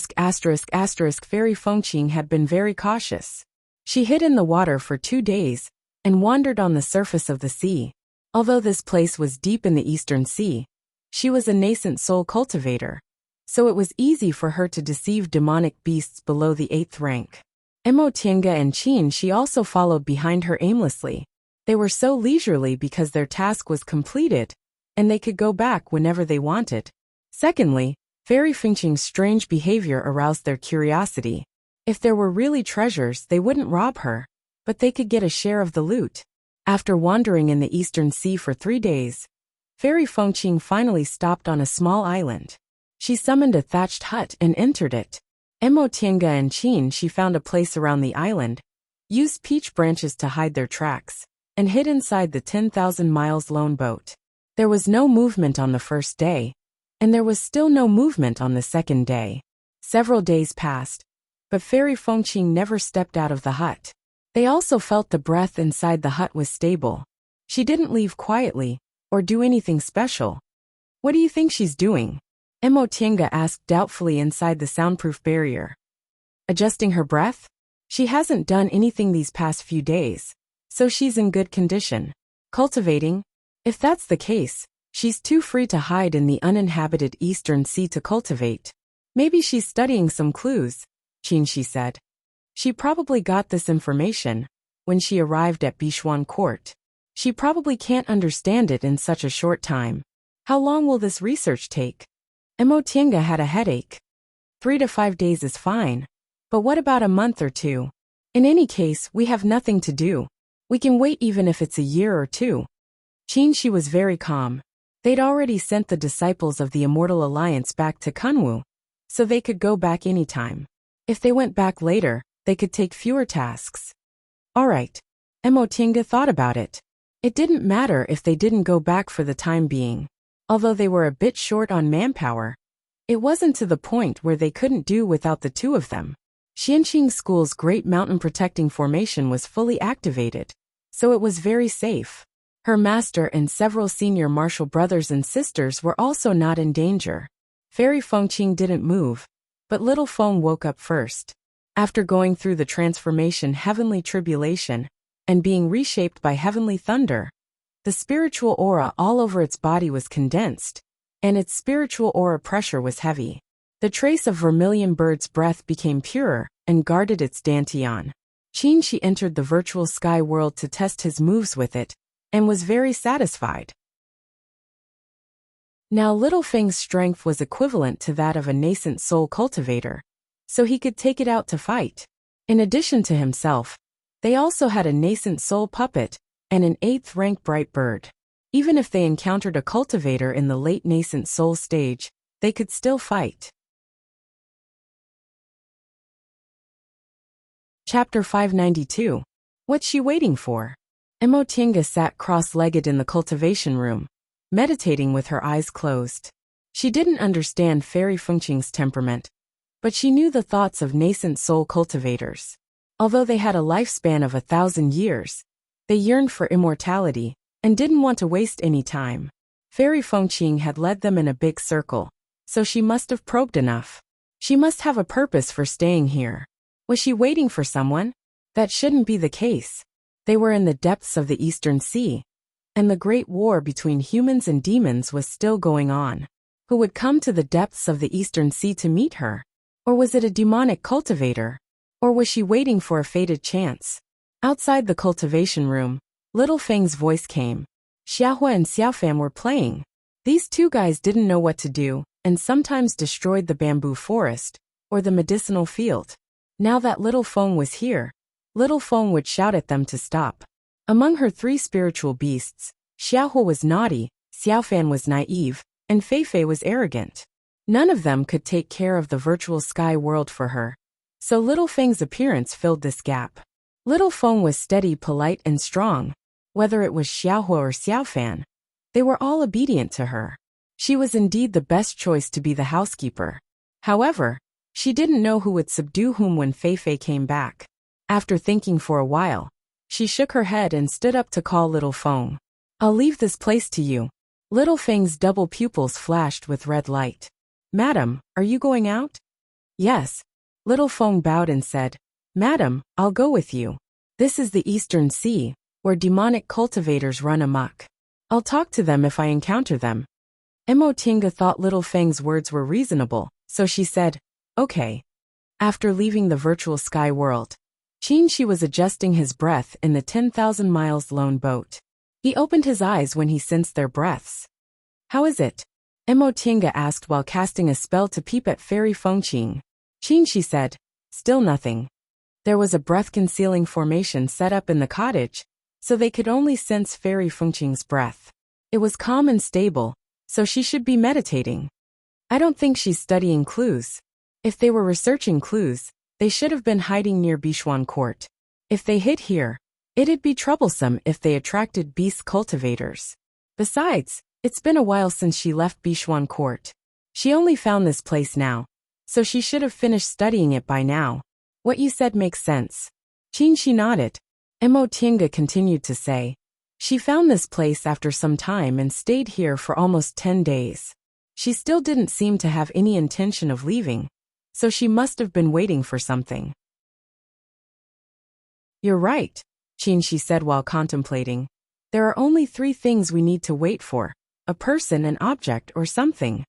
Fengqing had been very cautious. She hid in the water for 2 days and wandered on the surface of the sea. Although this place was deep in the Eastern Sea, she was a nascent soul cultivator, so it was easy for her to deceive demonic beasts below the 8th rank. Mo Tiange and Qin Shi also followed behind her aimlessly. They were so leisurely because their task was completed, and they could go back whenever they wanted. Secondly, Fairy Fengqing's strange behavior aroused their curiosity. If there were really treasures, they wouldn't rob her, but they could get a share of the loot. After wandering in the Eastern Sea for 3 days, Fairy Fengqing finally stopped on a small island. She summoned a thatched hut and entered it. Emo Tiange and Qin she found a place around the island, used peach branches to hide their tracks, and hid inside the 10,000 miles lone boat. There was no movement on the first day, and there was still no movement on the second day. Several days passed, but Fairy Fengqing never stepped out of the hut. They also felt the breath inside the hut was stable. She didn't leave quietly, or do anything special. What do you think she's doing? Emo Tiange asked doubtfully inside the soundproof barrier. Adjusting her breath? She hasn't done anything these past few days, so she's in good condition. Cultivating? If that's the case, she's too free to hide in the uninhabited Eastern Sea to cultivate. Maybe she's studying some clues, Qin said. She probably got this information when she arrived at Bishuan Court. She probably can't understand it in such a short time. How long will this research take? Emo Tiange had a headache. 3 to 5 days is fine. But what about a month or 2? In any case, we have nothing to do. We can wait even if it's a year or 2. Qin was very calm. They'd already sent the disciples of the Immortal Alliance back to Kunwu, so they could go back anytime. If they went back later, they could take fewer tasks. Alright. Emo Tiange thought about it. It didn't matter if they didn't go back for the time being. Although they were a bit short on manpower, it wasn't to the point where they couldn't do without the 2 of them. Xianqing School's Great Mountain Protecting Formation was fully activated, so it was very safe. Her master and several senior martial brothers and sisters were also not in danger. Fairy Fengqing didn't move, but Little Feng woke up first. After going through the transformation Heavenly Tribulation and being reshaped by Heavenly Thunder, the spiritual aura all over its body was condensed, and its spiritual aura pressure was heavy. The trace of Vermilion Bird's breath became purer and guarded its dantian. Qin entered the virtual sky world to test his moves with it, and was very satisfied. Now Little Feng's strength was equivalent to that of a nascent soul cultivator, so he could take it out to fight. In addition to himself, they also had a nascent soul puppet, and an 8th rank bright bird. Even if they encountered a cultivator in the late nascent soul stage, they could still fight. Chapter 592. What's she waiting for? Emo Tiange sat cross-legged in the cultivation room, meditating with her eyes closed. She didn't understand Fairy Fengqing's temperament, but she knew the thoughts of nascent soul cultivators. Although they had a lifespan of 1,000 years, they yearned for immortality and didn't want to waste any time. Fairy Fengqing had led them in a big circle, so she must have probed enough. She must have a purpose for staying here. Was she waiting for someone? That shouldn't be the case. They were in the depths of the Eastern Sea, and the great war between humans and demons was still going on. Who would come to the depths of the Eastern Sea to meet her? Or was it a demonic cultivator? Or was she waiting for a fated chance? Outside the cultivation room, Little Feng's voice came. Xiahua and Xiaofan were playing. These 2 guys didn't know what to do, and sometimes destroyed the bamboo forest, or the medicinal field. Now that Little Feng was here, Little Feng would shout at them to stop. Among her 3 spiritual beasts, Xiahua was naughty, Xiaofan was naive, and Feifei was arrogant. None of them could take care of the virtual sky world for her, so Little Feng's appearance filled this gap. Little Feng was steady, polite, and strong. Whether it was Xiahua or Xiaofan, they were all obedient to her. She was indeed the best choice to be the housekeeper. However, she didn't know who would subdue whom when Feifei came back. After thinking for a while, she shook her head and stood up to call Little Feng. I'll leave this place to you. Little Feng's double pupils flashed with red light. Madam, are you going out? Yes. Little Feng bowed and said, Madam, I'll go with you. This is the Eastern Sea, where demonic cultivators run amok. I'll talk to them if I encounter them. Emo Tiange thought Little Feng's words were reasonable, so she said, okay. After leaving the virtual sky world, Qin was adjusting his breath in the 10,000 miles lone boat. He opened his eyes when he sensed their breaths. How is it? Mo Tiange asked while casting a spell to peep at Fairy Fengqing. Qin, she said. Still nothing. There was a breath-concealing formation set up in the cottage, so they could only sense Fairy Fengqing's breath. It was calm and stable, so she should be meditating. I don't think she's studying clues. If they were researching clues, they should have been hiding near Bishuan Court. If they hid here, it'd be troublesome if they attracted beast cultivators. Besides, it's been a while since she left Bishuan Court. She only found this place now, so she should have finished studying it by now. What you said makes sense. Qin, she nodded. Mo Tiange continued to say. She found this place after some time and stayed here for almost 10 days. She still didn't seem to have any intention of leaving, so she must have been waiting for something. You're right, Qin, she said while contemplating. There are only 3 things we need to wait for: a person, an object, or something.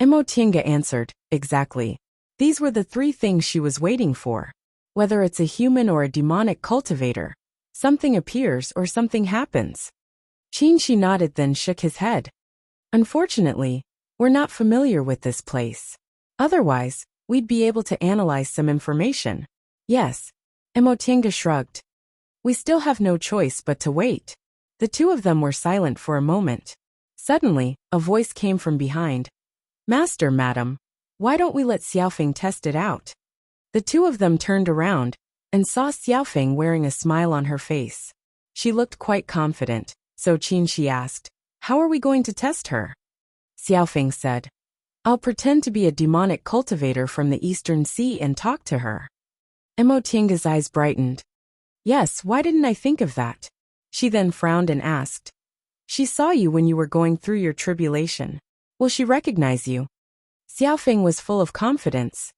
Mo Tiange answered, exactly. These were the 3 things she was waiting for. Whether it's a human or a demonic cultivator, something appears or something happens. Qin, she nodded, then shook his head. Unfortunately, we're not familiar with this place. Otherwise, we'd be able to analyze some information. Yes. Mo Tiange shrugged. We still have no choice but to wait. The 2 of them were silent for a moment. Suddenly, a voice came from behind. Master, madam, why don't we let Xiaofeng test it out? The 2 of them turned around and saw Xiaofeng wearing a smile on her face. She looked quite confident, so Qin, she asked, how are we going to test her? Xiaofeng said, I'll pretend to be a demonic cultivator from the Eastern Sea and talk to her. Mo Tiange's eyes brightened. Yes, why didn't I think of that? She then frowned and asked. She saw you when you were going through your tribulation. Will she recognize you? Xiaofeng was full of confidence.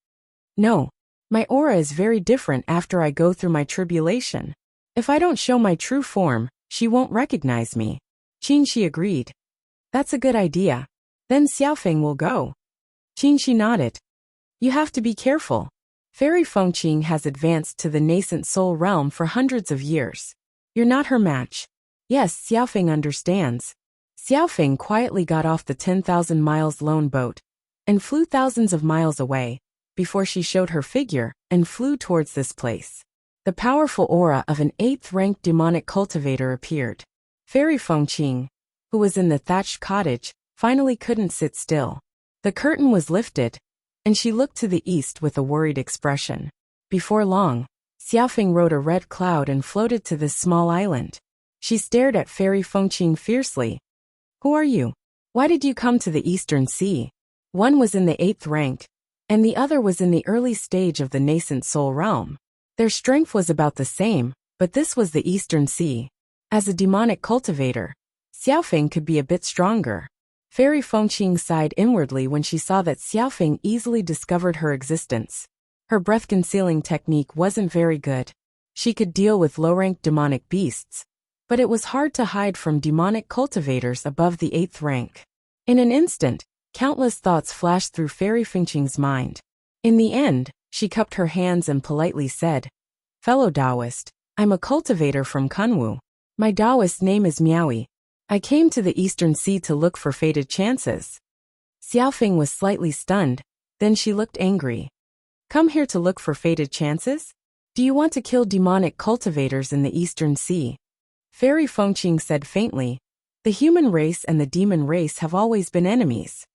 No. My aura is very different after I go through my tribulation. If I don't show my true form, she won't recognize me. Qin, she agreed. That's a good idea. Then Xiaofeng will go. Qin, she nodded. You have to be careful. Fairy Fengqing has advanced to the nascent soul realm for hundreds of years. You're not her match. Yes, Xiaofeng understands. Xiaofeng quietly got off the 10,000 miles lone boat and flew thousands of miles away before she showed her figure and flew towards this place. The powerful aura of an 8th-ranked demonic cultivator appeared. Fairy Fengqing, who was in the thatched cottage, finally couldn't sit still. The curtain was lifted, and she looked to the east with a worried expression. Before long, Xiaofeng rode a red cloud and floated to this small island. She stared at Fairy Fengqing fiercely. Who are you? Why did you come to the Eastern Sea? One was in the 8th rank, and the other was in the early stage of the nascent soul realm. Their strength was about the same, but this was the Eastern Sea. As a demonic cultivator, Xiaofeng could be a bit stronger. Fairy Fengqing sighed inwardly when she saw that Xiaofeng easily discovered her existence. Her breath-concealing technique wasn't very good. She could deal with low-ranked demonic beasts, but it was hard to hide from demonic cultivators above the 8th rank. In an instant, countless thoughts flashed through Fairy Fengqing's mind. In the end, she cupped her hands and politely said, Fellow Taoist, I'm a cultivator from Kunwu. My Taoist name is Miaoyi. I came to the Eastern Sea to look for fated chances. Xiaofeng was slightly stunned, then she looked angry. Come here to look for fated chances? Do you want to kill demonic cultivators in the Eastern Sea? Fairy Fengqing said faintly, the human race and the demon race have always been enemies.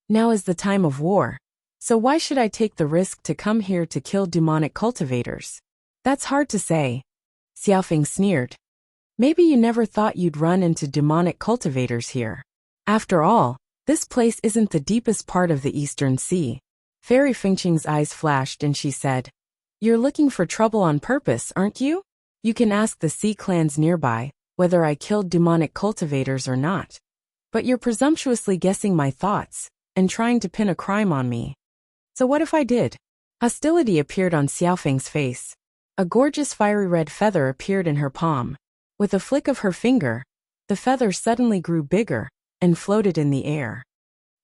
Now is the time of war, so why should I take the risk to come here to kill demonic cultivators? That's hard to say. Xiaofeng sneered. Maybe you never thought you'd run into demonic cultivators here. After all, this place isn't the deepest part of the Eastern Sea. Fairy Fengqing's eyes flashed and she said, You're looking for trouble on purpose, aren't you? You can ask the sea clans nearby whether I killed demonic cultivators or not. But you're presumptuously guessing my thoughts and trying to pin a crime on me. So what if I did? Hostility appeared on Xiaofeng's face. A gorgeous fiery red feather appeared in her palm. With a flick of her finger, the feather suddenly grew bigger and floated in the air.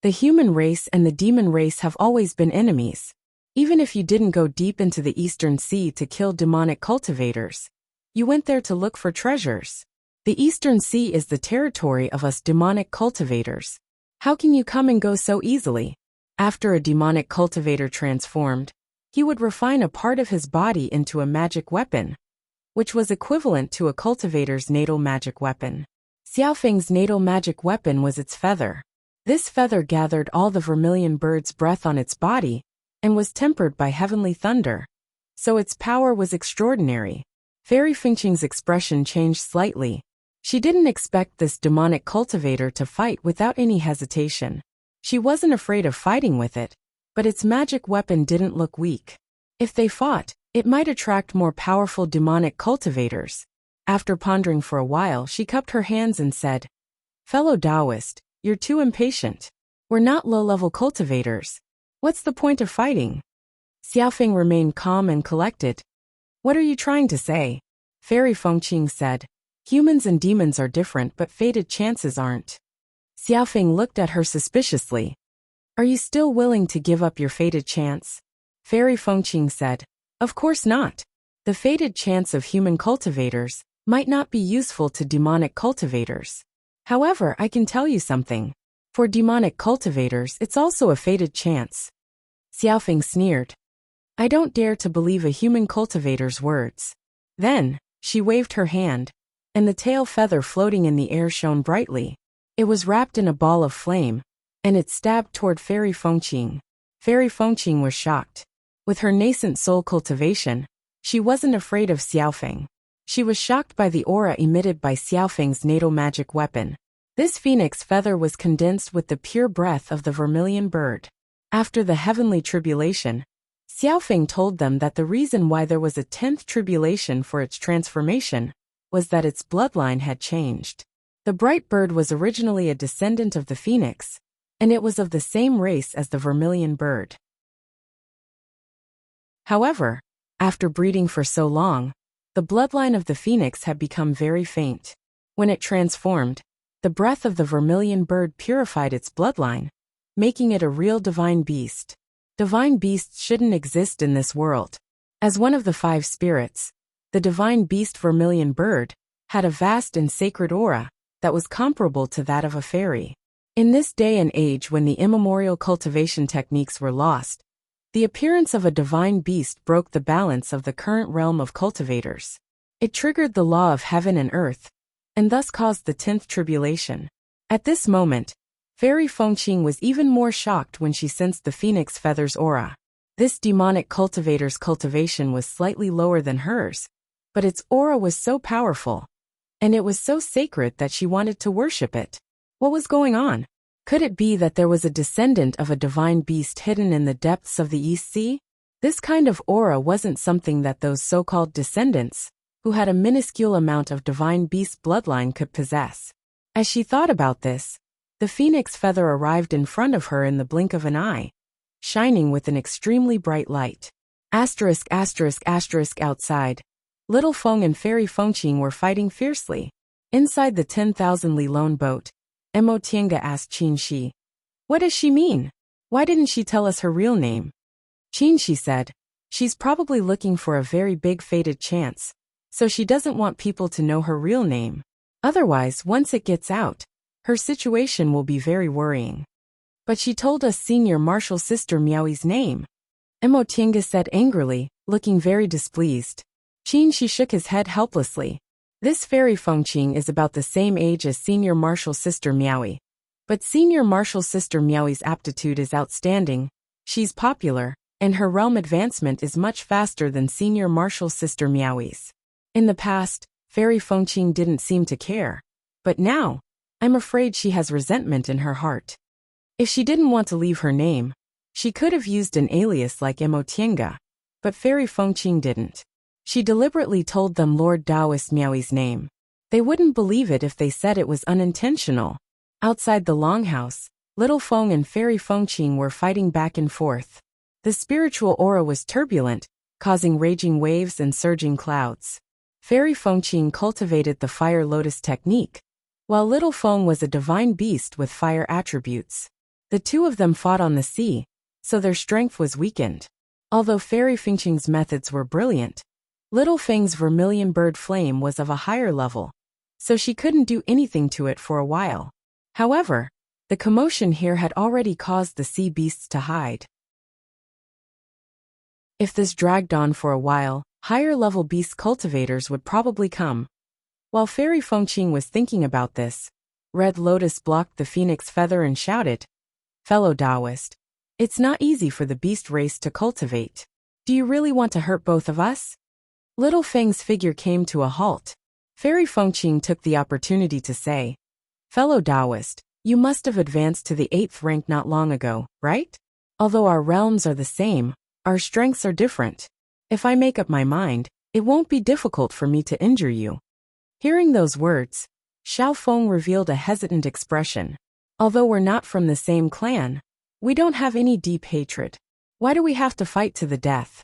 The human race and the demon race have always been enemies. Even if you didn't go deep into the Eastern Sea to kill demonic cultivators, you went there to look for treasures. The Eastern Sea is the territory of us demonic cultivators. How can you come and go so easily? After a demonic cultivator transformed, he would refine a part of his body into a magic weapon, which was equivalent to a cultivator's natal magic weapon. Xiaofeng's natal magic weapon was its feather. This feather gathered all the vermilion bird's breath on its body and was tempered by heavenly thunder, so its power was extraordinary. Fairy Fengqing's expression changed slightly. She didn't expect this demonic cultivator to fight without any hesitation. She wasn't afraid of fighting with it, but its magic weapon didn't look weak. If they fought, it might attract more powerful demonic cultivators. After pondering for a while, she cupped her hands and said, "Fellow Taoist, you're too impatient. We're not low-level cultivators. What's the point of fighting?" Xiaofeng remained calm and collected. "What are you trying to say?" Fairy Fengqing said, "Humans and demons are different, but fated chances aren't." Xiaofeng looked at her suspiciously. "Are you still willing to give up your fated chance?" Fairy Fengqing said, "Of course not. The fated chance of human cultivators might not be useful to demonic cultivators. However, I can tell you something. For demonic cultivators, it's also a fated chance." Xiaofeng sneered. "I don't dare to believe a human cultivator's words." Then, she waved her hand, and the tail feather floating in the air shone brightly. It was wrapped in a ball of flame, and it stabbed toward Fairy Fengqing. Fairy Fengqing was shocked. With her nascent soul cultivation, she wasn't afraid of Xiaofeng. She was shocked by the aura emitted by Xiaofeng's natal magic weapon. This phoenix feather was condensed with the pure breath of the vermilion bird. After the heavenly tribulation, Xiaofeng told them that the reason why there was a 10th tribulation for its transformation was that its bloodline had changed. The bright bird was originally a descendant of the phoenix, and it was of the same race as the vermilion bird. However, after breeding for so long, the bloodline of the phoenix had become very faint. When it transformed, the breath of the vermilion bird purified its bloodline, making it a real divine beast. Divine beasts shouldn't exist in this world. As one of the 5 spirits, the divine beast vermilion bird had a vast and sacred aura that was comparable to that of a fairy. In this day and age when the immemorial cultivation techniques were lost, the appearance of a divine beast broke the balance of the current realm of cultivators. It triggered the law of heaven and earth, and thus caused the 10th tribulation. At this moment, Fairy Fengqing was even more shocked when she sensed the phoenix feather's aura. This demonic cultivator's cultivation was slightly lower than hers, but its aura was so powerful, and it was so sacred that she wanted to worship it. What was going on? Could it be that there was a descendant of a divine beast hidden in the depths of the East Sea? This kind of aura wasn't something that those so-called descendants, who had a minuscule amount of divine beast bloodline, could possess. As she thought about this, the phoenix feather arrived in front of her in the blink of an eye, shining with an extremely bright light. Outside, Little Feng and Fairy Fengqing were fighting fiercely. Inside the 10,000 li lone boat, Mo Tiange asked Qin Shi, "What does she mean? Why didn't she tell us her real name?" Qin Shi said, "She's probably looking for a very big fated chance, so she doesn't want people to know her real name. Otherwise, once it gets out, her situation will be very worrying." "But she told us Senior Marshal Sister Miaoi's name," Mo Tiange said angrily, looking very displeased. Qin Shi shook his head helplessly. This Fairy Fengqing is about the same age as Senior Marshal Sister Miaoi. But Senior Marshal Sister Miaoi's aptitude is outstanding, she's popular, and her realm advancement is much faster than Senior Marshal Sister Miaoi's. In the past, Fairy Fengqing didn't seem to care. But now, I'm afraid she has resentment in her heart. If she didn't want to leave her name, she could have used an alias like Mo Tiange. But Fairy Fengqing didn't. She deliberately told them Lord Taoist Miaoi's name. They wouldn't believe it if they said it was unintentional. Outside the longhouse, Little Feng and Fairy Fengqing were fighting back and forth. The spiritual aura was turbulent, causing raging waves and surging clouds. Fairy Fengqing cultivated the fire lotus technique, while Little Feng was a divine beast with fire attributes. The two of them fought on the sea, so their strength was weakened. Although Fairy Fengqing's methods were brilliant, Little Feng's vermilion bird flame was of a higher level. so she couldn't do anything to it for a while. However, the commotion here had already caused the sea beasts to hide. If this dragged on for a while, higher-level beast cultivators would probably come. While Fairy Fengqing was thinking about this, Red Lotus blocked the phoenix feather and shouted, "Fellow Taoist, it's not easy for the beast race to cultivate. Do you really want to hurt both of us?" Little Feng's figure came to a halt. Fairy Fengqing took the opportunity to say, "Fellow Taoist, you must have advanced to the 8th rank not long ago, right? Although our realms are the same, our strengths are different. If I make up my mind, it won't be difficult for me to injure you." Hearing those words, Xiao Feng revealed a hesitant expression. "Although we're not from the same clan, we don't have any deep hatred. Why do we have to fight to the death?"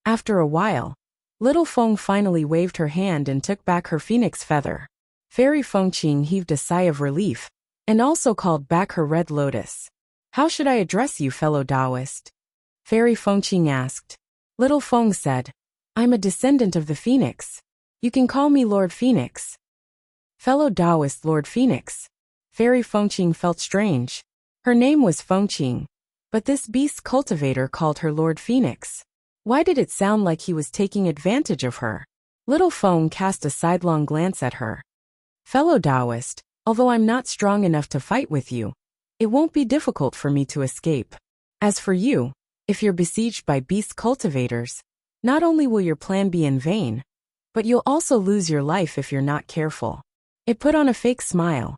After a while, Little Feng finally waved her hand and took back her phoenix feather. Fairy Fengqing heaved a sigh of relief, and also called back her red lotus. "How should I address you, fellow Taoist?" Fairy Fengqing asked. Little Feng said, "I'm a descendant of the phoenix. You can call me Lord Phoenix." "Fellow Taoist Lord Phoenix." Fairy Fengqing felt strange. Her name was Fengqing, but this beast cultivator called her Lord Phoenix. Why did it sound like he was taking advantage of her? Little Feng cast a sidelong glance at her. "Fellow Taoist, although I'm not strong enough to fight with you, it won't be difficult for me to escape. As for you, if you're besieged by beast cultivators, not only will your plan be in vain, but you'll also lose your life if you're not careful." It put on a fake smile.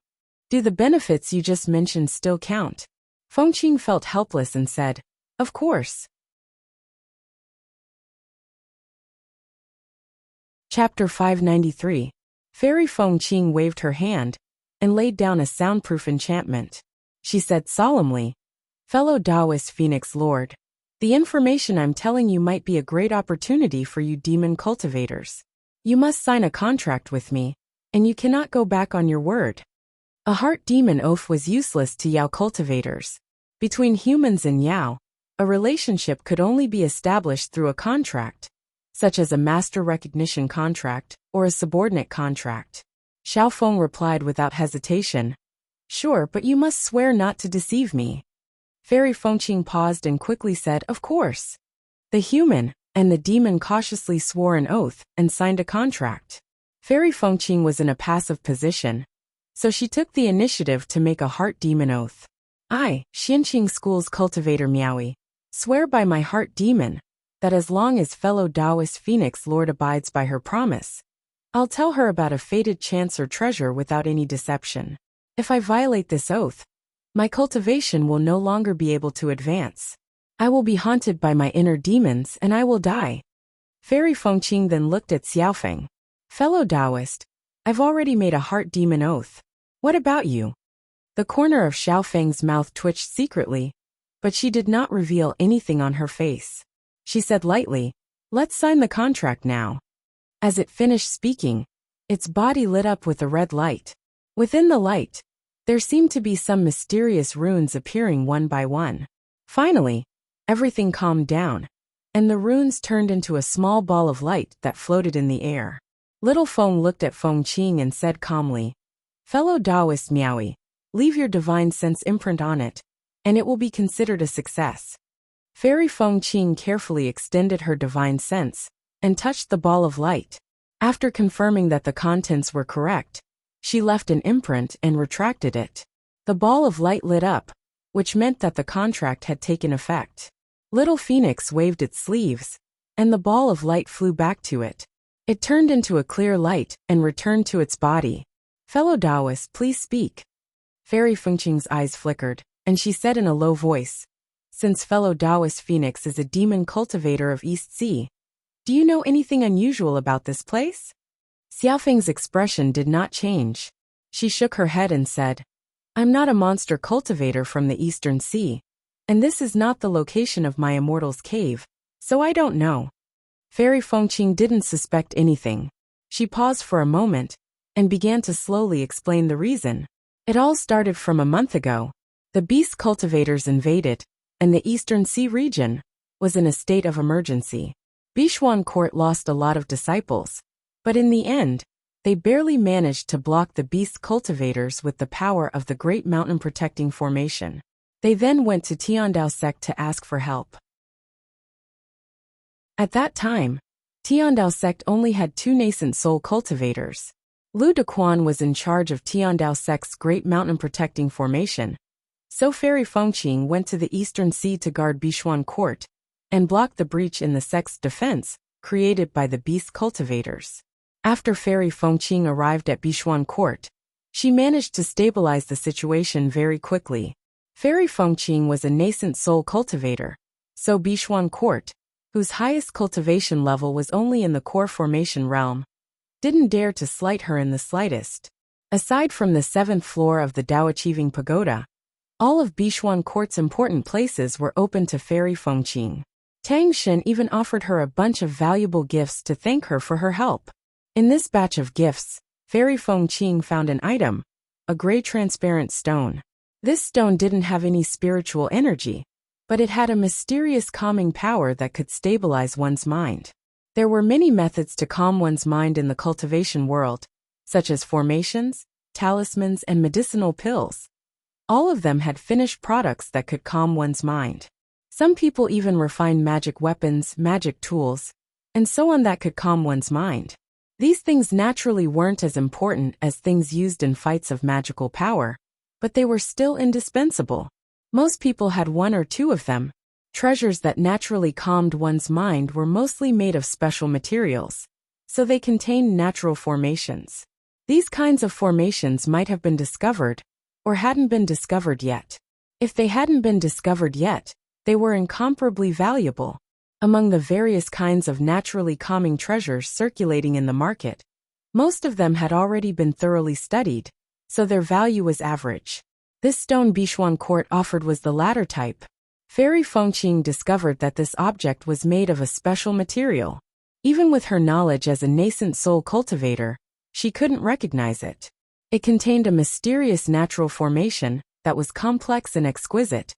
"Do the benefits you just mentioned still count?" Fengqing felt helpless and said, "Of course." Chapter 593. Fairy Fengqing waved her hand and laid down a soundproof enchantment. She said solemnly, "Fellow Taoist Phoenix Lord, the information I'm telling you might be a great opportunity for you demon cultivators. You must sign a contract with me, and you cannot go back on your word." A heart demon oath was useless to Yao cultivators. Between humans and Yao, a relationship could only be established through a contract, such as a master recognition contract or a subordinate contract. Xiao Feng replied without hesitation, "Sure, but you must swear not to deceive me." Fairy Fengqing paused and quickly said, "Of course." The human and the demon cautiously swore an oath and signed a contract. Fairy Fengqing was in a passive position, so she took the initiative to make a heart demon oath. "I, Xianqing School's cultivator Miaoyi, swear by my heart demon that as long as fellow Taoist Phoenix Lord abides by her promise, I'll tell her about a fated chance or treasure without any deception. If I violate this oath, my cultivation will no longer be able to advance. I will be haunted by my inner demons and I will die." Fairy Fengqing then looked at Xiaofeng. "Fellow Taoist, I've already made a heart demon oath. What about you?" The corner of Xiaofeng's mouth twitched secretly, but she did not reveal anything on her face. She said lightly, "Let's sign the contract now." As it finished speaking, its body lit up with a red light. Within the light, there seemed to be some mysterious runes appearing one by one. Finally, everything calmed down, and the runes turned into a small ball of light that floated in the air. Little Feng looked at Fengqing and said calmly, "Fellow Taoist Miaoyi, leave your divine sense imprint on it, and it will be considered a success." Fairy Fengqing carefully extended her divine sense and touched the ball of light. After confirming that the contents were correct, she left an imprint and retracted it. The ball of light lit up, which meant that the contract had taken effect. Little Phoenix waved its sleeves, and the ball of light flew back to it. It turned into a clear light and returned to its body. "Fellow Taoist, please speak." Fairy Fengqing's eyes flickered, and she said in a low voice, "Since fellow Taoist Phoenix is a demon cultivator of East Sea, do you know anything unusual about this place?" Xiaofeng's expression did not change. She shook her head and said, "I'm not a monster cultivator from the Eastern Sea, and this is not the location of my immortal's cave, so I don't know." Fairy Fengqing didn't suspect anything. She paused for a moment and began to slowly explain the reason. It all started from a month ago. The beast cultivators invaded, and the Eastern Sea region was in a state of emergency. Bishuan Court lost a lot of disciples, but in the end, They barely managed to block the beast cultivators with the power of the Great Mountain Protecting Formation. They then went to Tiandao sect to ask for help. At that time, Tiandao sect only had 2 nascent soul cultivators. Lu Dequan was in charge of Tiandao sect's Great Mountain Protecting Formation, so Fairy Fengqing went to the Eastern Sea to guard Bishuan Court and block the breach in the sect's defense created by the beast cultivators. After Fairy Fengqing arrived at Bishuan Court, she managed to stabilize the situation very quickly. Fairy Fengqing was a nascent soul cultivator, so Bishuan Court, whose highest cultivation level was only in the core formation realm, didn't dare to slight her in the slightest. Aside from the 7th floor of the Dao Achieving Pagoda, all of Bishuan Court's important places were open to Fairy Fengqing. Tang Shen even offered her a bunch of valuable gifts to thank her for her help. In this batch of gifts, Fairy Fengqing found an item, a gray transparent stone. This stone didn't have any spiritual energy, but it had a mysterious calming power that could stabilize one's mind. There were many methods to calm one's mind in the cultivation world, such as formations, talismans, and medicinal pills. All of them had finished products that could calm one's mind. Some people even refined magic weapons, magic tools, and so on that could calm one's mind. These things naturally weren't as important as things used in fights of magical power, but they were still indispensable. Most people had 1 or 2 of them. Treasures that naturally calmed one's mind were mostly made of special materials, so they contained natural formations. These kinds of formations might have been discovered, or hadn't been discovered yet. If they hadn't been discovered yet, they were incomparably valuable. Among the various kinds of naturally calming treasures circulating in the market, most of them had already been thoroughly studied, so their value was average. This stone Bishuan Court offered was the latter type. Fairy Fengqing discovered that this object was made of a special material. Even with her knowledge as a nascent soul cultivator, she couldn't recognize it. It contained a mysterious natural formation that was complex and exquisite.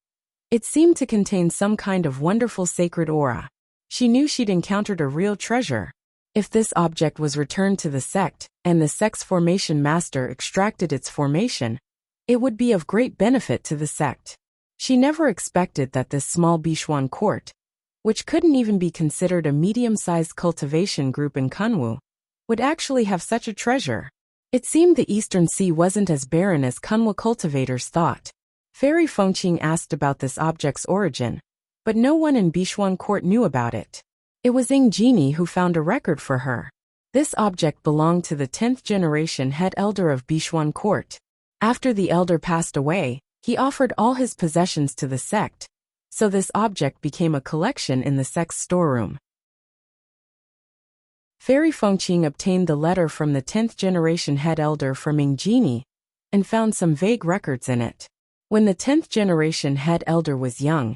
It seemed to contain some kind of wonderful sacred aura. She knew she'd encountered a real treasure. If this object was returned to the sect, and the sect's formation master extracted its formation, it would be of great benefit to the sect. She never expected that this small Bishuan Court, which couldn't even be considered a medium-sized cultivation group in Kunwu, would actually have such a treasure. It seemed the Eastern Sea wasn't as barren as Kunwu cultivators thought. Fairy Fengqing asked about this object's origin, but no one in Bishuan Court knew about it. It was Ying Genie who found a record for her. This object belonged to the 10th generation head elder of Bishuan Court. After the elder passed away, he offered all his possessions to the sect, so this object became a collection in the sect's storeroom. Fairy Fengqing obtained the letter from the 10th generation head elder from Ying Genie and found some vague records in it. When the 10th generation head elder was young,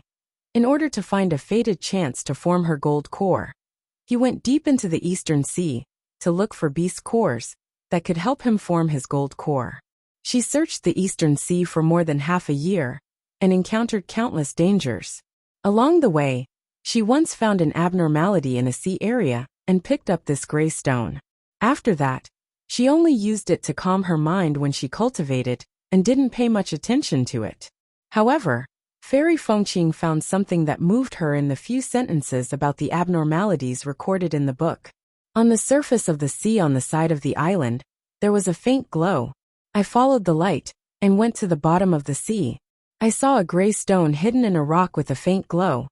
in order to find a fated chance to form her gold core, he went deep into the Eastern Sea to look for beast cores that could help him form his gold core. She searched the Eastern Sea for more than half a year and encountered countless dangers. Along the way, she once found an abnormality in a sea area and picked up this gray stone. After that, she only used it to calm her mind when she cultivated and didn't pay much attention to it. However, Fairy Fengqing found something that moved her in the few sentences about the abnormalities recorded in the book. On the surface of the sea on the side of the island, there was a faint glow. I followed the light and went to the bottom of the sea. I saw a gray stone hidden in a rock with a faint glow.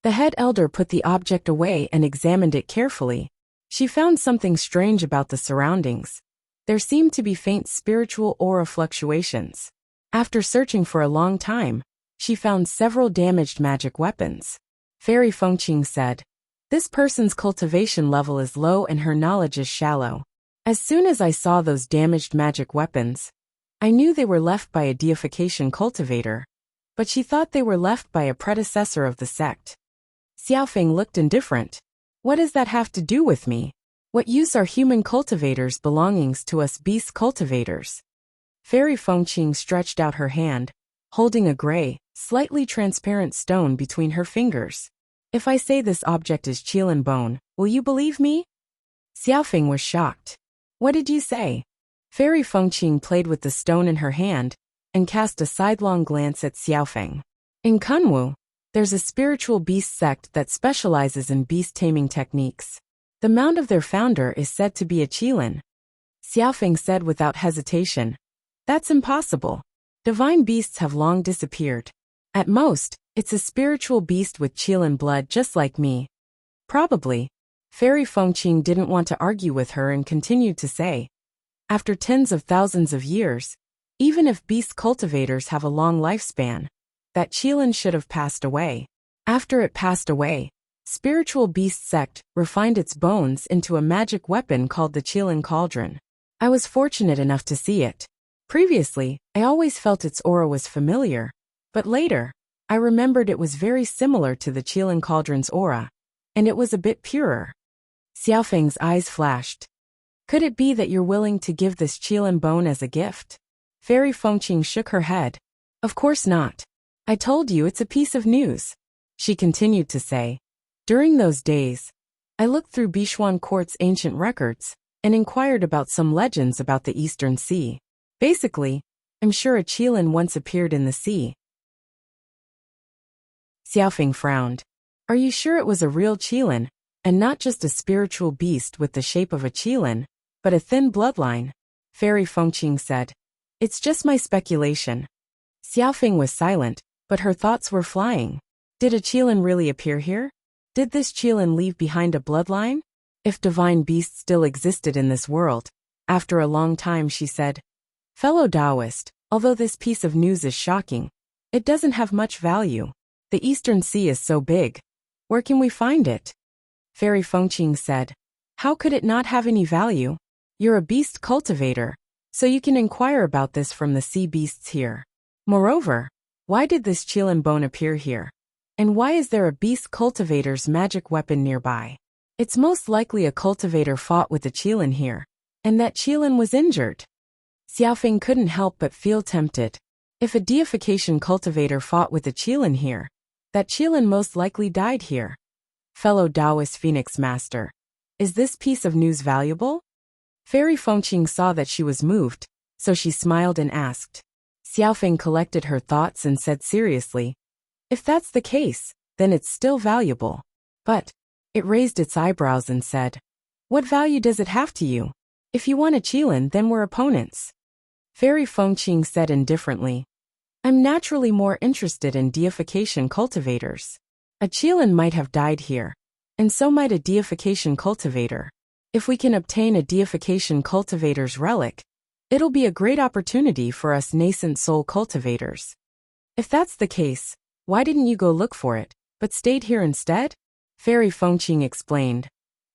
The head elder put the object away and examined it carefully. She found something strange about the surroundings. There seemed to be faint spiritual aura fluctuations. After searching for a long time, she found several damaged magic weapons. Fairy Fengqing said, "This person's cultivation level is low and her knowledge is shallow." As soon as I saw those damaged magic weapons, I knew they were left by a deification cultivator, but she thought they were left by a predecessor of the sect. Xiaofeng looked indifferent. What does that have to do with me? What use are human cultivators' belongings to us beast cultivators? Fairy Fengqing stretched out her hand, holding a gray, slightly transparent stone between her fingers. If I say this object is Qilan bone, will you believe me? Xiaofeng was shocked. What did you say? Fairy Fengqing played with the stone in her hand and cast a sidelong glance at Xiaofeng. In Kunwu, there's a spiritual beast sect that specializes in beast-taming techniques. The mount of their founder is said to be a qilin. Xiaofeng said without hesitation. That's impossible. Divine beasts have long disappeared. At most, it's a spiritual beast with qilin blood just like me. Probably. Fairy Fengqing didn't want to argue with her and continued to say. After tens of thousands of years, even if beast cultivators have a long lifespan, that qilin should have passed away. After it passed away, spiritual beast sect refined its bones into a magic weapon called the qilin cauldron. I was fortunate enough to see it. Previously, I always felt its aura was familiar, but later, I remembered it was very similar to the qilin cauldron's aura, and it was a bit purer. Xiaofeng's eyes flashed. Could it be that you're willing to give this qilin bone as a gift? Fairy Fengqing shook her head. Of course not. I told you it's a piece of news. She continued to say. During those days, I looked through Bishuan Court's ancient records and inquired about some legends about the Eastern Sea. Basically, I'm sure a qilin once appeared in the sea. Xiaofeng frowned. Are you sure it was a real qilin, and not just a spiritual beast with the shape of a qilin, but a thin bloodline? Fairy Fengqing said. It's just my speculation. Xiaofeng was silent, but her thoughts were flying. Did a qilin really appear here? Did this qilin leave behind a bloodline? If divine beasts still existed in this world, after a long time she said, Fellow Taoist, although this piece of news is shocking, it doesn't have much value. The Eastern Sea is so big. Where can we find it? Fairy Fengqing said, How could it not have any value? You're a beast cultivator, so you can inquire about this from the sea beasts here. Moreover, why did this qilin bone appear here? And why is there a beast cultivator's magic weapon nearby? It's most likely a cultivator fought with a qilin here, and that qilin was injured. Xiaofeng couldn't help but feel tempted. If a deification cultivator fought with a qilin here, that qilin most likely died here. Fellow Taoist Phoenix Master, is this piece of news valuable? Fairy Fengqing saw that she was moved, so she smiled and asked. Xiaofeng collected her thoughts and said seriously, If that's the case, then it's still valuable. But, it raised its eyebrows and said, What value does it have to you? If you want a qilin, then we're opponents. Fairy Fengqing said indifferently, I'm naturally more interested in deification cultivators. A qilin might have died here, and so might a deification cultivator. If we can obtain a deification cultivator's relic, it'll be a great opportunity for us nascent soul cultivators. If that's the case, why didn't you go look for it, but stayed here instead? Fairy Fengqing explained.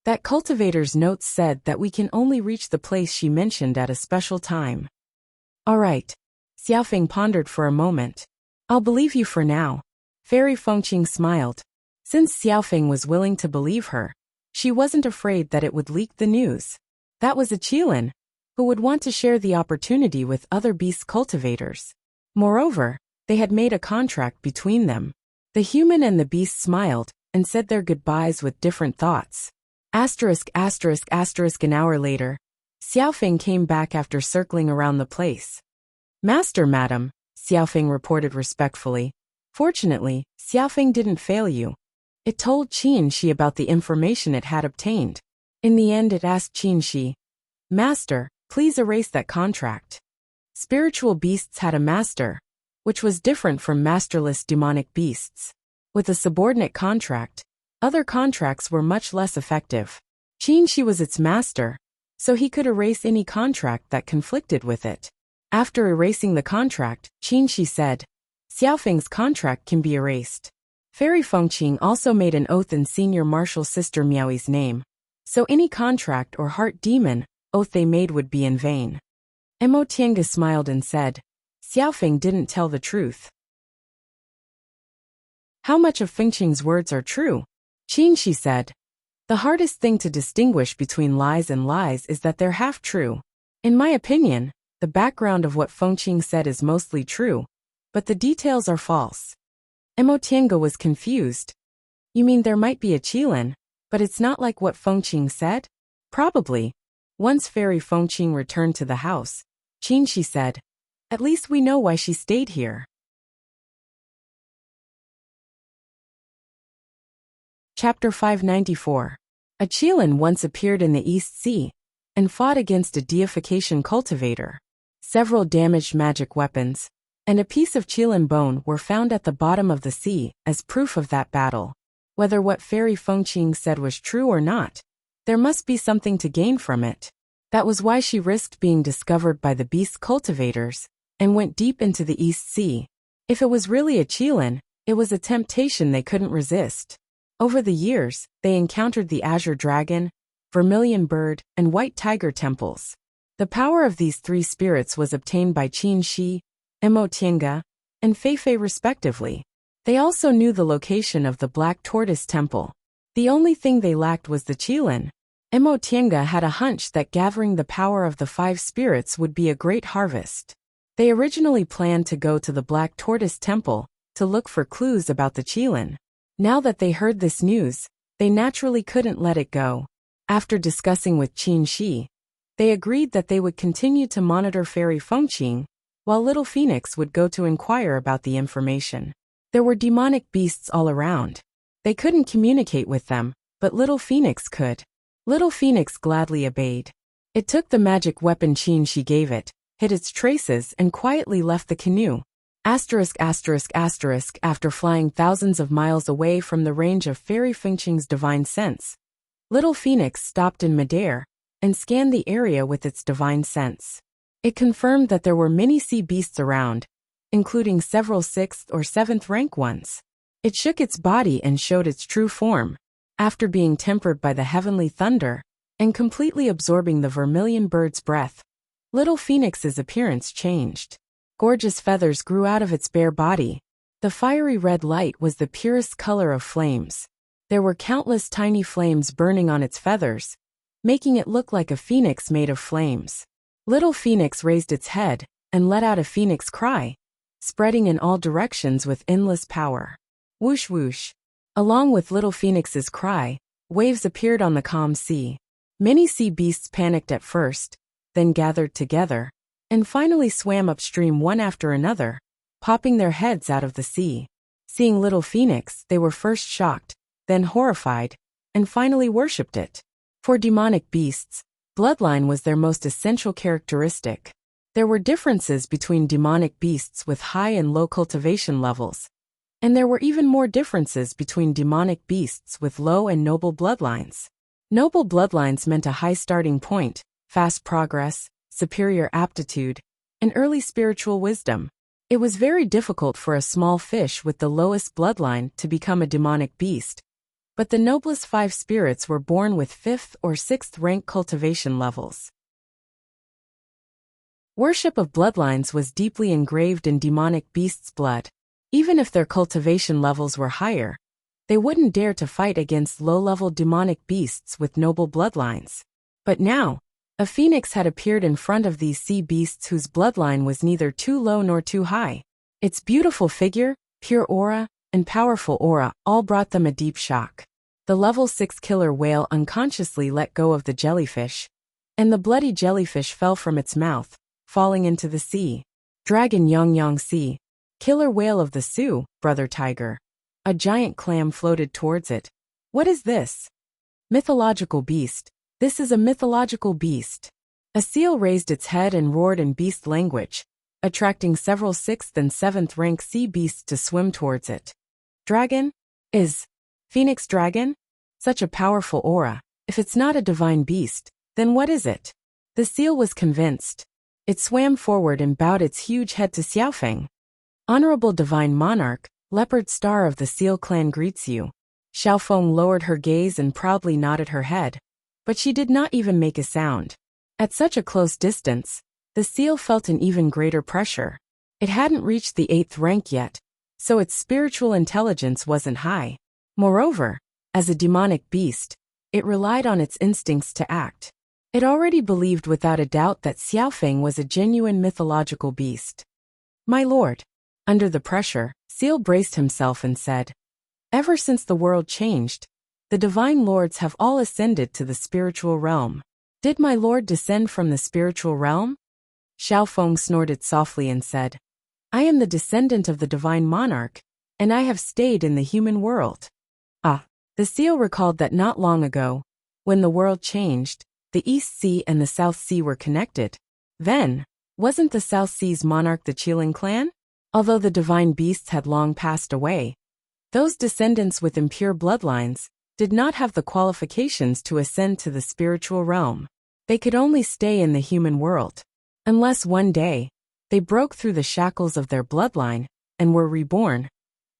That cultivator's notes said that we can only reach the place she mentioned at a special time. All right. Xiaofeng pondered for a moment. I'll believe you for now. Fairy Fengqing smiled. Since Xiaofeng was willing to believe her, she wasn't afraid that it would leak the news. That was a qilin, who would want to share the opportunity with other beast cultivators. Moreover, they had made a contract between them. The human and the beast smiled and said their goodbyes with different thoughts. An hour later, Xiaofeng came back after circling around the place. Master, madam, Xiaofeng reported respectfully. Fortunately, Xiaofeng didn't fail you. It told Qin Shi about the information it had obtained. In the end it asked Qin Shi, Master, please erase that contract. Spiritual beasts had a master, which was different from masterless demonic beasts. With a subordinate contract, other contracts were much less effective. Qin Shi was its master, so he could erase any contract that conflicted with it. After erasing the contract, Qin Shi said, Xiaofeng's contract can be erased. Fairy Fengqing also made an oath in Senior Marshal Sister Miaoi's name, so any contract or heart demon oath they made would be in vain. Mo Tiange smiled and said, Xiaofeng didn't tell the truth. How much of Fengqing's words are true? Qin Shi said. The hardest thing to distinguish between lies and lies is that they're half true. In my opinion, the background of what Fengqing said is mostly true, but the details are false. Mo Tiange was confused. You mean there might be a qilin, but it's not like what Fengqing said? Probably. Once Fairy Fengqing returned to the house, Qinshi said, "At least we know why she stayed here." Chapter 594. A Qilin once appeared in the East Sea and fought against a deification cultivator. Several damaged magic weapons and a piece of Qilin bone were found at the bottom of the sea as proof of that battle. Whether what Fairy Fengqing said was true or not, there must be something to gain from it. That was why she risked being discovered by the beast cultivators and went deep into the East Sea. If it was really a Qilin, it was a temptation they couldn't resist. Over the years, they encountered the Azure Dragon, Vermilion Bird, and White Tiger temples. The power of these three spirits was obtained by Qin Shi, Emotienga, and Feifei respectively. They also knew the location of the Black Tortoise Temple. The only thing they lacked was the Qilin. Emotienga had a hunch that gathering the power of the five spirits would be a great harvest. They originally planned to go to the Black Tortoise Temple to look for clues about the Qilin. Now that they heard this news, they naturally couldn't let it go. After discussing with Qin Shi, they agreed that they would continue to monitor Fairy Fengqing, while Little Phoenix would go to inquire about the information. There were demonic beasts all around. They couldn't communicate with them, but Little Phoenix could. Little Phoenix gladly obeyed. It took the magic weapon Qin Shi gave it, hid its traces, and quietly left the canoe. After flying thousands of miles away from the range of Fairy Fengqing's divine sense, Little Phoenix stopped in midair and scanned the area with its divine sense. It confirmed that there were many sea beasts around, including several 6th or 7th rank ones. It shook its body and showed its true form. After being tempered by the heavenly thunder and completely absorbing the Vermilion Bird's breath, Little Phoenix's appearance changed. Gorgeous feathers grew out of its bare body. The fiery red light was the purest color of flames. There were countless tiny flames burning on its feathers, making it look like a phoenix made of flames. Little Phoenix raised its head and let out a phoenix cry, spreading in all directions with endless power. Whoosh whoosh. Along with Little Phoenix's cry, waves appeared on the calm sea. Many sea beasts panicked at first, then gathered together, and finally swam upstream one after another, popping their heads out of the sea. Seeing Little Phoenix, they were first shocked, then horrified, and finally worshipped it. For demonic beasts, bloodline was their most essential characteristic. There were differences between demonic beasts with high and low cultivation levels, and there were even more differences between demonic beasts with low and noble bloodlines. Noble bloodlines meant a high starting point, fast progress, superior aptitude, and early spiritual wisdom. It was very difficult for a small fish with the lowest bloodline to become a demonic beast, but the noblest 5 spirits were born with 5th or 6th rank cultivation levels. Worship of bloodlines was deeply engraved in demonic beasts' blood. Even if their cultivation levels were higher, they wouldn't dare to fight against low-level demonic beasts with noble bloodlines. But now, a phoenix had appeared in front of these sea beasts whose bloodline was neither too low nor too high. Its beautiful figure, pure aura, and powerful aura all brought them a deep shock. The level 6 killer whale unconsciously let go of the jellyfish, and the bloody jellyfish fell from its mouth, falling into the sea. Dragon Yang Sea, killer whale of the Sioux, brother tiger. A giant clam floated towards it. What is this? Mythological beast. This is a mythological beast. A seal raised its head and roared in beast language, attracting several 6th and 7th rank sea beasts to swim towards it. Dragon? Is Phoenix dragon? Such a powerful aura. If it's not a divine beast, then what is it? The seal was convinced. It swam forward and bowed its huge head to Xiaofeng. Honorable divine monarch, leopard star of the seal clan greets you. Xiaofeng lowered her gaze and proudly nodded her head, but she did not even make a sound. At such a close distance, the seal felt an even greater pressure. It hadn't reached the 8th rank yet, so its spiritual intelligence wasn't high. Moreover, as a demonic beast, it relied on its instincts to act. It already believed without a doubt that Xiaofeng was a genuine mythological beast. My lord. Under the pressure, Seal braced himself and said, Ever since the world changed, the divine lords have all ascended to the spiritual realm. Did my lord descend from the spiritual realm? Xiao Feng snorted softly and said, I am the descendant of the divine monarch, and I have stayed in the human world. Ah, the seal recalled that not long ago, when the world changed, the East Sea and the South Sea were connected. Then, wasn't the South Sea's monarch the Qilin clan? Although the divine beasts had long passed away, those descendants with impure bloodlines did not have the qualifications to ascend to the spiritual realm. They could only stay in the human world, unless one day, they broke through the shackles of their bloodline and were reborn.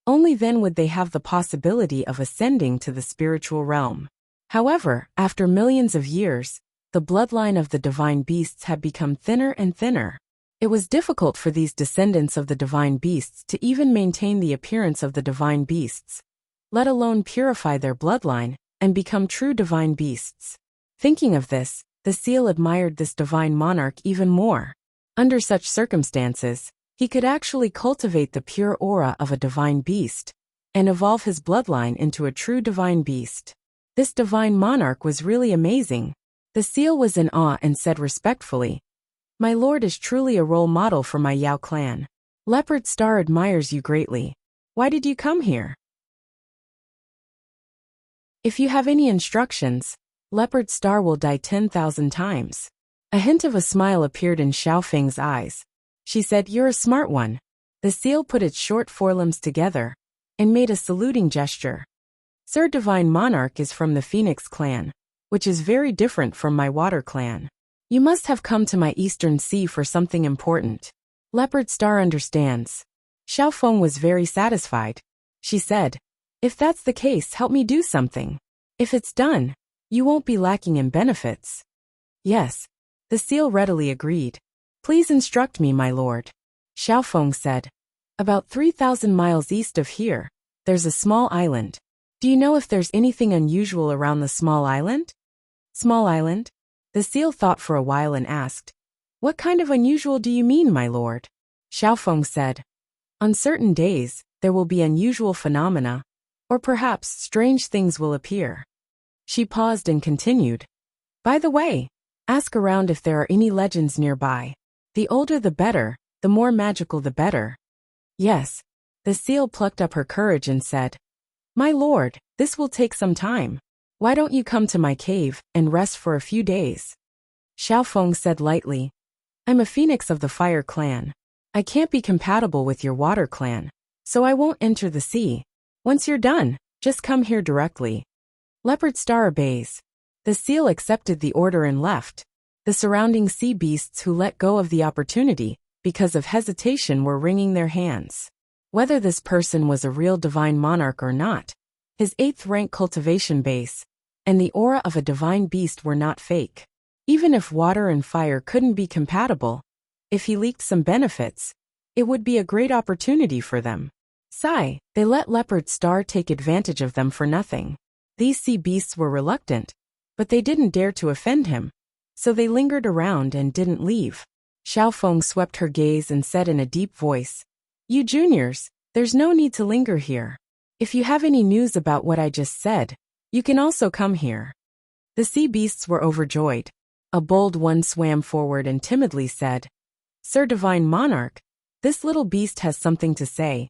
Only then would they have the possibility of ascending to the spiritual realm. However, after millions of years, the bloodline of the divine beasts had become thinner and thinner. It was difficult for these descendants of the divine beasts to even maintain the appearance of the divine beasts, let alone purify their bloodline and become true divine beasts. Thinking of this, the seal admired this divine monarch even more. Under such circumstances, he could actually cultivate the pure aura of a divine beast and evolve his bloodline into a true divine beast. This divine monarch was really amazing. The seal was in awe and said respectfully, My lord is truly a role model for my Yao clan. Leopard Star admires you greatly. Why did you come here? If you have any instructions, Leopard Star will die 10,000 times. A hint of a smile appeared in Xiao Feng's eyes. She said, You're a smart one. The seal put its short forelimbs together and made a saluting gesture. Sir Divine Monarch is from the Phoenix clan, which is very different from my water clan. You must have come to my eastern sea for something important. Leopard Star understands. Xiao Feng was very satisfied. She said, If that's the case, help me do something. If it's done, you won't be lacking in benefits. Yes. The seal readily agreed. Please instruct me, my lord. Xiao Feng said. About 3,000 miles east of here, there's a small island. Do you know if there's anything unusual around the small island? Small island? The seal thought for a while and asked, What kind of unusual do you mean, my lord? Xiao Feng said, On certain days, there will be unusual phenomena, or perhaps strange things will appear. She paused and continued, By the way, ask around if there are any legends nearby. The older the better, the more magical the better. Yes. The seal plucked up her courage and said, My lord, this will take some time. Why don't you come to my cave and rest for a few days? Xiao Feng said lightly, I'm a phoenix of the fire clan. I can't be compatible with your water clan, so I won't enter the sea. Once you're done, just come here directly. Leopard Star obeys. The seal accepted the order and left. The surrounding sea beasts who let go of the opportunity, because of hesitation, were wringing their hands. Whether this person was a real divine monarch or not, his 8th rank cultivation base and the aura of a divine beast were not fake. Even if water and fire couldn't be compatible, if he leaked some benefits, it would be a great opportunity for them. Sigh, they let Leopard Star take advantage of them for nothing. These sea beasts were reluctant, but they didn't dare to offend him, so they lingered around and didn't leave. Xiao Feng swept her gaze and said in a deep voice, You juniors, there's no need to linger here. If you have any news about what I just said, you can also come here. The sea beasts were overjoyed. A bold one swam forward and timidly said, Sir Divine Monarch, this little beast has something to say.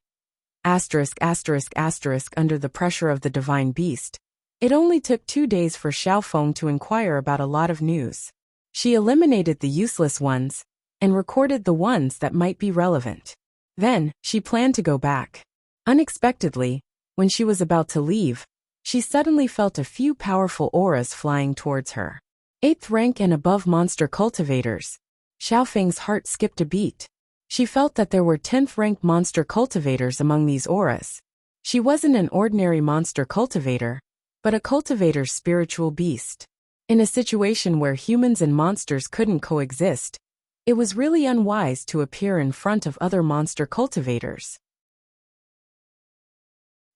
Asterisk, asterisk, asterisk. Under the pressure of the divine beast, it only took 2 days for Xiao Feng to inquire about a lot of news. She eliminated the useless ones and recorded the ones that might be relevant. Then, she planned to go back. Unexpectedly, when she was about to leave, she suddenly felt a few powerful auras flying towards her. 8th rank and above monster cultivators. Xiao Feng's heart skipped a beat. She felt that there were 10th rank monster cultivators among these auras. She wasn't an ordinary monster cultivator, but a cultivator's spiritual beast. In a situation where humans and monsters couldn't coexist, it was really unwise to appear in front of other monster cultivators.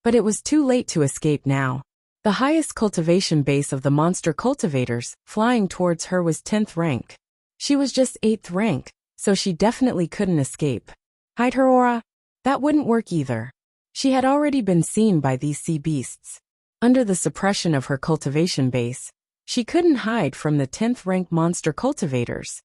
But it was too late to escape now. The highest cultivation base of the monster cultivators, flying towards her, was 10th rank. She was just 8th rank, so she definitely couldn't escape. Hide her aura? That wouldn't work either. She had already been seen by these sea beasts. Under the suppression of her cultivation base, She couldn't hide from the 10th-rank monster cultivators.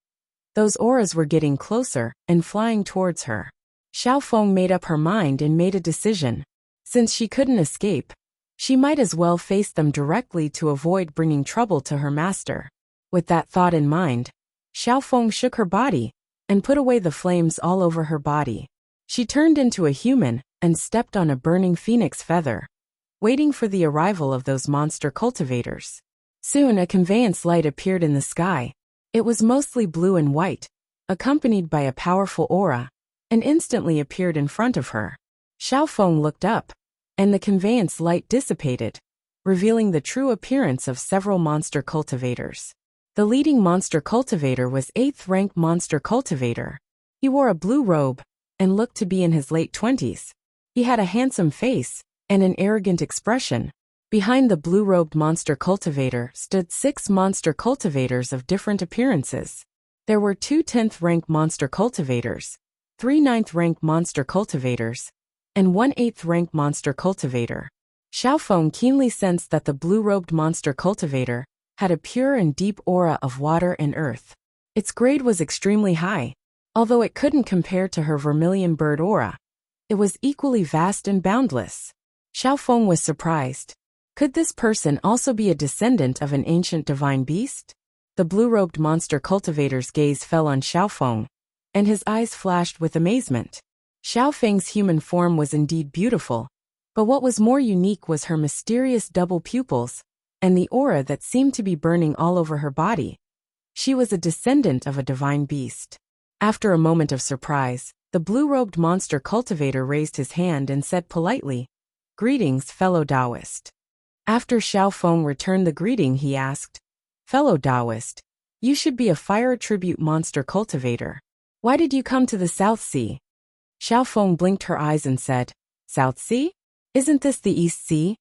Those auras were getting closer and flying towards her. Xiaofeng made up her mind and made a decision. Since she couldn't escape, she might as well face them directly to avoid bringing trouble to her master. With that thought in mind, Xiaofeng shook her body and put away the flames all over her body. She turned into a human and stepped on a burning phoenix feather, waiting for the arrival of those monster cultivators. Soon a conveyance light appeared in the sky. It was mostly blue and white, accompanied by a powerful aura, and instantly appeared in front of her. Xiaofeng looked up, and the conveyance light dissipated, revealing the true appearance of several monster cultivators. The leading monster cultivator was 8th-rank monster cultivator. He wore a blue robe and looked to be in his late 20s. He had a handsome face and an arrogant expression. Behind the blue-robed monster cultivator stood 6 monster cultivators of different appearances. There were 2 10th-rank monster cultivators, 3 9th-rank monster cultivators, and 1 8th-rank monster cultivator. Xiaofeng keenly sensed that the blue-robed monster cultivator had a pure and deep aura of water and earth. Its grade was extremely high. Although it couldn't compare to her vermilion bird aura, it was equally vast and boundless. Xiaofeng was surprised. Could this person also be a descendant of an ancient divine beast? The blue-robed monster cultivator's gaze fell on Xiaofeng, and his eyes flashed with amazement. Xiaofeng's human form was indeed beautiful, but what was more unique was her mysterious double pupils and the aura that seemed to be burning all over her body. She was a descendant of a divine beast. After a moment of surprise, the blue-robed monster cultivator raised his hand and said politely, "Greetings, fellow Taoist." After Xiaofeng returned the greeting, he asked, "Fellow Taoist, you should be a fire tribute monster cultivator. Why did you come to the South Sea?" Xiaofeng blinked her eyes and said, "South Sea? Isn't this the East Sea?"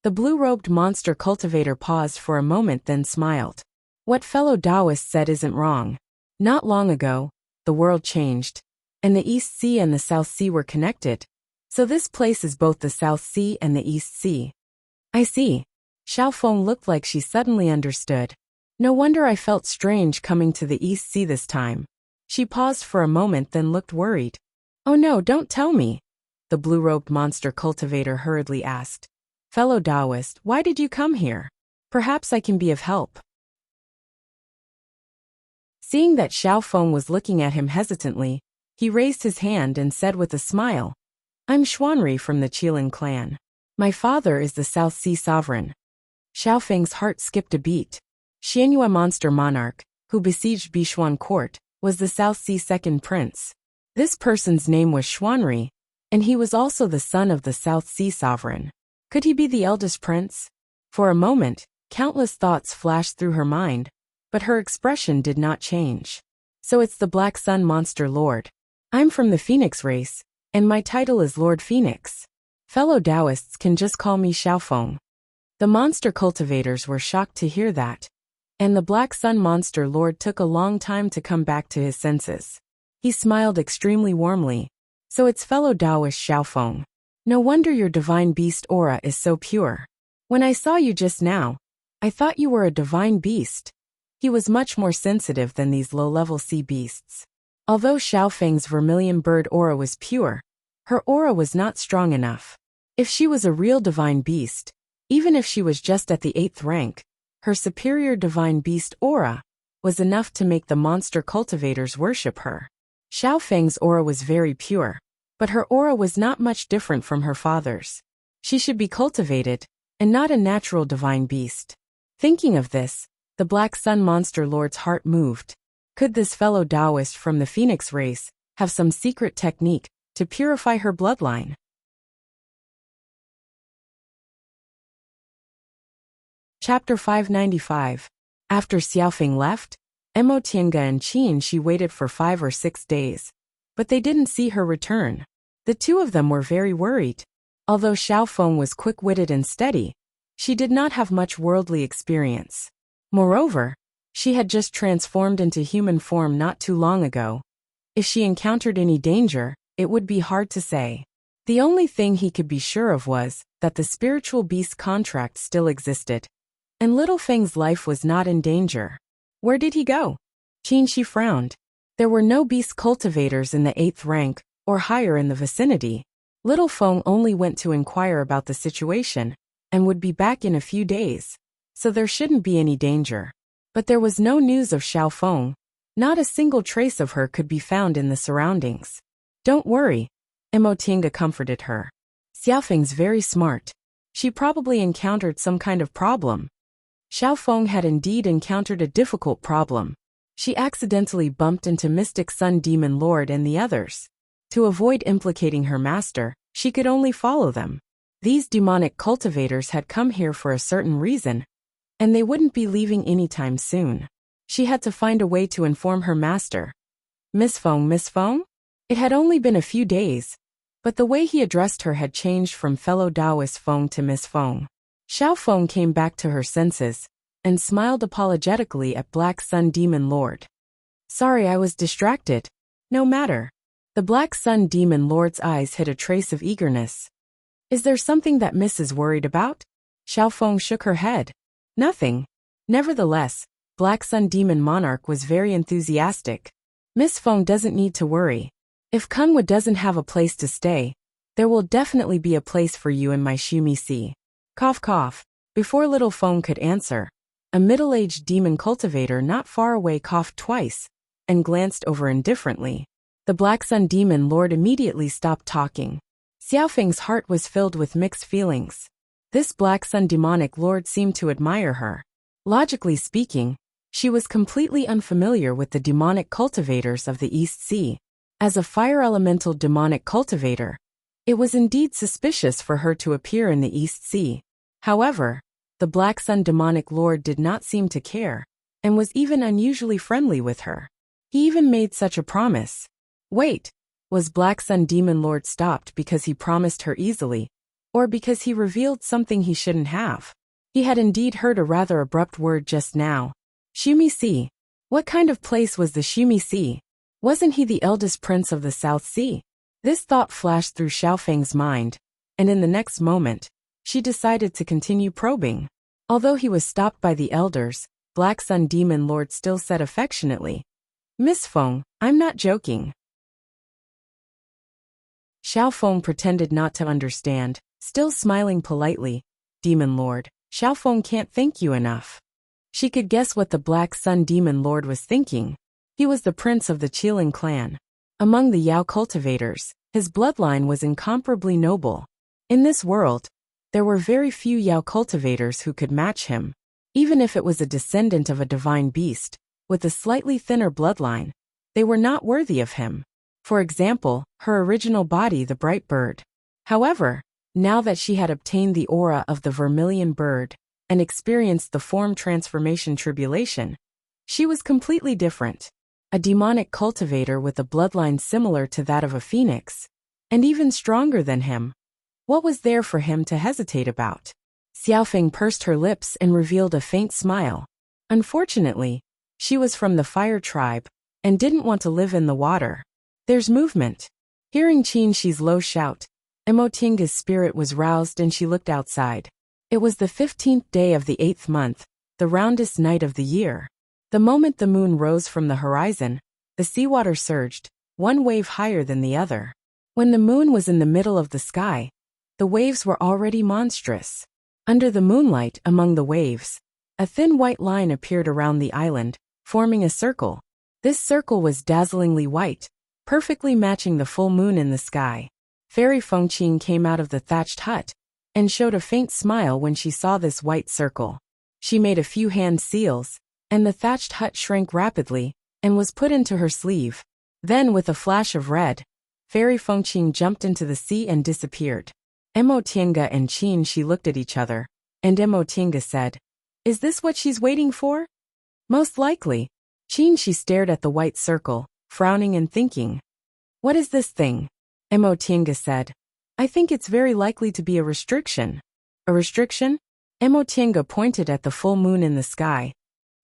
The blue-robed monster cultivator paused for a moment, then smiled. "What fellow Taoist said isn't wrong. Not long ago, the world changed, and the East Sea and the South Sea were connected. So this place is both the South Sea and the East Sea." "I see." Xiaofeng looked like she suddenly understood. "No wonder I felt strange coming to the East Sea this time." She paused for a moment, then looked worried. "Oh no, don't tell me," the blue-robed monster cultivator hurriedly asked. "Fellow Taoist, why did you come here? Perhaps I can be of help." Seeing that Xiaofeng was looking at him hesitantly, he raised his hand and said with a smile, "I'm Xuanri from the Qilin clan. My father is the South Sea sovereign." Xiaofeng's heart skipped a beat. Xianyue monster monarch, who besieged Bishuan court, was the South Sea second prince. This person's name was Xuanri, and he was also the son of the South Sea sovereign. Could he be the eldest prince? For a moment, countless thoughts flashed through her mind, but her expression did not change. "So it's the Black Sun Monster Lord. I'm from the Phoenix race, and my title is Lord Phoenix. Fellow Taoists can just call me Xiaofeng." The monster cultivators were shocked to hear that, and the Black Sun Monster Lord took a long time to come back to his senses. He smiled extremely warmly. "So it's fellow Taoist Xiaofeng. No wonder your divine beast aura is so pure. When I saw you just now, I thought you were a divine beast." He was much more sensitive than these low-level sea beasts. Although Xiaofeng's vermilion bird aura was pure, her aura was not strong enough. If she was a real divine beast, even if she was just at the 8th rank, her superior divine beast aura was enough to make the monster cultivators worship her. Xiaofeng's aura was very pure, but her aura was not much different from her father's. She should be cultivated, and not a natural divine beast. Thinking of this, the Black Sun Monster Lord's heart moved. Could this fellow Taoist from the Phoenix race have some secret technique to purify her bloodline? Chapter 595. After Xiaofeng left, Emotianga and Qin she waited for 5 or 6 days, but they didn't see her return. The two of them were very worried. Although Xiaofeng was quick-witted and steady, she did not have much worldly experience. Moreover, she had just transformed into human form not too long ago. If she encountered any danger, it would be hard to say. The only thing he could be sure of was that the spiritual beast contract still existed, And Little Feng's life was not in danger. Where did he go? Qin frowned. There were no beast cultivators in the 8th rank, or higher in the vicinity. Little Feng only went to inquire about the situation, and would be back in a few days, so there shouldn't be any danger. But there was no news of Xiao Feng. Not a single trace of her could be found in the surroundings. Don't worry, Emotinga comforted her. Xiaofeng's very smart. She probably encountered some kind of problem. Xiao Feng had indeed encountered a difficult problem. She accidentally bumped into Mystic Sun Demon Lord and the others. To avoid implicating her master, she could only follow them. These demonic cultivators had come here for a certain reason, and they wouldn't be leaving anytime soon. She had to find a way to inform her master. Miss Feng, Miss Feng? It had only been a few days, but the way he addressed her had changed from fellow Taoist Feng to Miss Feng. Xiao Feng came back to her senses, and smiled apologetically at Black Sun Demon Lord. Sorry, I was distracted. No matter. The Black Sun Demon Lord's eyes hid a trace of eagerness. Is there something that Miss is worried about? Xiao Feng shook her head. Nothing. Nevertheless, Black Sun Demon Monarch was very enthusiastic. Miss Feng doesn't need to worry. If Kunwa doesn't have a place to stay, there will definitely be a place for you in my Shumi Sea. Cough cough. Before Little Feng could answer, a middle-aged demon cultivator not far away coughed twice, and glanced over indifferently. The Black Sun Demon Lord immediately stopped talking. Xiaofeng's heart was filled with mixed feelings. This Black Sun Demonic Lord seemed to admire her. Logically speaking, she was completely unfamiliar with the demonic cultivators of the East Sea. As a fire elemental demonic cultivator, it was indeed suspicious for her to appear in the East Sea. However, the Black Sun Demonic Lord did not seem to care, and was even unusually friendly with her. He even made such a promise. Wait, was Black Sun Demon Lord stopped because he promised her easily, or because he revealed something he shouldn't have? He had indeed heard a rather abrupt word just now. Shumi Sea. What kind of place was the Shumi Sea? Wasn't he the eldest prince of the South Sea? This thought flashed through Xiaofeng's mind, and in the next moment, she decided to continue probing. Although he was stopped by the elders, Black Sun Demon Lord still said affectionately, Miss Feng, I'm not joking. Xiao Feng pretended not to understand, still smiling politely. Demon Lord, Xiao Feng can't thank you enough. She could guess what the Black Sun Demon Lord was thinking. He was the prince of the Qilin clan. Among the Yao cultivators, his bloodline was incomparably noble. In this world, there were very few Yao cultivators who could match him. Even if it was a descendant of a divine beast, with a slightly thinner bloodline, they were not worthy of him. For example, her original body, the bright bird. However, now that she had obtained the aura of the vermilion bird, and experienced the form transformation tribulation, she was completely different. A demonic cultivator with a bloodline similar to that of a phoenix, and even stronger than him. What was there for him to hesitate about? Xiaofeng pursed her lips and revealed a faint smile. Unfortunately, she was from the fire tribe, and didn't want to live in the water. There's movement. Hearing Qinshi's low shout, Emotinga's spirit was roused and she looked outside. It was the 15th day of the 8th month, the roundest night of the year. The moment the moon rose from the horizon, the seawater surged, one wave higher than the other. When the moon was in the middle of the sky, the waves were already monstrous. Under the moonlight, among the waves, a thin white line appeared around the island, forming a circle. This circle was dazzlingly white, perfectly matching the full moon in the sky. Fairy Fengqing came out of the thatched hut, and showed a faint smile when she saw this white circle. She made a few hand seals, and the thatched hut shrank rapidly, and was put into her sleeve. Then with a flash of red, Fairy Fengqing jumped into the sea and disappeared. Emotinga and Qinshi looked at each other, and Emotinga said, Is this what she's waiting for? Most likely. Qinshi stared at the white circle, frowning and thinking. What is this thing? Emotinga said, I think it's very likely to be a restriction. A restriction? Emotinga pointed at the full moon in the sky.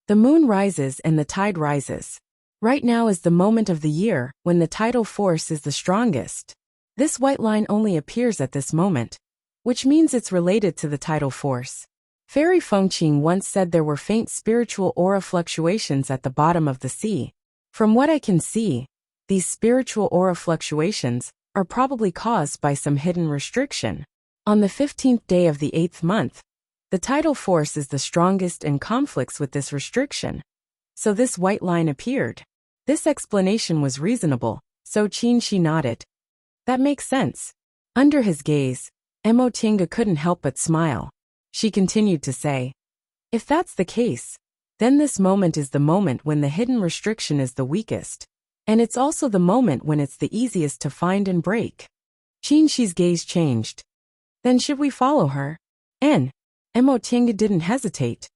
The moon rises and the tide rises. Right now is the moment of the year when the tidal force is the strongest. This white line only appears at this moment, which means it's related to the tidal force. Fairy Fengqing once said there were faint spiritual aura fluctuations at the bottom of the sea. From what I can see, these spiritual aura fluctuations are probably caused by some hidden restriction. On the 15th day of the 8th month, the tidal force is the strongest and conflicts with this restriction. So this white line appeared. This explanation was reasonable, so Qin Shi nodded. That makes sense. Under his gaze, Mo Tinga couldn't help but smile. She continued to say, if that's the case, then this moment is the moment when the hidden restriction is the weakest. And it's also the moment when it's the easiest to find and break. Qin Shi's gaze changed. Then should we follow her? Mo Tinga didn't hesitate.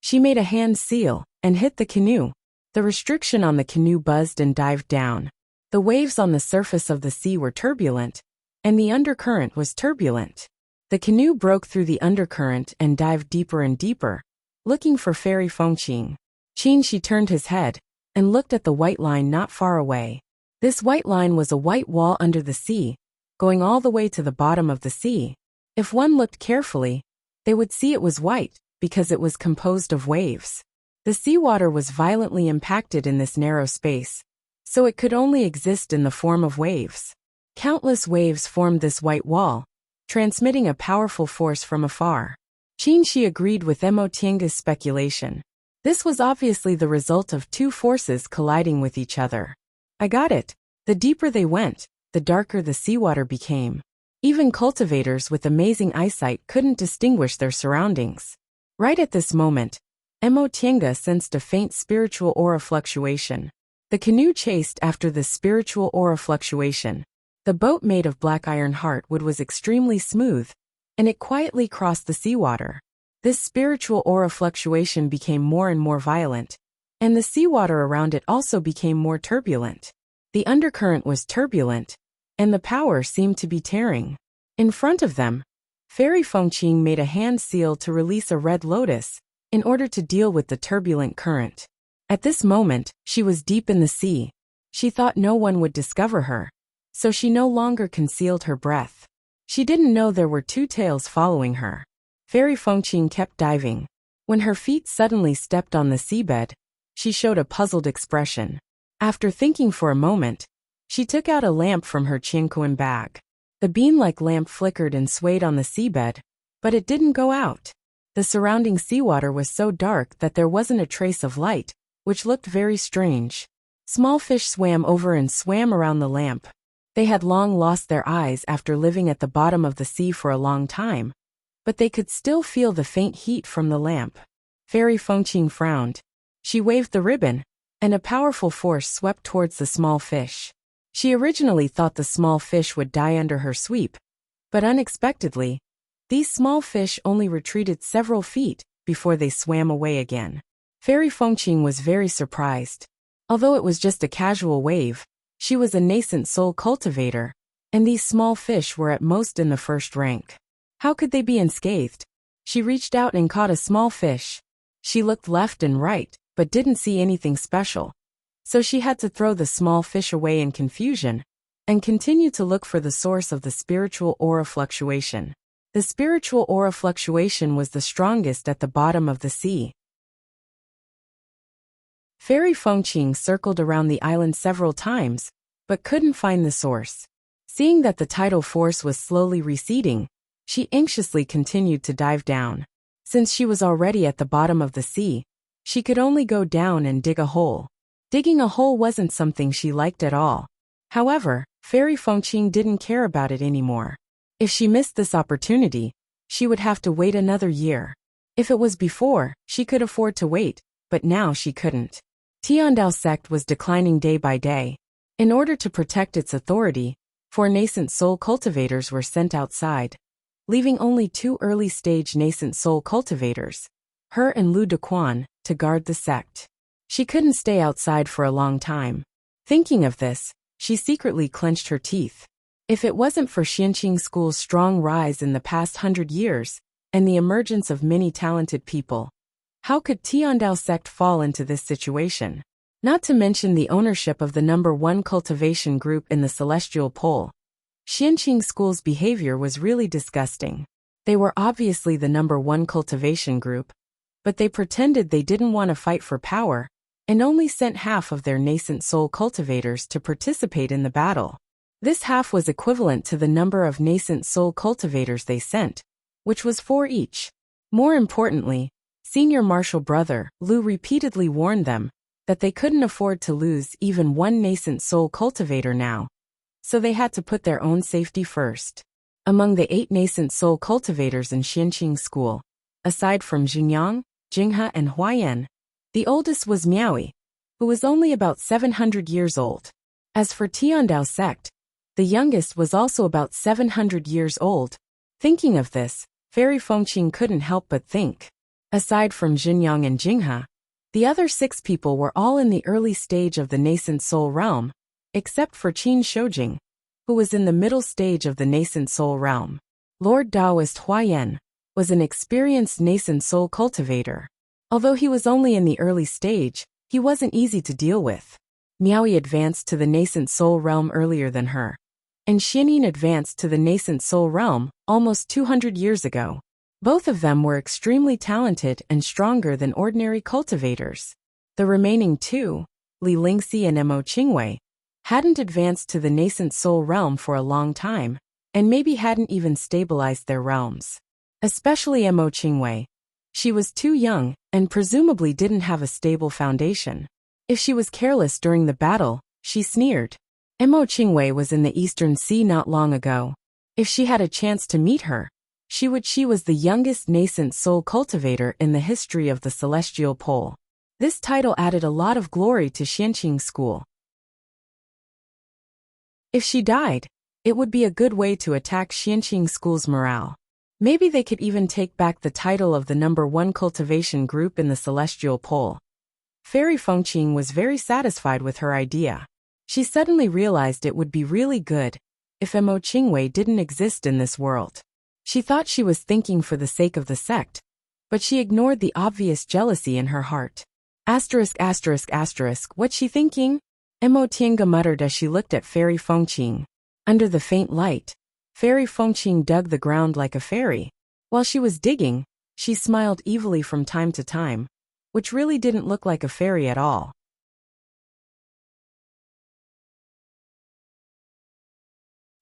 She made a hand seal and hit the canoe. The restriction on the canoe buzzed and dived down. The waves on the surface of the sea were turbulent, and the undercurrent was turbulent. The canoe broke through the undercurrent and dived deeper and deeper, looking for Fairy Fengqing. Qin Shi turned his head and looked at the white line not far away. This white line was a white wall under the sea, going all the way to the bottom of the sea. If one looked carefully, they would see it was white, because it was composed of waves. The seawater was violently impacted in this narrow space, so it could only exist in the form of waves. Countless waves formed this white wall, transmitting a powerful force from afar. Qin Shi agreed with Mo Tinga's speculation. This was obviously the result of two forces colliding with each other. I got it. The deeper they went, the darker the seawater became. Even cultivators with amazing eyesight couldn't distinguish their surroundings. Right at this moment, Mo Tinga sensed a faint spiritual aura fluctuation. The canoe chased after this spiritual aura fluctuation. The boat made of black iron heartwood was extremely smooth, and it quietly crossed the seawater. This spiritual aura fluctuation became more and more violent, and the seawater around it also became more turbulent. The undercurrent was turbulent, and the power seemed to be tearing. In front of them, Fairy Fengqing made a hand seal to release a red lotus in order to deal with the turbulent current. At this moment, she was deep in the sea. She thought no one would discover her, so she no longer concealed her breath. She didn't know there were two tails following her. Fairy Fengqing kept diving. When her feet suddenly stepped on the seabed, she showed a puzzled expression. After thinking for a moment, she took out a lamp from her Qingquan bag. The bean-like lamp flickered and swayed on the seabed, but it didn't go out. The surrounding seawater was so dark that there wasn't a trace of light, which looked very strange. Small fish swam over and swam around the lamp. They had long lost their eyes after living at the bottom of the sea for a long time, but they could still feel the faint heat from the lamp. Fairy Fengqing frowned. She waved the ribbon, and a powerful force swept towards the small fish. She originally thought the small fish would die under her sweep, but unexpectedly, these small fish only retreated several feet before they swam away again. Fairy Fengqing was very surprised. Although it was just a casual wave, she was a nascent soul cultivator, and these small fish were at most in the first rank. How could they be unscathed? She reached out and caught a small fish. She looked left and right, but didn't see anything special. So she had to throw the small fish away in confusion, and continue to look for the source of the spiritual aura fluctuation. The spiritual aura fluctuation was the strongest at the bottom of the sea. Fairy Fengqing circled around the island several times, but couldn't find the source. Seeing that the tidal force was slowly receding, she anxiously continued to dive down. Since she was already at the bottom of the sea, she could only go down and dig a hole. Digging a hole wasn't something she liked at all. However, Fairy Fengqing didn't care about it anymore. If she missed this opportunity, she would have to wait another year. If it was before, she could afford to wait, but now she couldn't. Tiandao sect was declining day by day. In order to protect its authority, 4 nascent soul cultivators were sent outside, leaving only 2 early-stage nascent soul cultivators, her and Lu Dequan, to guard the sect. She couldn't stay outside for a long time. Thinking of this, she secretly clenched her teeth. If it wasn't for Xianqing School's strong rise in the past 100 years, and the emergence of many talented people, how could Tiandao sect fall into this situation? Not to mention the ownership of the #1 cultivation group in the Celestial Pole. Xianqing School's behavior was really disgusting. They were obviously the #1 cultivation group, but they pretended they didn't want to fight for power and only sent half of their nascent soul cultivators to participate in the battle. This half was equivalent to the number of nascent soul cultivators they sent, which was 4 each. More importantly, Senior Marshal Brother Lu repeatedly warned them that they couldn't afford to lose even one nascent soul cultivator now, so they had to put their own safety first. Among the 8 nascent soul cultivators in Xianqing School, aside from Xingyang, Jinghe and Huayan, the oldest was Miaoyi, who was only about 700 years old. As for Tiandao sect, the youngest was also about 700 years old. Thinking of this, Fairy Fengqing couldn't help but think. Aside from Xingyang and Jinghe, the other 6 people were all in the early stage of the nascent soul realm, except for Qin Shoujing, who was in the middle stage of the nascent soul realm. Lord Taoist Huayan was an experienced nascent soul cultivator. Although he was only in the early stage, he wasn't easy to deal with. Miaoyi advanced to the nascent soul realm earlier than her, and Xianyin advanced to the nascent soul realm almost 200 years ago. Both of them were extremely talented and stronger than ordinary cultivators. The remaining 2, Li Lingxi and Mo Qingwei, hadn't advanced to the nascent soul realm for a long time, and maybe hadn't even stabilized their realms. Especially Mo Qingwei. She was too young, and presumably didn't have a stable foundation. If she was careless during the battle, she sneered. Mo Qingwei was in the Eastern Sea not long ago. If she had a chance to meet her, she was the youngest nascent soul cultivator in the history of the Celestial Pole. This title added a lot of glory to Xianqing School. If she died, it would be a good way to attack Xianqing School's morale. Maybe they could even take back the title of the #1 cultivation group in the Celestial Pole. Fairy Fengqing was very satisfied with her idea. She suddenly realized it would be really good if Mo Qingwei didn't exist in this world. She thought she was thinking for the sake of the sect, but she ignored the obvious jealousy in her heart. *****, what's she thinking? Mo Tiange muttered as she looked at Fairy Fengqing. Under the faint light, Fairy Fengqing dug the ground like a fairy. While she was digging, she smiled evilly from time to time, which really didn't look like a fairy at all.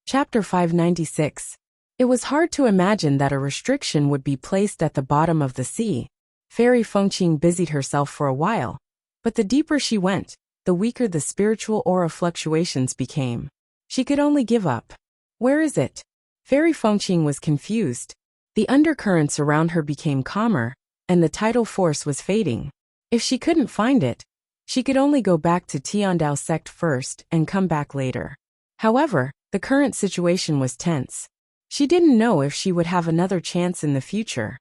Chapter 596. It was hard to imagine that a restriction would be placed at the bottom of the sea. Fairy Fengqing busied herself for a while, but the deeper she went, the weaker the spiritual aura fluctuations became. She could only give up. Where is it? Fairy Fengqing was confused. The undercurrents around her became calmer, and the tidal force was fading. If she couldn't find it, she could only go back to Tiandao sect first and come back later. However, the current situation was tense. She didn't know if she would have another chance in the future.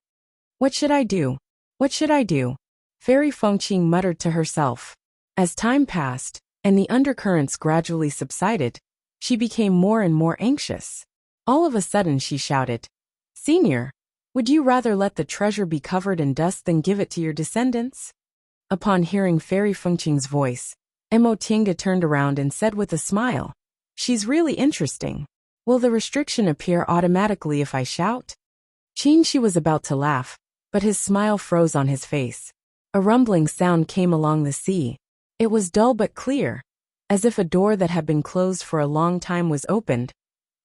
What should I do? What should I do? Fairy Fengqing muttered to herself. As time passed, and the undercurrents gradually subsided, she became more and more anxious. All of a sudden she shouted, "Senior, would you rather let the treasure be covered in dust than give it to your descendants?" Upon hearing Fairy Fengqing's voice, Mo Tiange turned around and said with a smile, "She's really interesting. Will the restriction appear automatically if I shout?" Qin was about to laugh, but his smile froze on his face. A rumbling sound came along the sea. It was dull but clear, as if a door that had been closed for a long time was opened,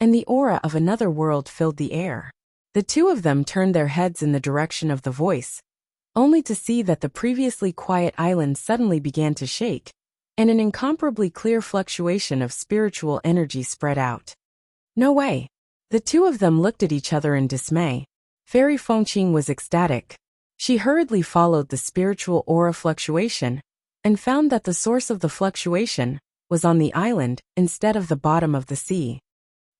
and the aura of another world filled the air. The 2 of them turned their heads in the direction of the voice, only to see that the previously quiet island suddenly began to shake, and an incomparably clear fluctuation of spiritual energy spread out. No way! The 2 of them looked at each other in dismay. Fairy Fengqing was ecstatic. She hurriedly followed the spiritual aura fluctuation, and found that the source of the fluctuation was on the island instead of the bottom of the sea.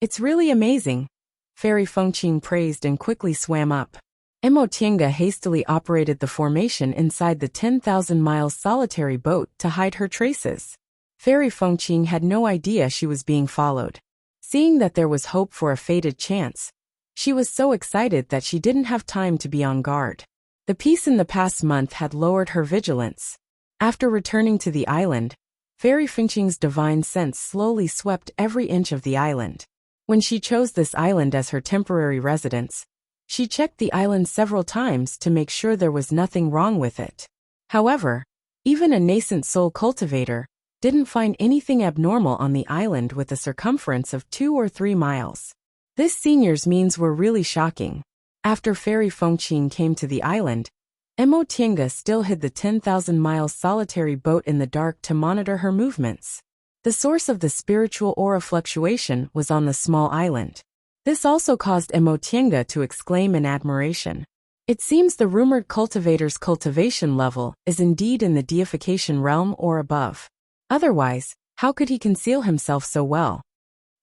"It's really amazing," Fairy Fengqing praised and quickly swam up. Mo Tiange hastily operated the formation inside the 10,000 miles solitary boat to hide her traces. Fairy Fengqing had no idea she was being followed. Seeing that there was hope for a fated chance, she was so excited that she didn't have time to be on guard. The peace in the past month had lowered her vigilance. After returning to the island, Fairy Fengqing's divine sense slowly swept every inch of the island. When she chose this island as her temporary residence, She checked the island several times to make sure there was nothing wrong with it. However, even a nascent soul cultivator didn't find anything abnormal on the island with a circumference of 2 or 3 miles. This senior's means were really shocking. After Fairy Fengqing came to the island, Mo Tiange still hid the 10,000-mile solitary boat in the dark to monitor her movements. The source of the spiritual aura fluctuation was on the small island. This also caused Mo Tiange to exclaim in admiration. It seems the rumored cultivator's cultivation level is indeed in the deification realm or above. Otherwise, how could he conceal himself so well?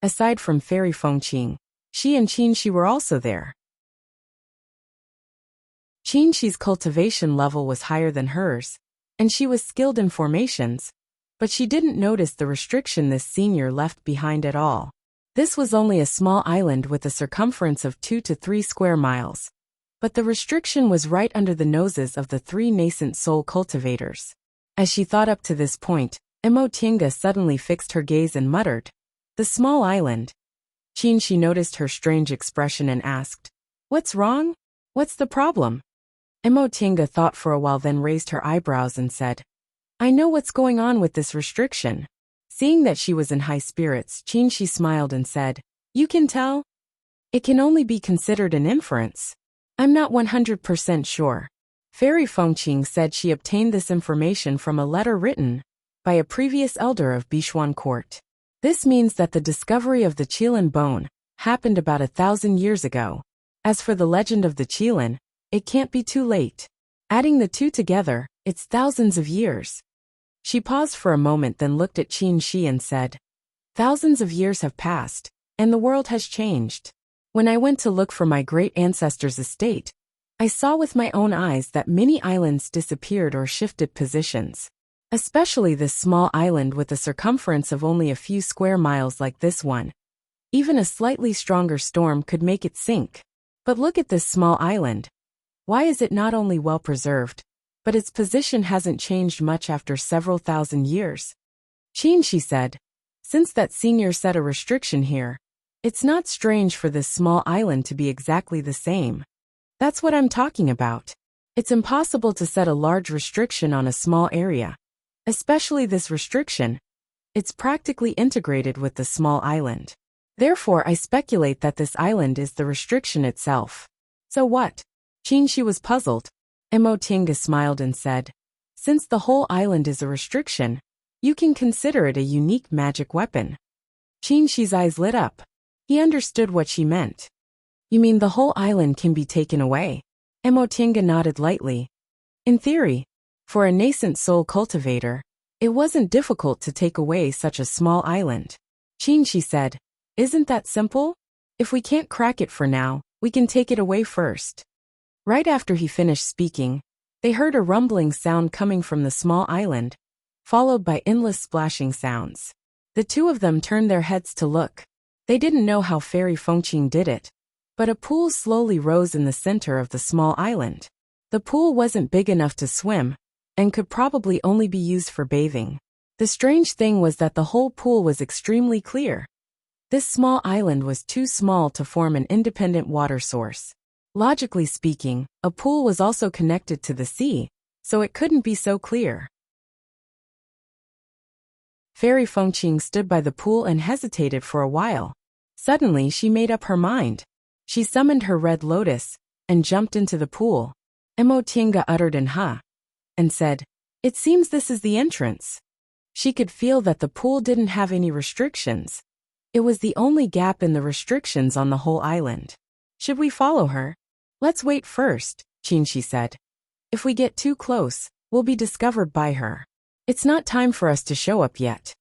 Aside from Fairy Fengqing, Shi and Qinshi were also there. Qinshi's cultivation level was higher than hers, and she was skilled in formations, but she didn't notice the restriction this senior left behind at all. This was only a small island with a circumference of 2 to 3 square miles. But the restriction was right under the noses of the 3 nascent soul cultivators. As she thought up to this point, Mo Tiange suddenly fixed her gaze and muttered, "The small island." Qinshi noticed her strange expression and asked, "What's wrong? What's the problem?" Mo Tiange thought for a while, then raised her eyebrows and said, "I know what's going on with this restriction." Seeing that she was in high spirits, Qinshi smiled and said, "You can tell?" "It can only be considered an inference. I'm not 100% sure." Fairy Fengqing said she obtained this information from a letter written by a previous elder of Bishuan court. This means that the discovery of the Qilin bone happened about 1,000 years ago. As for the legend of the Qilin, it can't be too late. Adding the two together, it's thousands of years. She paused for a moment, then looked at Qinshi and said, "Thousands of years have passed, and the world has changed. When I went to look for my great ancestor's estate, I saw with my own eyes that many islands disappeared or shifted positions. Especially this small island with a circumference of only a few square miles like this one. Even a slightly stronger storm could make it sink. But look at this small island. Why is it not only well preserved, but its position hasn't changed much after several thousand years?" Qinshi said, "Since that senior set a restriction here, it's not strange for this small island to be exactly the same. That's what I'm talking about. It's impossible to set a large restriction on a small area. Especially this restriction. It's practically integrated with the small island. Therefore, I speculate that this island is the restriction itself." "So what?" Qinshi was puzzled. Mo Tiange smiled and said, "Since the whole island is a restriction, you can consider it a unique magic weapon." Qinshi's eyes lit up. He understood what she meant. "You mean the whole island can be taken away?" Mo Tiange nodded lightly. In theory, for a nascent soul cultivator, it wasn't difficult to take away such a small island. Qinshi said, "Isn't that simple? If we can't crack it for now, we can take it away first." Right after he finished speaking, they heard a rumbling sound coming from the small island, followed by endless splashing sounds. The two of them turned their heads to look. They didn't know how Fairy Fengqing did it, but a pool slowly rose in the center of the small island. The pool wasn't big enough to swim, and could probably only be used for bathing. The strange thing was that the whole pool was extremely clear. This small island was too small to form an independent water source. Logically speaking, a pool was also connected to the sea, so it couldn't be so clear. Fairy Fengqing stood by the pool and hesitated for a while. Suddenly she made up her mind. She summoned her red lotus and jumped into the pool. Mo Tiange uttered an "huh" and said, "It seems this is the entrance." She could feel that the pool didn't have any restrictions. It was the only gap in the restrictions on the whole island. "Should we follow her?" "Let's wait first," Qinshi said. "If we get too close, we'll be discovered by her. It's not time for us to show up yet."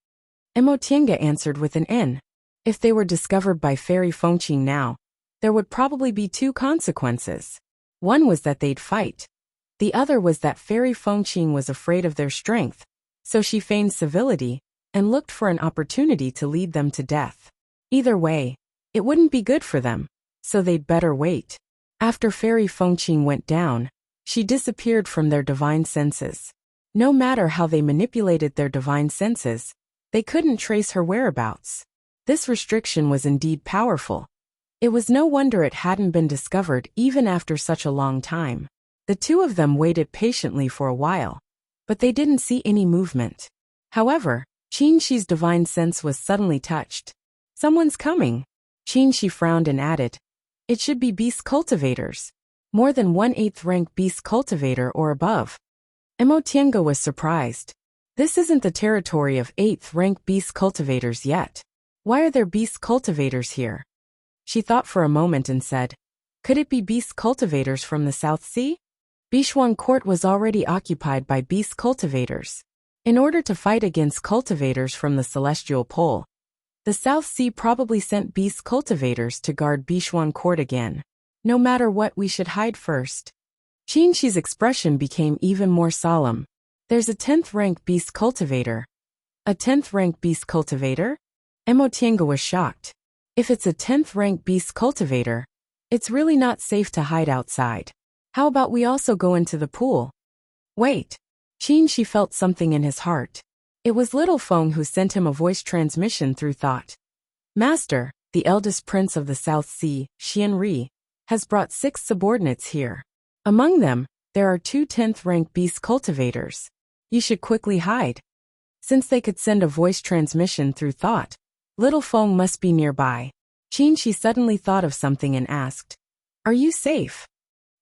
Mo Tiange answered with an "in." If they were discovered by Fairy Fengqing now, there would probably be 2 consequences. One was that they'd fight. The other was that Fairy Fengqing was afraid of their strength, so she feigned civility and looked for an opportunity to lead them to death. Either way, it wouldn't be good for them, so they'd better wait. After Fairy Fengqing went down, she disappeared from their divine senses. No matter how they manipulated their divine senses, they couldn't trace her whereabouts. This restriction was indeed powerful. It was no wonder it hadn't been discovered even after such a long time. The two of them waited patiently for a while, but they didn't see any movement. However, Qinxi's divine sense was suddenly touched. Someone's coming. Qinxi frowned and added, it should be beast cultivators. More than 1/8 rank beast cultivator or above. Emotienga was surprised. This isn't the territory of 8th rank beast cultivators yet. Why are there beast cultivators here? She thought for a moment and said, could it be beast cultivators from the South Sea? Bishuan Court was already occupied by beast cultivators. In order to fight against cultivators from the Celestial Pole, the South Sea probably sent beast cultivators to guard Bishuan Court again. No matter what, we should hide first. Qinxi's expression became even more solemn. There's a 10th rank beast cultivator. A 10th rank beast cultivator? Emotienga was shocked. If it's a 10th rank beast cultivator, it's really not safe to hide outside. How about we also go into the pool? Wait. Qinxi felt something in his heart. It was Little Feng who sent him a voice transmission through thought. Master, the eldest prince of the South Sea, Xianri, has brought 6 subordinates here. Among them, there are 2 10th rank beast cultivators. You should quickly hide. Since they could send a voice transmission through thought, Little Feng must be nearby. Qinxi suddenly thought of something and asked, are you safe?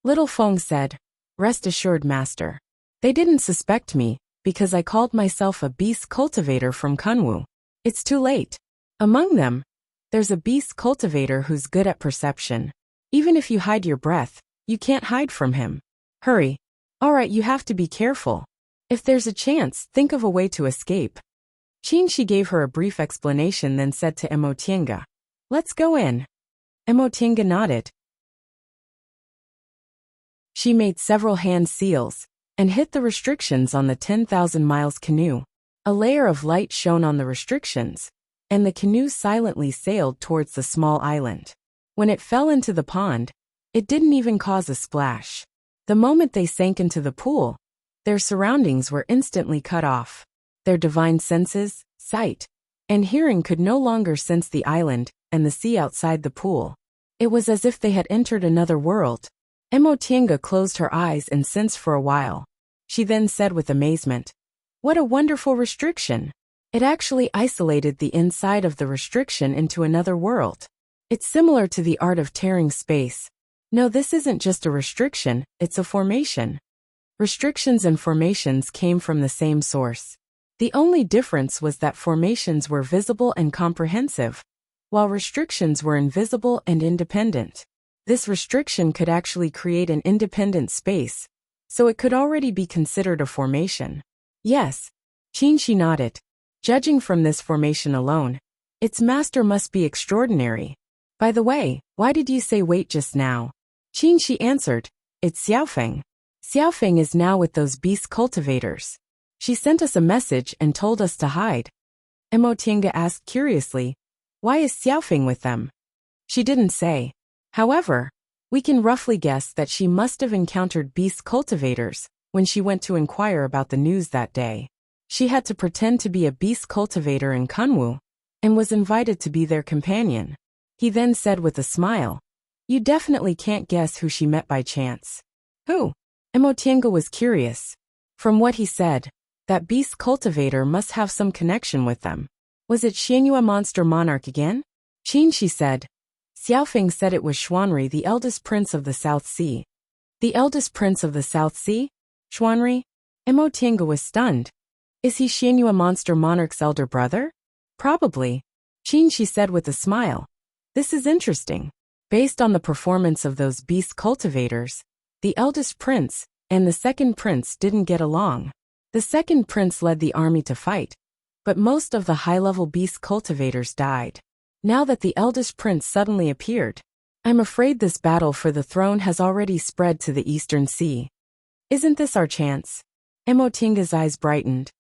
Little Feng said, rest assured, master. They didn't suspect me, because I called myself a beast cultivator from Kunwu. It's too late. Among them, there's a beast cultivator who's good at perception. Even if you hide your breath, you can't hide from him. Hurry. Alright, you have to be careful. If there's a chance, think of a way to escape. Qinxi gave her a brief explanation, then said to Emotienga, let's go in. Emotienga nodded. She made several hand seals and hit the restrictions on the 10,000 miles canoe. A layer of light shone on the restrictions, and the canoe silently sailed towards the small island. When it fell into the pond, it didn't even cause a splash. The moment they sank into the pool, their surroundings were instantly cut off. Their divine senses, sight, and hearing could no longer sense the island and the sea outside the pool. It was as if they had entered another world. Emotienga closed her eyes and sensed for a while. She then said with amazement, what a wonderful restriction! It actually isolated the inside of the restriction into another world. It's similar to the art of tearing space. No, this isn't just a restriction, it's a formation. Restrictions and formations came from the same source. The only difference was that formations were visible and comprehensive, while restrictions were invisible and independent. This restriction could actually create an independent space, so it could already be considered a formation. Yes, Qinxi nodded. Judging from this formation alone, its master must be extraordinary. By the way, why did you say wait just now? Qinxi answered, it's Xiaofeng. Xiaofeng is now with those beast cultivators. She sent us a message and told us to hide. Emotienga asked curiously, why is Xiaofeng with them? She didn't say. However, we can roughly guess that she must have encountered beast cultivators when she went to inquire about the news that day. She had to pretend to be a beast cultivator in Kunwu and was invited to be their companion. He then said with a smile, you definitely can't guess who she met by chance. Who? Emotienga was curious. From what he said, that beast cultivator must have some connection with them. Was it Xianyue Monster Monarch again? Qinxi said. Xiaofeng said it was Xuanri, the eldest prince of the South Sea. The eldest prince of the South Sea? Xuanri? Emotienga was stunned. Is he Xianyue Monster Monarch's elder brother? Probably. Qinxi said with a smile. This is interesting. Based on the performance of those beast cultivators, the eldest prince and the second prince didn't get along. The second prince led the army to fight, but most of the high-level beast cultivators died. Now that the eldest prince suddenly appeared, I'm afraid this battle for the throne has already spread to the Eastern Sea. Isn't this our chance? Emotienga's eyes brightened.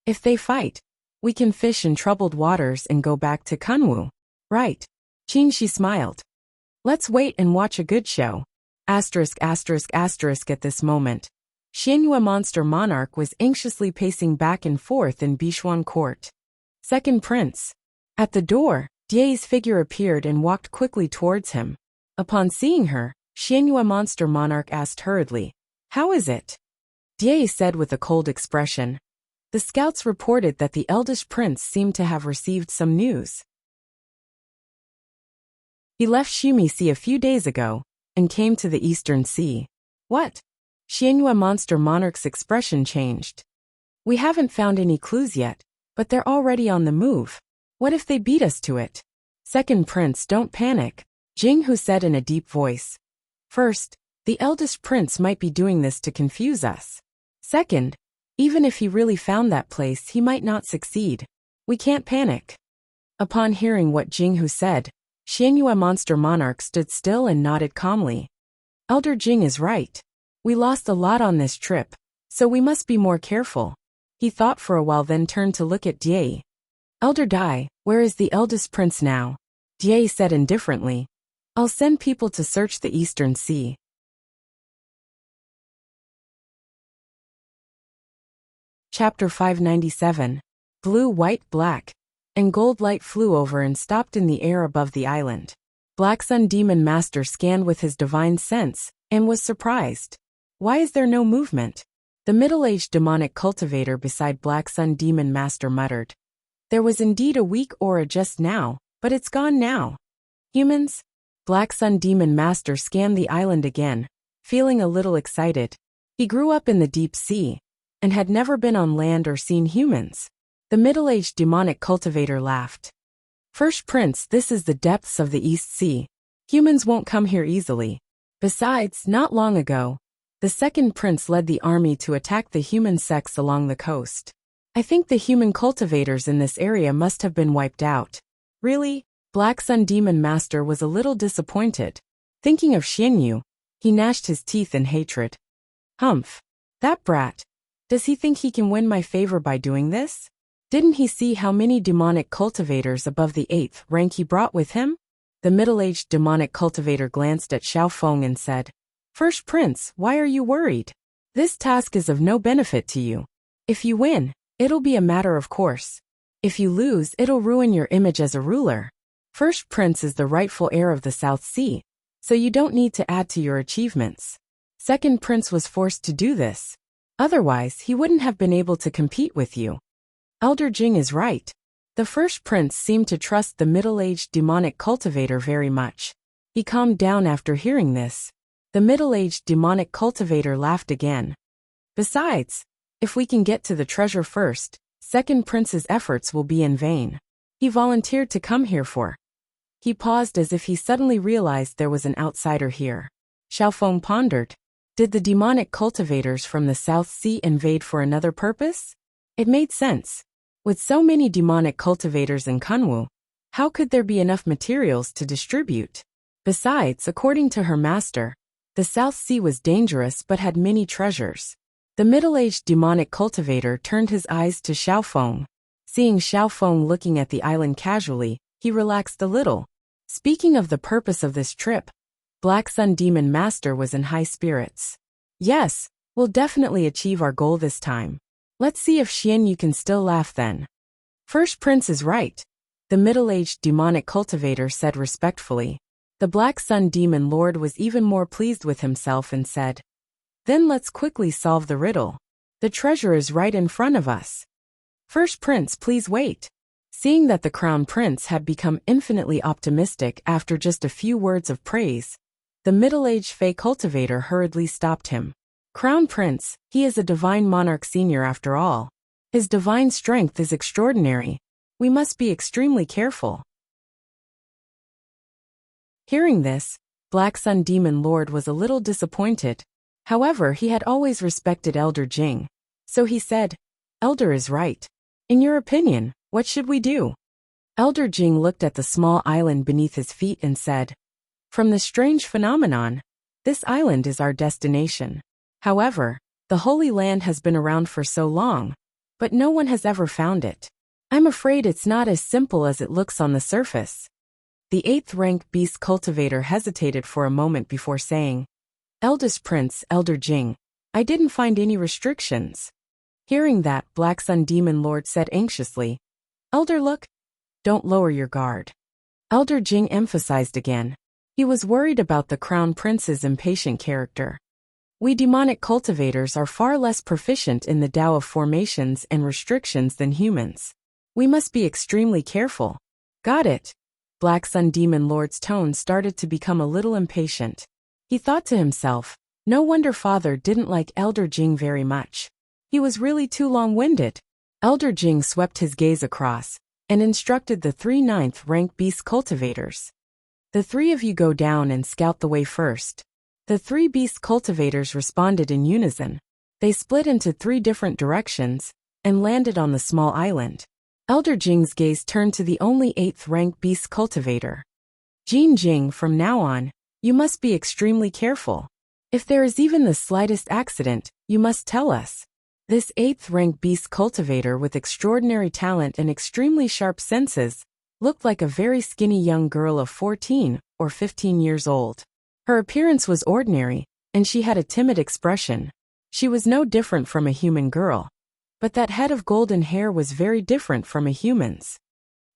If they fight, we can fish in troubled waters and go back to Kunwu. Right. Qinxi smiled. Let's wait and watch a good show. At this moment, Xianyue Monster Monarch was anxiously pacing back and forth in Bishuan Court. Second Prince. At the door, Die's figure appeared and walked quickly towards him. Upon seeing her, Xianyue Monster Monarch asked hurriedly, "How is it?" Die said with a cold expression. The scouts reported that the eldest prince seemed to have received some news. He left Shumi Sea a few days ago and came to the Eastern Sea. What? Xianyue Monster Monarch's expression changed. We haven't found any clues yet, but they're already on the move. What if they beat us to it? Second Prince, don't panic, Jinghu said in a deep voice. First, the eldest prince might be doing this to confuse us. Second, even if he really found that place, he might not succeed. We can't panic. Upon hearing what Jinghu said, Xianyue Monster Monarch stood still and nodded calmly. Elder Jing is right. We lost a lot on this trip, so we must be more careful. He thought for a while, then turned to look at Die. Elder Dai, where is the eldest prince now? Die said indifferently. I'll send people to search the Eastern Sea. Chapter 597. Blue, white, black, and gold light flew over and stopped in the air above the island. Black Sun Demon Master scanned with his divine sense and was surprised. Why is there no movement? The middle-aged demonic cultivator beside Black Sun Demon Master muttered. There was indeed a weak aura just now, but it's gone now. Humans? Black Sun Demon Master scanned the island again, feeling a little excited. He grew up in the deep sea and had never been on land or seen humans. The middle-aged demonic cultivator laughed. First Prince, this is the depths of the East Sea. Humans won't come here easily. Besides, not long ago, the second prince led the army to attack the human sects along the coast. I think the human cultivators in this area must have been wiped out. Really? Black Sun Demon Master was a little disappointed. Thinking of Xianyue, he gnashed his teeth in hatred. Humph. That brat. Does he think he can win my favor by doing this? Didn't he see how many demonic cultivators above the 8th rank he brought with him? The middle-aged demonic cultivator glanced at Xiaofeng and said, First Prince, why are you worried? This task is of no benefit to you. If you win, it'll be a matter of course. If you lose, it'll ruin your image as a ruler. First Prince is the rightful heir of the South Sea, so you don't need to add to your achievements. Second Prince was forced to do this. Otherwise, he wouldn't have been able to compete with you. Elder Jing is right. The First Prince seemed to trust the middle-aged demonic cultivator very much. He calmed down after hearing this. The middle-aged demonic cultivator laughed again. Besides, if we can get to the treasure first, Second Prince's efforts will be in vain. He volunteered to come here for. He paused as if he suddenly realized there was an outsider here. Xiaofeng pondered. Did the demonic cultivators from the South Sea invade for another purpose? It made sense. With so many demonic cultivators in Kunwu, how could there be enough materials to distribute? Besides, according to her master, the South Sea was dangerous but had many treasures. The middle-aged demonic cultivator turned his eyes to Xiaofeng. Seeing Xiaofeng looking at the island casually, he relaxed a little. Speaking of the purpose of this trip, Black Sun Demon Master was in high spirits. Yes, we'll definitely achieve our goal this time. Let's see if Xianyue can still laugh then. First Prince is right, the middle-aged demonic cultivator said respectfully. The Black Sun Demon Lord was even more pleased with himself and said, Then let's quickly solve the riddle. The treasure is right in front of us. First Prince, please wait. Seeing that the Crown Prince had become infinitely optimistic after just a few words of praise, the middle-aged Fey cultivator hurriedly stopped him. Crown Prince, he is a divine monarch senior after all. His divine strength is extraordinary. We must be extremely careful. Hearing this, Black Sun Demon Lord was a little disappointed. However, he had always respected Elder Jing. So he said, Elder is right. In your opinion, what should we do? Elder Jing looked at the small island beneath his feet and said, From the strange phenomenon, this island is our destination. However, the Holy Land has been around for so long, but no one has ever found it. I'm afraid it's not as simple as it looks on the surface. The 8th rank beast cultivator hesitated for a moment before saying, Eldest Prince, Elder Jing, I didn't find any restrictions. Hearing that, Black Sun Demon Lord said anxiously, Elder, look. Don't lower your guard. Elder Jing emphasized again. He was worried about the crown prince's impatient character. We demonic cultivators are far less proficient in the Tao of formations and restrictions than humans. We must be extremely careful. Got it. Black Sun Demon Lord's tone started to become a little impatient. He thought to himself, no wonder Father didn't like Elder Jing very much. He was really too long-winded. Elder Jing swept his gaze across and instructed the 3 9th rank beast cultivators. The 3 of you go down and scout the way first. The 3 beast cultivators responded in unison. They split into 3 different directions and landed on the small island. Elder Jing's gaze turned to the only 8th rank beast cultivator. Jin Jing, from now on, you must be extremely careful. If there is even the slightest accident, you must tell us. This 8th rank beast cultivator with extraordinary talent and extremely sharp senses looked like a very skinny young girl of 14 or 15 years old. Her appearance was ordinary, and she had a timid expression. She was no different from a human girl. But that head of golden hair was very different from a human's.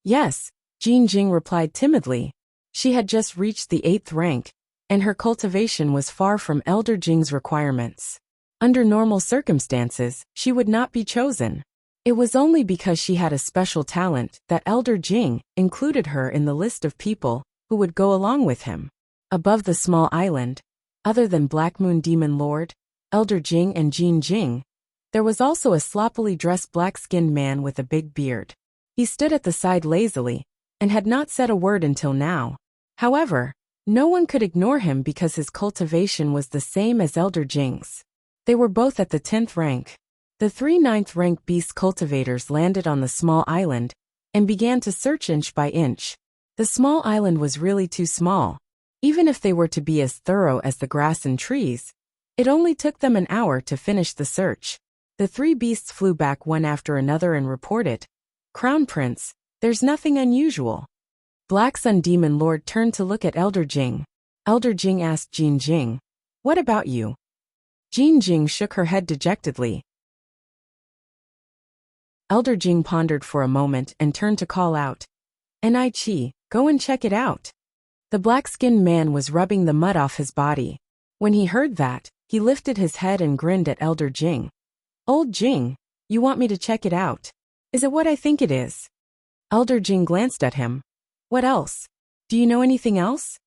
Yes, Jin Jing replied timidly. She had just reached the 8th rank, and her cultivation was far from Elder Jing's requirements. Under normal circumstances, she would not be chosen. It was only because she had a special talent that Elder Jing included her in the list of people who would go along with him. Above the small island, other than Black Moon Demon Lord, Elder Jing and Jin Jing, there was also a sloppily dressed black-skinned man with a big beard. He stood at the side lazily and had not said a word until now. However, no one could ignore him because his cultivation was the same as Elder Jing's. They were both at the 10th rank. The 3 9th rank beast cultivators landed on the small island and began to search inch by inch. The small island was really too small. Even if they were to be as thorough as the grass and trees, it only took them an hour to finish the search. The 3 beasts flew back one after another and reported, Crown Prince, there's nothing unusual. Black Sun Demon Lord turned to look at Elder Jing. Elder Jing asked Jin Jing, what about you? Jin Jing shook her head dejectedly. Elder Jing pondered for a moment and turned to call out, Ni-Chi, go and check it out. The black-skinned man was rubbing the mud off his body. When he heard that, he lifted his head and grinned at Elder Jing. Old Jing, you want me to check it out? Is it what I think it is? Elder Jing glanced at him. What else? Do you know anything else?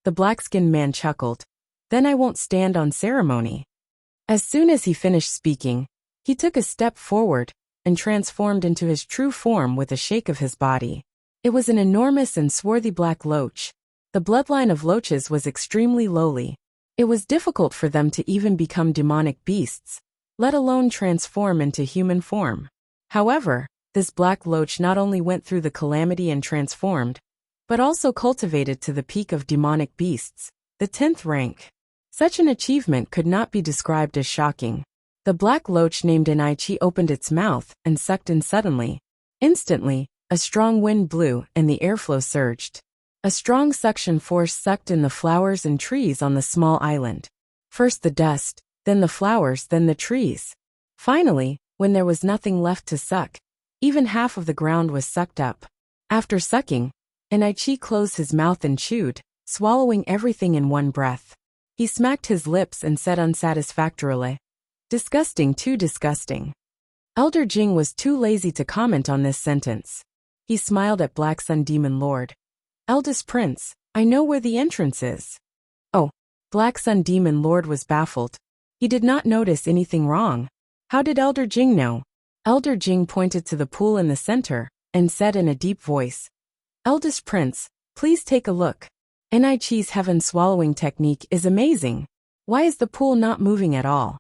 The black-skinned man chuckled. Then I won't stand on ceremony. As soon as he finished speaking, he took a step forward and transformed into his true form with a shake of his body. It was an enormous and swarthy black loach. The bloodline of loaches was extremely lowly. It was difficult for them to even become demonic beasts, let alone transform into human form. However, this black loach not only went through the calamity and transformed, but also cultivated to the peak of demonic beasts, the 10th rank. Such an achievement could not be described as shocking. The black loach named Ni-Chi opened its mouth and sucked in suddenly. Instantly, a strong wind blew and the airflow surged. A strong suction force sucked in the flowers and trees on the small island. First the dust, then the flowers, then the trees. Finally, when there was nothing left to suck, even half of the ground was sucked up. After sucking, Ni-Chi closed his mouth and chewed, swallowing everything in one breath. He smacked his lips and said unsatisfactorily, disgusting, too disgusting. Elder Jing was too lazy to comment on this sentence. He smiled at Black Sun Demon Lord. Eldest Prince, I know where the entrance is. Oh, Black Sun Demon Lord was baffled. He did not notice anything wrong. How did Elder Jing know? Elder Jing pointed to the pool in the center and said in a deep voice, Eldest Prince, please take a look. Ni-Chi's heaven swallowing technique is amazing. Why is the pool not moving at all?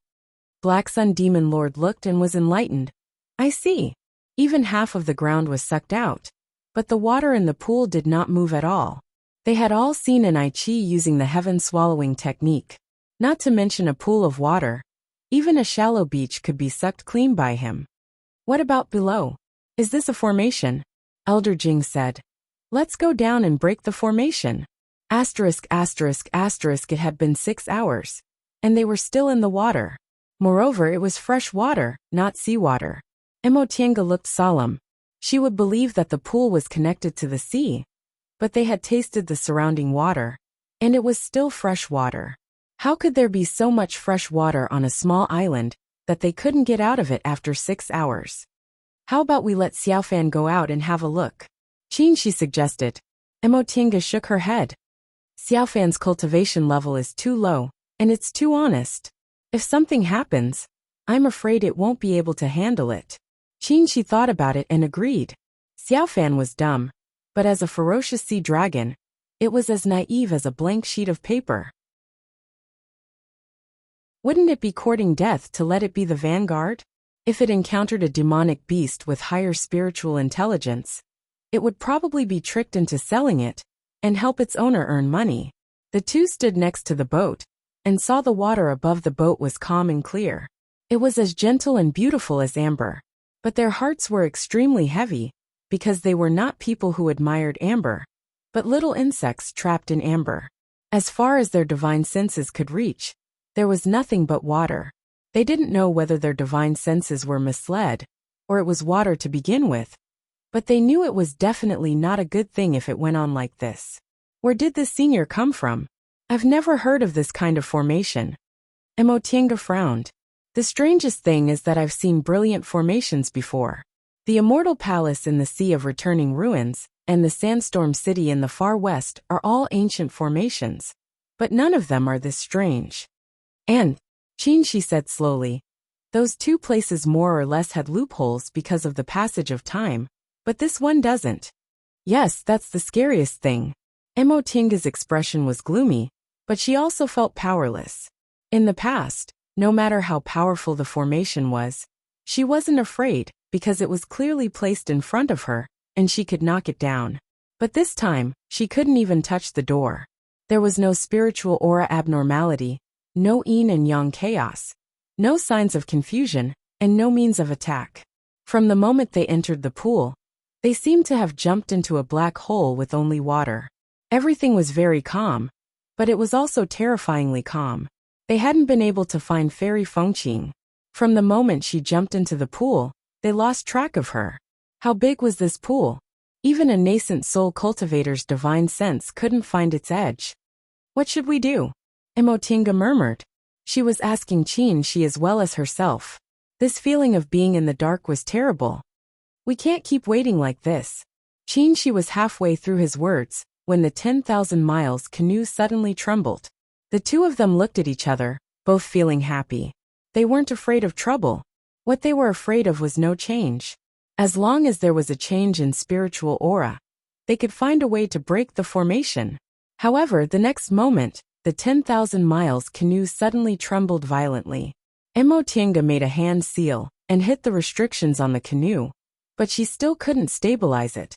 Black Sun Demon Lord looked and was enlightened. I see. Even half of the ground was sucked out. But the water in the pool did not move at all. They had all seen Ni-Chi using the heaven swallowing technique. Not to mention a pool of water. Even a shallow beach could be sucked clean by him. What about below? Is this a formation? Elder Jing said. Let's go down and break the formation. Asterisk, asterisk, asterisk, it had been 6 hours. And they were still in the water. Moreover, it was fresh water, not seawater. Emotienga looked solemn. She would believe that the pool was connected to the sea. but they had tasted the surrounding water, and it was still fresh water. How could there be so much fresh water on a small island that they couldn't get out of it after 6 hours? How about we let Xiaofan go out and have a look? Qin, she suggested. Emotinga shook her head. Xiaofan's cultivation level is too low, and it's too honest. If something happens, I'm afraid it won't be able to handle it. Qin, she thought about it and agreed. Xiaofan was dumb, but as a ferocious sea dragon, it was as naive as a blank sheet of paper. Wouldn't it be courting death to let it be the vanguard? If it encountered a demonic beast with higher spiritual intelligence, it would probably be tricked into selling it and help its owner earn money. The two stood next to the boat and saw the water above the boat was calm and clear. It was as gentle and beautiful as amber, but their hearts were extremely heavy because they were not people who admired amber, but little insects trapped in amber. As far as their divine senses could reach, there was nothing but water. They didn't know whether their divine senses were misled, or it was water to begin with, but they knew it was definitely not a good thing if it went on like this. Where did this senior come from? I've never heard of this kind of formation. Emotinga frowned. The strangest thing is that I've seen brilliant formations before. The Immortal Palace in the Sea of Returning Ruins and the Sandstorm City in the far west are all ancient formations, but none of them are this strange. And, Qin, she said slowly, those two places more or less had loopholes because of the passage of time, but this one doesn't. Yes, that's the scariest thing. Emotinga's expression was gloomy, but she also felt powerless. In the past, no matter how powerful the formation was, she wasn't afraid because it was clearly placed in front of her, and she could knock it down. But this time, she couldn't even touch the door. There was no spiritual aura abnormality, no yin and yang chaos, no signs of confusion, and no means of attack. From the moment they entered the pool, they seemed to have jumped into a black hole with only water. Everything was very calm, but it was also terrifyingly calm. They hadn't been able to find Fairy Fengqing. From the moment she jumped into the pool, they lost track of her. How big was this pool? Even a nascent soul cultivator's divine sense couldn't find its edge. What should we do? Emotinga murmured. She was asking Qin she as well as herself. This feeling of being in the dark was terrible. We can't keep waiting like this. Qin, she was halfway through his words when the 10,000 miles canoe suddenly trembled. The two of them looked at each other, both feeling happy. They weren't afraid of trouble. What they were afraid of was no change. As long as there was a change in spiritual aura, they could find a way to break the formation. However, the next moment, the 10,000 miles canoe suddenly trembled violently. Emotinga made a hand seal and hit the restrictions on the canoe, but she still couldn't stabilize it.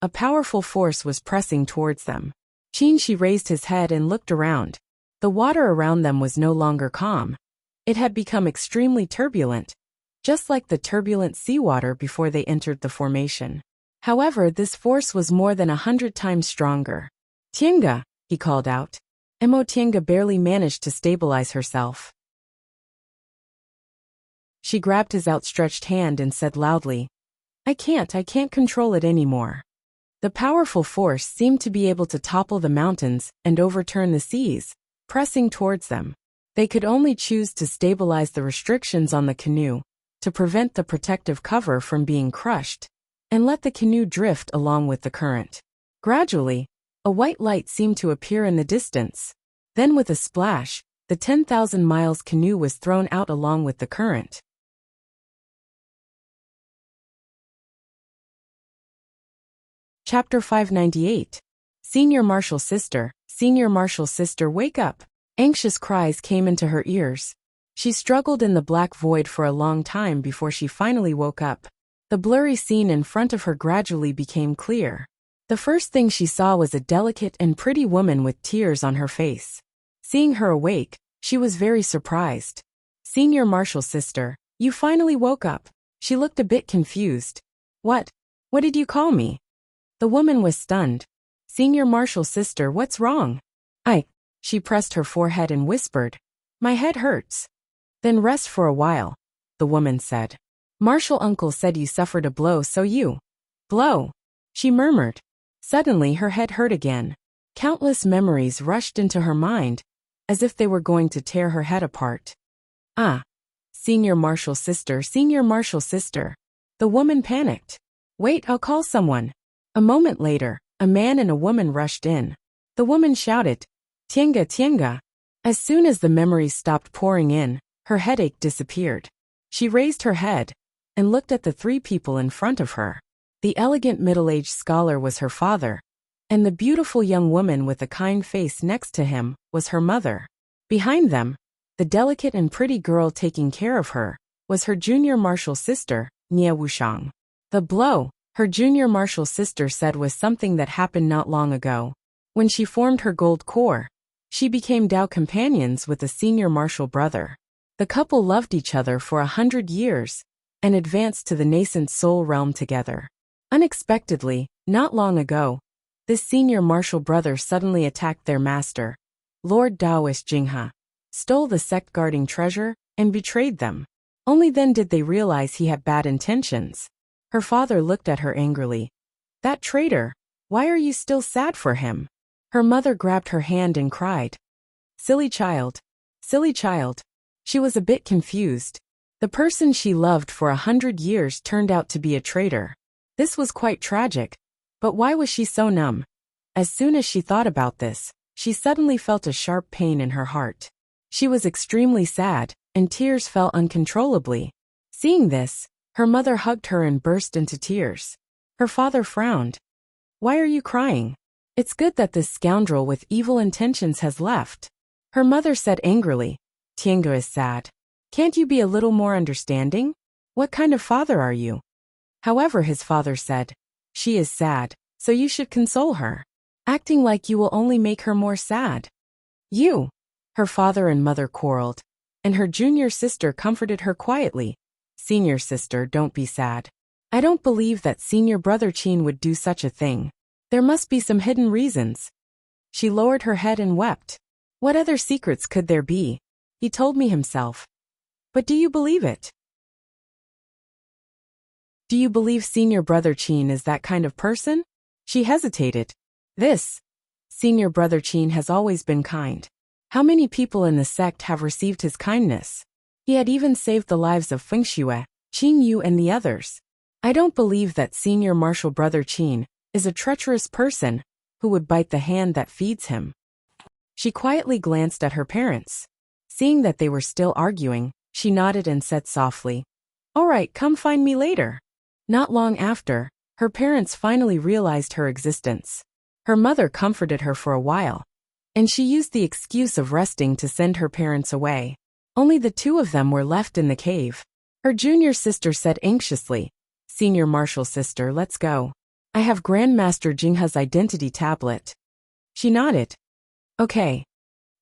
A powerful force was pressing towards them. Qin, she raised his head and looked around. The water around them was no longer calm. It had become extremely turbulent, just like the turbulent seawater before they entered the formation. However, this force was more than 100 times stronger. Tinga, he called out. Emotinga barely managed to stabilize herself. She grabbed his outstretched hand and said loudly, I can't control it anymore. The powerful force seemed to be able to topple the mountains and overturn the seas, pressing towards them. They could only choose to stabilize the restrictions on the canoe, to prevent the protective cover from being crushed, and let the canoe drift along with the current. Gradually, a white light seemed to appear in the distance. Then with a splash, the 10,000 miles canoe was thrown out along with the current. Chapter 598. Senior Marshal Sister, wake up! Anxious cries came into her ears. She struggled in the black void for a long time before she finally woke up. The blurry scene in front of her gradually became clear. The first thing she saw was a delicate and pretty woman with tears on her face. Seeing her awake, she was very surprised. Senior Marshal Sister, you finally woke up. She looked a bit confused. What did you call me? The woman was stunned. Senior Marshal Sister, what's wrong? She pressed her forehead and whispered, my head hurts. Then rest for a while, the woman said. Marshal Uncle said you suffered a blow, so you. Blow? She murmured. Suddenly her head hurt again. Countless memories rushed into her mind, as if they were going to tear her head apart. Ah! Senior Marshal sister, Senior Marshal sister. The woman panicked. Wait, I'll call someone. A moment later, a man and a woman rushed in. The woman shouted, Tienga, Tienga. As soon as the memories stopped pouring in, her headache disappeared. She raised her head and looked at the three people in front of her. The elegant middle-aged scholar was her father, and the beautiful young woman with a kind face next to him was her mother. Behind them, the delicate and pretty girl taking care of her was her junior marshal sister, Nie Wushang. The blow, her junior marshal sister said, was something that happened not long ago. When she formed her gold core, she became Dao companions with the senior marshal brother. The couple loved each other for 100 years and advanced to the nascent soul realm together. Unexpectedly, not long ago, this senior marshal brother suddenly attacked their master, Lord Daoist Jinghe, stole the sect guarding treasure, and betrayed them. Only then did they realize he had bad intentions. Her father looked at her angrily. That traitor, why are you still sad for him? Her mother grabbed her hand and cried. Silly child. Silly child. She was a bit confused. The person she loved for 100 years turned out to be a traitor. This was quite tragic. But why was she so numb? As soon as she thought about this, she suddenly felt a sharp pain in her heart. She was extremely sad, and tears fell uncontrollably. Seeing this, her mother hugged her and burst into tears. Her father frowned. Why are you crying? It's good that this scoundrel with evil intentions has left. Her mother said angrily. Tienga is sad. Can't you be a little more understanding? What kind of father are you? However, his father said, she is sad, so you should console her. Acting like you will only make her more sad. You! Her father and mother quarreled, and her junior sister comforted her quietly. Senior sister, don't be sad. I don't believe that senior brother Qin would do such a thing. There must be some hidden reasons. She lowered her head and wept. What other secrets could there be? He told me himself. But do you believe it? Do you believe senior brother Qin is that kind of person? She hesitated. Senior brother Qin has always been kind. How many people in the sect have received his kindness? He had even saved the lives of Feng Xue, Qing Yu and the others. I don't believe that senior marshal brother Qin is a treacherous person who would bite the hand that feeds him. She quietly glanced at her parents. Seeing that they were still arguing, she nodded and said softly, All right, come find me later. Not long after, her parents finally realized her existence. Her mother comforted her for a while, and she used the excuse of resting to send her parents away. Only the two of them were left in the cave. Her junior sister said anxiously, Senior marshal sister, let's go. I have Grandmaster Jinghe's identity tablet. She nodded. Okay.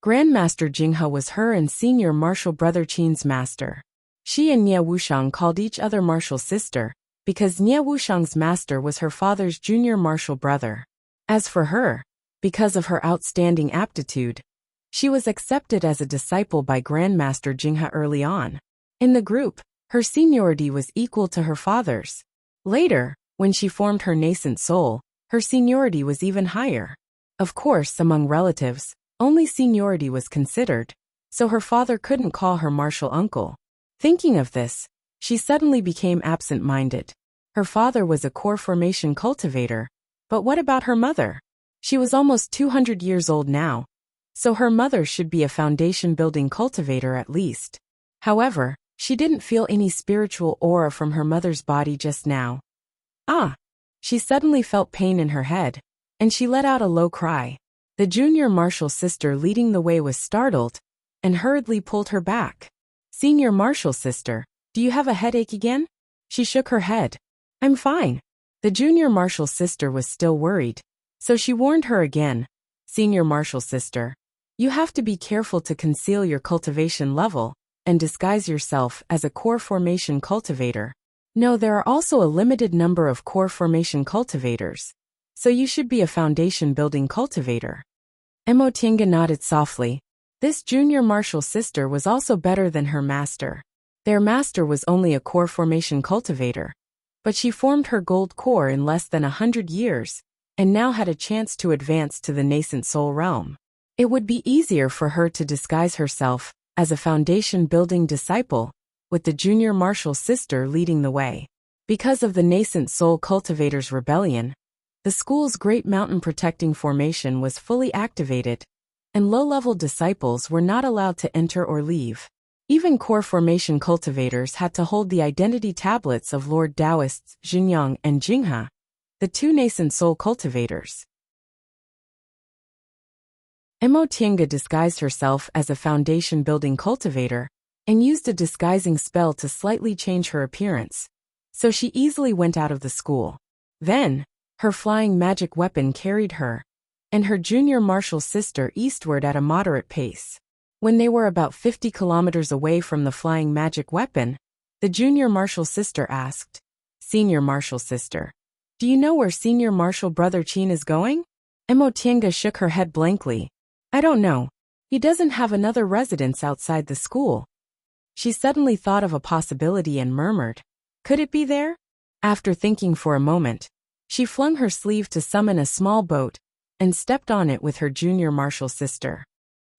Grandmaster Jinghe was her and senior marshal brother Qin's master. She and Nie Wushang called each other marshal sister, because Nie Wushang's master was her father's junior marshal brother. As for her, because of her outstanding aptitude, she was accepted as a disciple by Grandmaster Jinghe early on. In the group, her seniority was equal to her father's. Later, when she formed her nascent soul, her seniority was even higher. Of course, among relatives, only seniority was considered, so her father couldn't call her marshal uncle. Thinking of this, she suddenly became absent-minded. Her father was a core formation cultivator, but what about her mother? She was almost 200 years old now, so her mother should be a foundation-building cultivator at least. However, she didn't feel any spiritual aura from her mother's body just now. Ah! She suddenly felt pain in her head, and she let out a low cry. The junior marshal sister leading the way was startled, and hurriedly pulled her back. Senior marshal sister, do you have a headache again? She shook her head. I'm fine. The junior marshal sister was still worried, so she warned her again. Senior marshal sister, you have to be careful to conceal your cultivation level and disguise yourself as a core formation cultivator. No, there are also a limited number of core formation cultivators, so you should be a foundation building cultivator. Mo Tinga nodded softly. This junior marshal sister was also better than her master. Their master was only a core formation cultivator, but she formed her gold core in less than 100 years and now had a chance to advance to the nascent soul realm. It would be easier for her to disguise herself as a foundation-building disciple, with the junior martial sister leading the way. Because of the nascent soul cultivators' rebellion, the school's Great Mountain Protecting Formation was fully activated, and low-level disciples were not allowed to enter or leave. Even core formation cultivators had to hold the identity tablets of Lord Taoists Xingyang and Jinghe, the two nascent soul cultivators. Emotienga disguised herself as a foundation-building cultivator and used a disguising spell to slightly change her appearance, so she easily went out of the school. Then, her flying magic weapon carried her and her junior martial sister eastward at a moderate pace. When they were about 50 kilometers away from the flying magic weapon, the junior martial sister asked, "Senior martial sister, do you know where senior martial brother Qin is going?" Emotienga shook her head blankly. "I don't know. He doesn't have another residence outside the school." She suddenly thought of a possibility and murmured, "Could it be there?" After thinking for a moment, she flung her sleeve to summon a small boat and stepped on it with her junior martial sister.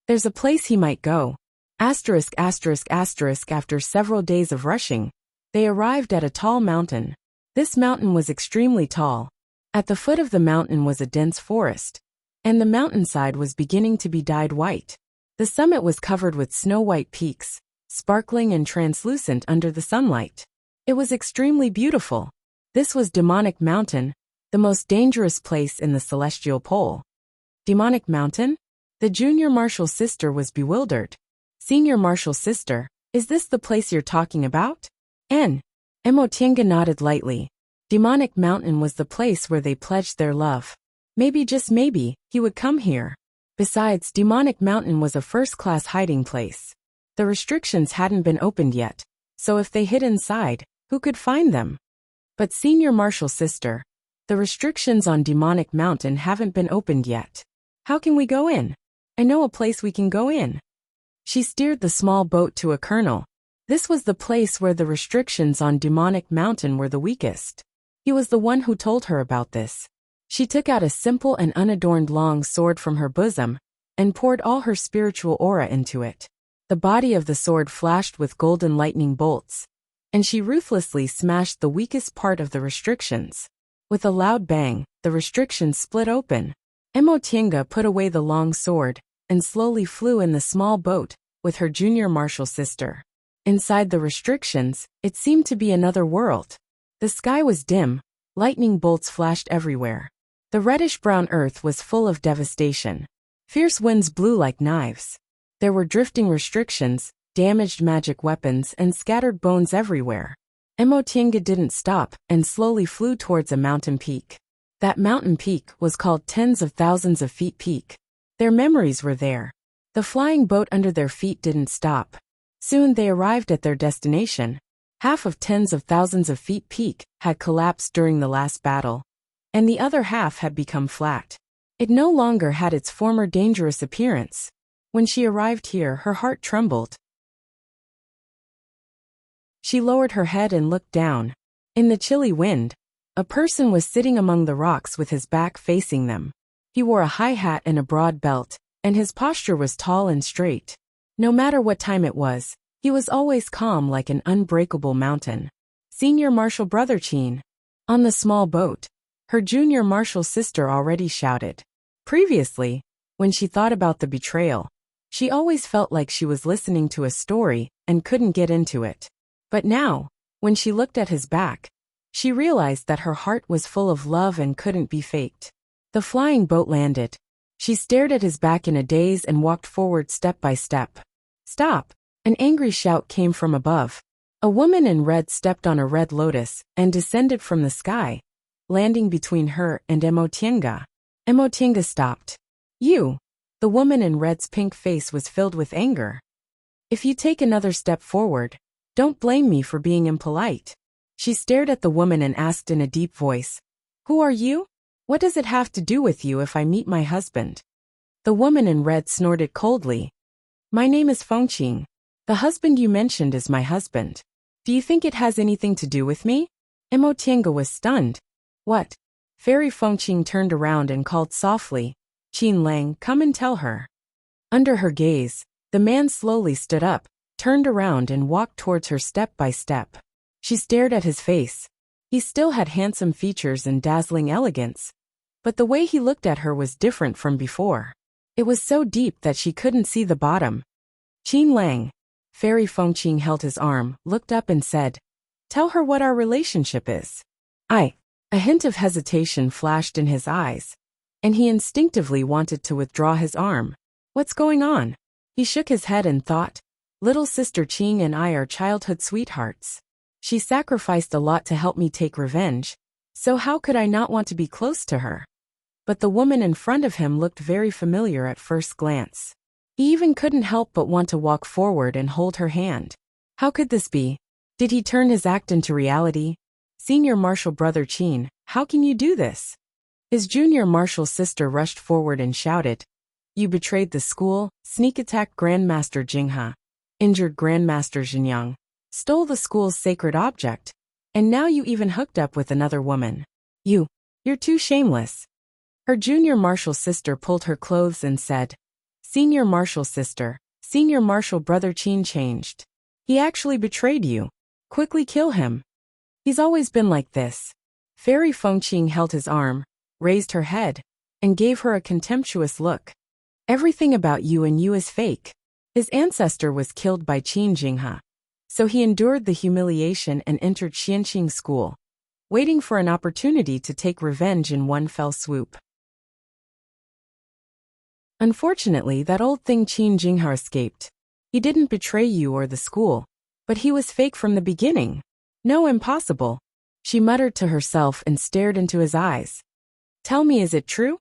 "There's a place he might go." After several days of rushing, they arrived at a tall mountain. This mountain was extremely tall. At the foot of the mountain was a dense forest, and the mountainside was beginning to be dyed white. The summit was covered with snow-white peaks, sparkling and translucent under the sunlight. It was extremely beautiful. This was Demonic Mountain, the most dangerous place in the celestial pole. Demonic Mountain? The junior martial sister was bewildered. "Senior martial sister, is this the place you're talking about?" Emotienga nodded lightly. Demonic Mountain was the place where they pledged their love. Maybe, just maybe, he would come here. Besides, Demonic Mountain was a first-class hiding place. The restrictions hadn't been opened yet, so if they hid inside, who could find them? But senior martial sister, the restrictions on Demonic Mountain haven't been opened yet. How can we go in? I know a place we can go in. She steered the small boat to a kernel. This was the place where the restrictions on Demonic Mountain were the weakest. He was the one who told her about this. She took out a simple and unadorned long sword from her bosom and poured all her spiritual aura into it. The body of the sword flashed with golden lightning bolts, and she ruthlessly smashed the weakest part of the restrictions. With a loud bang, the restrictions split open. Emotienga put away the long sword and slowly flew in the small boat with her junior martial sister. Inside the restrictions, it seemed to be another world. The sky was dim, lightning bolts flashed everywhere. The reddish-brown earth was full of devastation. Fierce winds blew like knives. There were drifting restrictions, damaged magic weapons, and scattered bones everywhere. Emotienga didn't stop and slowly flew towards a mountain peak. That mountain peak was called Tens of Thousands of Feet Peak. Their memories were there. The flying boat under their feet didn't stop. Soon they arrived at their destination. Half of Tens of Thousands of Feet Peak had collapsed during the last battle, and the other half had become flat. It no longer had its former dangerous appearance. When she arrived here, her heart trembled. She lowered her head and looked down. In the chilly wind, a person was sitting among the rocks with his back facing them. He wore a high hat and a broad belt, and his posture was tall and straight. No matter what time it was, he was always calm like an unbreakable mountain. Senior martial brother Qin. On the small boat, her junior martial sister already shouted. Previously, when she thought about the betrayal, she always felt like she was listening to a story and couldn't get into it. But now, when she looked at his back, she realized that her heart was full of love and couldn't be faked. The flying boat landed. She stared at his back in a daze and walked forward step by step. "Stop!" An angry shout came from above. A woman in red stepped on a red lotus and descended from the sky, landing between her and Emotienga. Emotienga stopped. "You!" The woman in red's pink face was filled with anger. "If you take another step forward, don't blame me for being impolite." She stared at the woman and asked in a deep voice, "Who are you? What does it have to do with you if I meet my husband?" The woman in red snorted coldly. "My name is Fengqing. The husband you mentioned is my husband. Do you think it has anything to do with me?" Emotienga was stunned. "What? Fairy Fengqing turned around and called softly, Qin Lang, come and tell her. Under her gaze, the man slowly stood up, turned around and walked towards her step by step. She stared at his face. He still had handsome features and dazzling elegance, but the way he looked at her was different from before. It was so deep that she couldn't see the bottom. Qin Lang. Fairy Fengqing held his arm, looked up and said, tell her what our relationship is. A hint of hesitation flashed in his eyes, and he instinctively wanted to withdraw his arm. What's going on? He shook his head and thought, little sister Qing and I are childhood sweethearts. She sacrificed a lot to help me take revenge, so how could I not want to be close to her? But the woman in front of him looked very familiar at first glance. He even couldn't help but want to walk forward and hold her hand. How could this be? Did he turn his act into reality? Senior Marshal Brother Qin, how can you do this? His junior marshal sister rushed forward and shouted, you betrayed the school, sneak attacked Grandmaster Jinghe, injured Grandmaster Zhenyang, stole the school's sacred object, and now you even hooked up with another woman. You're too shameless. Her junior marshal sister pulled her clothes and said, Senior Marshal sister, Senior Marshal Brother Qin changed. He actually betrayed you. Quickly kill him. He's always been like this. Fairy Fengqing held his arm, raised her head, and gave her a contemptuous look. Everything about you and you is fake. His ancestor was killed by Qin Jinghe, so he endured the humiliation and entered Xianqing school, waiting for an opportunity to take revenge in one fell swoop. Unfortunately, that old thing Qin Jinghe escaped. He didn't betray you or the school, but he was fake from the beginning. No, impossible. She muttered to herself and stared into his eyes. Tell me, is it true?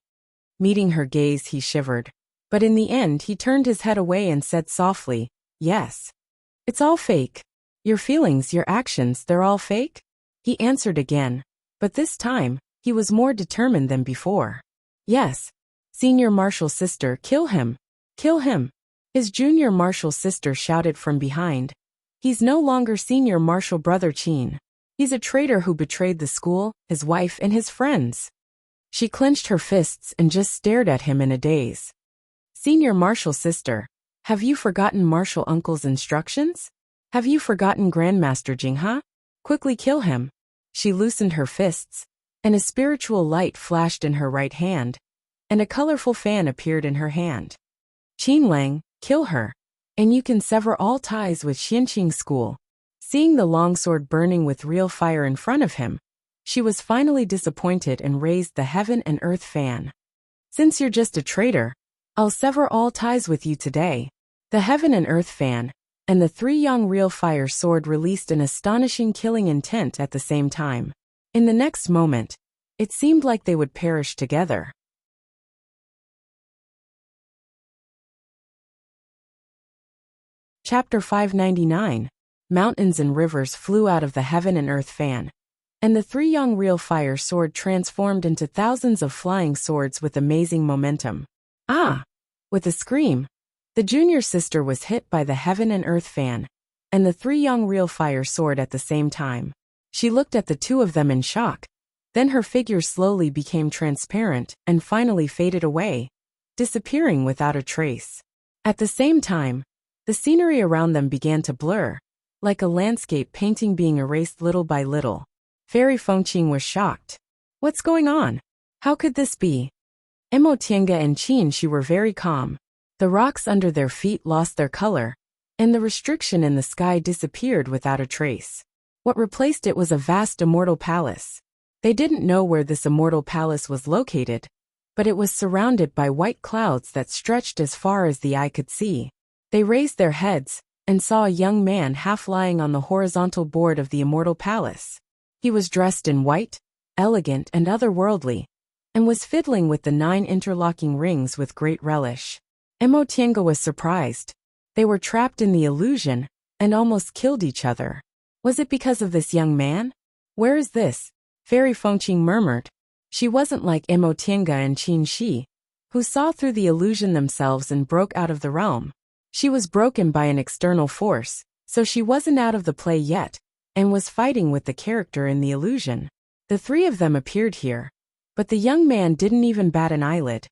Meeting her gaze, he shivered, but in the end he turned his head away and said softly, yes. It's all fake. Your feelings, your actions, they're all fake? He answered again, but this time, he was more determined than before. Yes. Senior Marshal sister, kill him. Kill him. His junior marshal sister shouted from behind. He's no longer Senior Marshal Brother Qin. He's a traitor who betrayed the school, his wife, and his friends. She clenched her fists and just stared at him in a daze. Senior Marshal sister, have you forgotten Marshal Uncle's instructions? Have you forgotten Grandmaster Jinghe? Quickly kill him. She loosened her fists, and a spiritual light flashed in her right hand, and a colorful fan appeared in her hand. Qin Lang, kill her, and you can sever all ties with Xianqing School. Seeing the longsword burning with real fire in front of him, she was finally disappointed and raised the heaven and earth fan. Since you're just a traitor, I'll sever all ties with you today. The heaven and earth fan and the three young real fire sword released an astonishing killing intent at the same time. In the next moment, it seemed like they would perish together. Chapter 599. Mountains and rivers flew out of the heaven and earth fan, and the three young real fire sword transformed into thousands of flying swords with amazing momentum. Ah! With a scream, the junior sister was hit by the heaven and earth fan, and the three young real fire sword at the same time. She looked at the two of them in shock. Then her figure slowly became transparent and finally faded away, disappearing without a trace. At the same time, the scenery around them began to blur, like a landscape painting being erased little by little. Fairy Fengqing was shocked. What's going on? How could this be? Emotienga and Qin Shi were very calm. The rocks under their feet lost their color, and the restriction in the sky disappeared without a trace. What replaced it was a vast immortal palace. They didn't know where this immortal palace was located, but it was surrounded by white clouds that stretched as far as the eye could see. They raised their heads and saw a young man half lying on the horizontal board of the immortal palace. He was dressed in white, elegant and otherworldly, and was fiddling with the 9 interlocking rings with great relish. Emotienga was surprised. They were trapped in the illusion and almost killed each other. Was it because of this young man? Where is this? Fairy Fengqing murmured. She wasn't like Emotienga and Qin Shi, who saw through the illusion themselves and broke out of the realm. She was broken by an external force, so she wasn't out of the play yet, and was fighting with the character in the illusion. The three of them appeared here, But the young man didn't even bat an eyelid.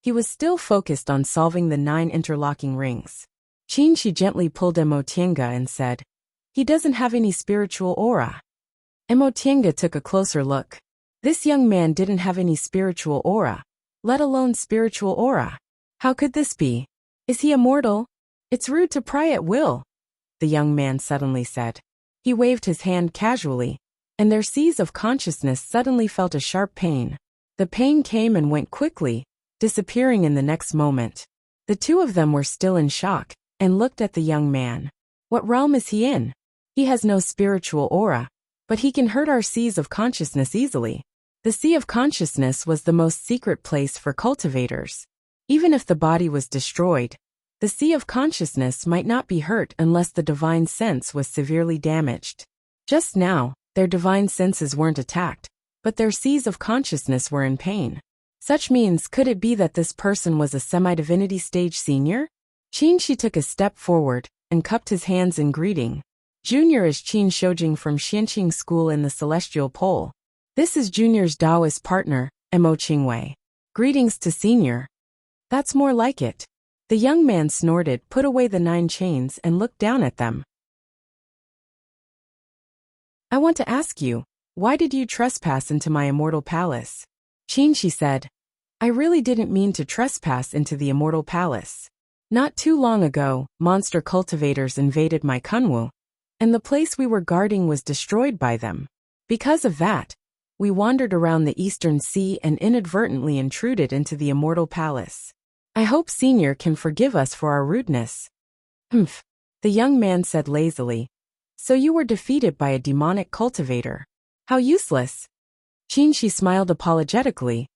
He was still focused on solving the 9 interlocking rings. Qinshi gently pulled Emotienga and said, "He doesn't have any spiritual aura." Emotienga took a closer look. This young man didn't have any spiritual aura, let alone spiritual aura. How could this be? Is he immortal? It's rude to pry at will, the young man suddenly said. He waved his hand casually, and their seas of consciousness suddenly felt a sharp pain. The pain came and went quickly, disappearing in the next moment. The two of them were still in shock, and looked at the young man. What realm is he in? He has no spiritual aura, but he can hurt our seas of consciousness easily. The sea of consciousness was the most secret place for cultivators. Even if the body was destroyed, the sea of consciousness might not be hurt unless the divine sense was severely damaged. Just now, their divine senses weren't attacked, but their seas of consciousness were in pain. Such means, could it be that this person was a semi-divinity stage senior? Qinshi took a step forward and cupped his hands in greeting. Junior is Qin Shoujing from Xianqing School in the Celestial Pole. This is Junior's Taoist partner, Mo Qingwei. Greetings to Senior. That's more like it. The young man snorted, put away the 9 chains and looked down at them. I want to ask you, why did you trespass into my immortal palace? Qinshi said, I really didn't mean to trespass into the immortal palace. Not too long ago, monster cultivators invaded my Kunwu, and the place we were guarding was destroyed by them. Because of that, we wandered around the Eastern Sea and inadvertently intruded into the immortal palace. I hope Senior can forgive us for our rudeness. Humph, the young man said lazily. So you were defeated by a demonic cultivator. How useless. Qinshi smiled apologetically.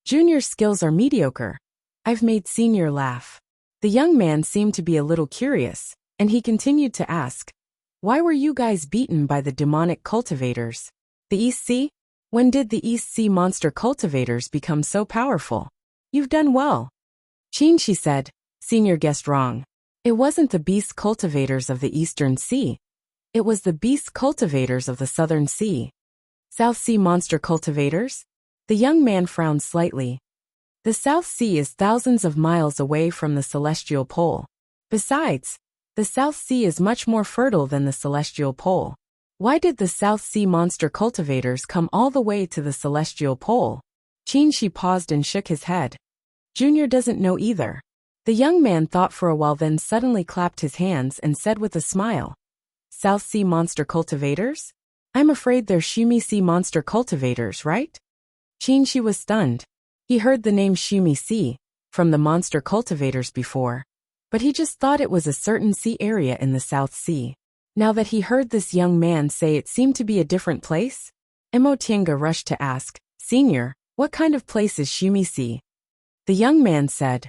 Junior's skills are mediocre. I've made Senior laugh. The young man seemed to be a little curious, and he continued to ask, why were you guys beaten by the demonic cultivators? The East Sea? When did the East Sea monster cultivators become so powerful? You've done well. Qinshi said, Senior guessed wrong. It wasn't the beast cultivators of the Eastern Sea. It was the beast cultivators of the Southern Sea. South Sea monster cultivators? The young man frowned slightly. The South Sea is thousands of miles away from the Celestial Pole. Besides, the South Sea is much more fertile than the Celestial Pole. Why did the South Sea monster cultivators come all the way to the Celestial Pole? Qinshi paused and shook his head. Junior doesn't know either. The young man thought for a while, then suddenly clapped his hands and said with a smile, South Sea monster cultivators? I'm afraid they're Shumi Sea monster cultivators, right? Qinshi was stunned. He heard the name Shumi Sea from the monster cultivators before, but he just thought it was a certain sea area in the South Sea. Now that he heard this young man say it seemed to be a different place, Emotienga rushed to ask, Senior, what kind of place is Shumi Sea? The young man said,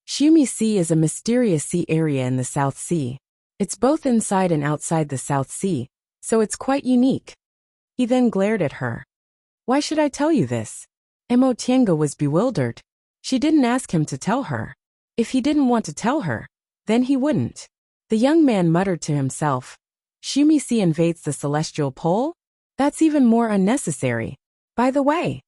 Shumi Sea is a mysterious sea area in the South Sea. It's both inside and outside the South Sea, so it's quite unique. He then glared at her. Why should I tell you this? Emotienga was bewildered. She didn't ask him to tell her. If he didn't want to tell her, then he wouldn't. The young man muttered to himself, Shumi Sea invades the Celestial Pole? That's even more unnecessary. By the way.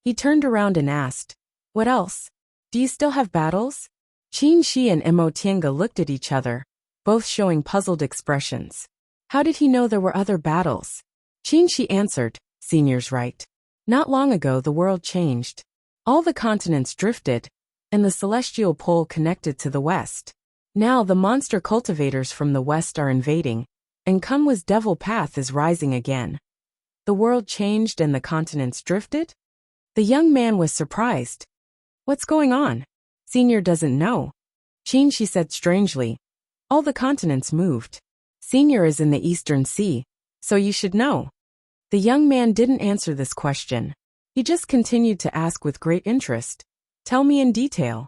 He turned around and asked, what else? Do you still have battles? Qinshi and Emotienga looked at each other, both showing puzzled expressions. How did he know there were other battles? Qinshi answered, Senior's right. Not long ago the world changed. All the continents drifted, and the Celestial Pole connected to the west. Now the monster cultivators from the west are invading, and Kunwa's devil path is rising again. The world changed and the continents drifted? The young man was surprised. What's going on? Senior doesn't know. Qinshi said strangely. All the continents moved. Senior is in the Eastern Sea, so you should know. The young man didn't answer this question. He just continued to ask with great interest. Tell me in detail.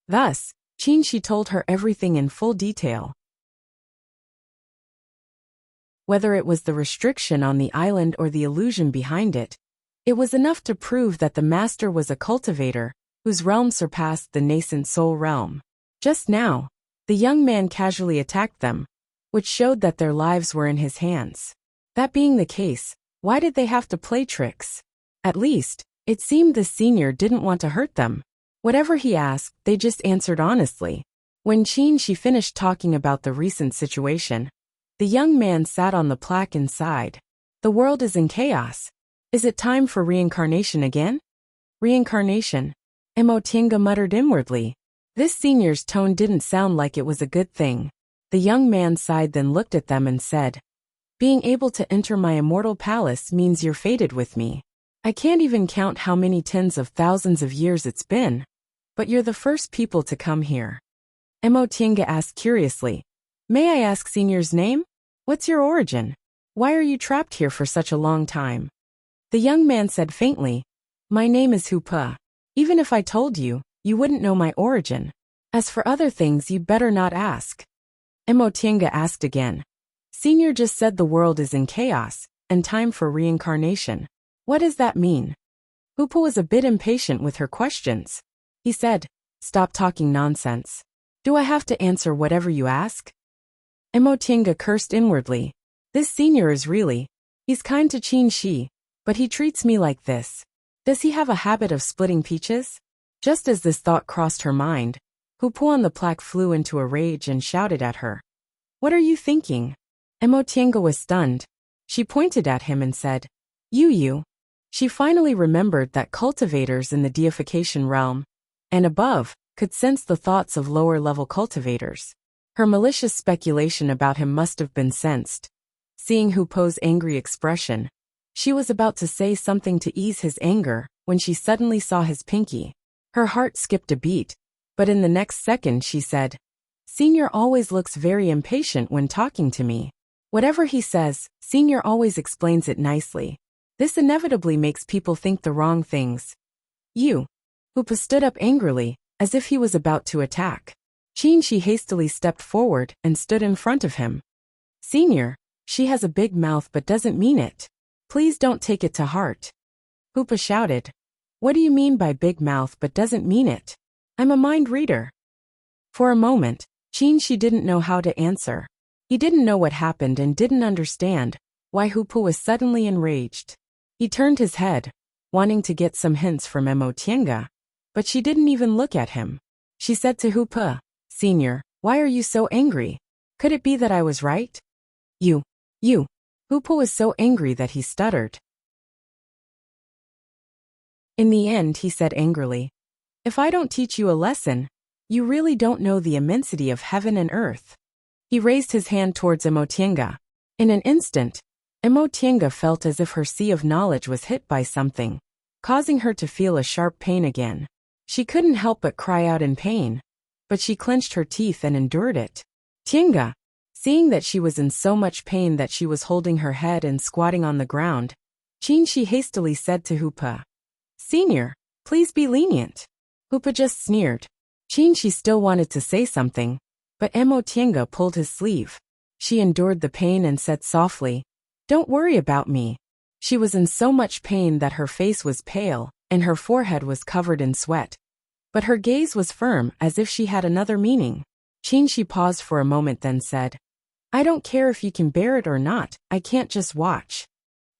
Thus, Qinshi told her everything in full detail. Whether it was the restriction on the island or the illusion behind it, it was enough to prove that the master was a cultivator, whose realm surpassed the nascent soul realm. Just now, the young man casually attacked them, which showed that their lives were in his hands. That being the case, why did they have to play tricks? At least, It seemed the senior didn't want to hurt them. Whatever he asked, they just answered honestly. When she finished talking about the recent situation, the young man sat on the plaque and sighed. The world is in chaos. Is it time for reincarnation again? Reincarnation? Emotinga muttered inwardly. This senior's tone didn't sound like it was a good thing. The young man sighed, then looked at them and said, "Being able to enter my immortal palace means you're fated with me. I can't even count how many tens of thousands of years it's been. But you're the first people to come here." Emotinga asked curiously, "May I ask senior's name? What's your origin? Why are you trapped here for such a long time?" The young man said faintly, "My name is Hupa. Even if I told you, you wouldn't know my origin. As for other things, you'd better not ask." Emotinga asked again. "Senior just said the world is in chaos, and time for reincarnation. What does that mean?" Hupa was a bit impatient with her questions. He said, "Stop talking nonsense. Do I have to answer whatever you ask?" Emotinga cursed inwardly. This senior is really, he's kind to Qin, but he treats me like this. Does he have a habit of splitting peaches? Just as this thought crossed her mind, Hupu on the plaque flew into a rage and shouted at her. "What are you thinking?" Emotinga was stunned. She pointed at him and said, You. She finally remembered that cultivators in the deification realm, and above, could sense the thoughts of lower-level cultivators. Her malicious speculation about him must have been sensed. Seeing Hupo's angry expression, she was about to say something to ease his anger when she suddenly saw his pinky. Her heart skipped a beat, but in the next second she said, "Senior always looks very impatient when talking to me. Whatever he says, Senior always explains it nicely. This inevitably makes people think the wrong things." "You." Hupa stood up angrily, as if he was about to attack. She hastily stepped forward and stood in front of him. "Senior, she has a big mouth but doesn't mean it. Please don't take it to heart." Hupa shouted, "What do you mean by big mouth but doesn't mean it? I'm a mind reader." For a moment, she didn't know how to answer. He didn't know what happened and didn't understand why Hupa was suddenly enraged. He turned his head, wanting to get some hints from Emotinga, but she didn't even look at him. She said to Hupa, "Senior, why are you so angry? Could it be that I was right?" You. Hupa was so angry that he stuttered. In the end, he said angrily, "If I don't teach you a lesson, you really don't know the immensity of heaven and earth." He raised his hand towards Emotinga. In an instant, Emotinga felt as if her sea of knowledge was hit by something, causing her to feel a sharp pain again. She couldn't help but cry out in pain, but she clenched her teeth and endured it. Tinga, seeing that she was in so much pain that she was holding her head and squatting on the ground, she hastily said to Hupa, "Senior, please be lenient." Hupa just sneered. She still wanted to say something, but Emotinga pulled his sleeve. She endured the pain and said softly, "Don't worry about me." She was in so much pain that her face was pale and her forehead was covered in sweat. But her gaze was firm as if she had another meaning. She paused for a moment then said, "I don't care if you can bear it or not, I can't just watch."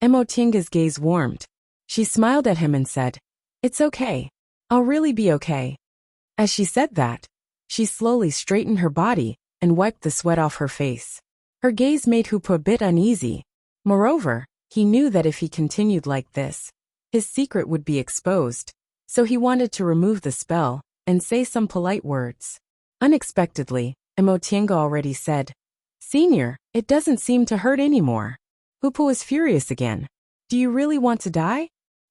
Emotinga's gaze warmed. She smiled at him and said, "It's okay. I'll really be okay." As she said that, she slowly straightened her body and wiped the sweat off her face. Her gaze made Hupa a bit uneasy. Moreover, he knew that if he continued like this, his secret would be exposed, so he wanted to remove the spell and say some polite words. Unexpectedly, Emotinga already said, "Senior, it doesn't seem to hurt anymore." Hupa was furious again. "Do you really want to die?"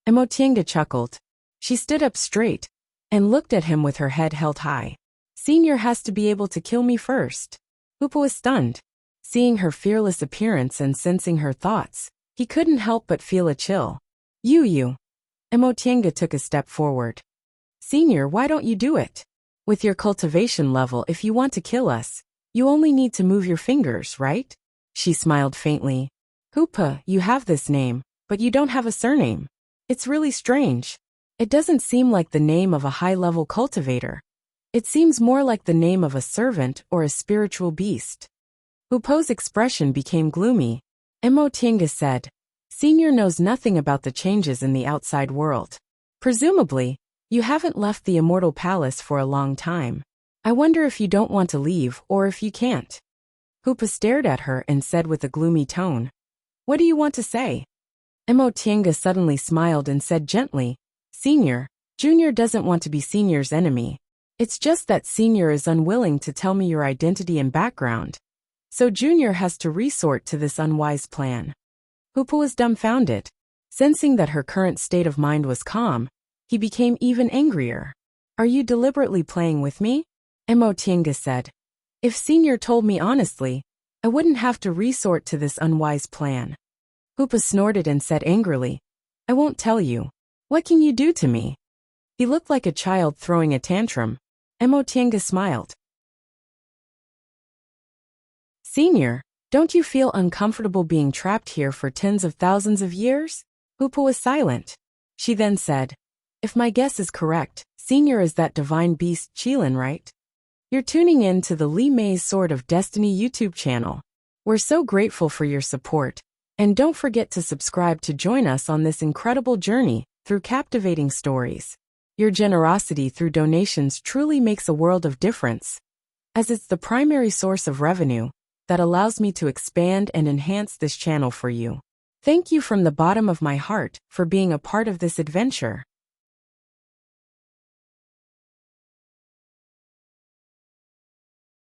Emotinga chuckled. She stood up straight and looked at him with her head held high. "Senior has to be able to kill me first." Hupa was stunned. Seeing her fearless appearance and sensing her thoughts, he couldn't help but feel a chill. You. Emotinga took a step forward. "Senior, why don't you do it? With your cultivation level, if you want to kill us, you only need to move your fingers, right?" She smiled faintly. "Hupa, you have this name, but you don't have a surname. It's really strange. It doesn't seem like the name of a high-level cultivator. It seems more like the name of a servant or a spiritual beast." Hupo's expression became gloomy. Emotinga said, "Senior knows nothing about the changes in the outside world. Presumably, you haven't left the immortal palace for a long time. I wonder if you don't want to leave or if you can't. Hoopa stared at her and said with a gloomy tone, "What do you want to say?" Emotienga suddenly smiled and said gently, "Senior, Junior doesn't want to be Senior's enemy. It's just that Senior is unwilling to tell me your identity and background. So Junior has to resort to this unwise plan." Hoopa was dumbfounded. Sensing that her current state of mind was calm, he became even angrier. "Are you deliberately playing with me?" Emotienga said. "If Senior told me honestly, I wouldn't have to resort to this unwise plan." Hoopa snorted and said angrily, "I won't tell you. What can you do to me?" He looked like a child throwing a tantrum. Emotienga smiled. "Senior, don't you feel uncomfortable being trapped here for tens of thousands of years?" Hoopa was silent. She then said, "If my guess is correct, Senior is that divine beast Qilin, right? You're tuning in to the Li Mei's Sword of Destiny YouTube channel. We're so grateful for your support, and don't forget to subscribe to join us on this incredible journey through captivating stories. Your generosity through donations truly makes a world of difference, as it's the primary source of revenue that allows me to expand and enhance this channel for you. Thank you from the bottom of my heart for being a part of this adventure."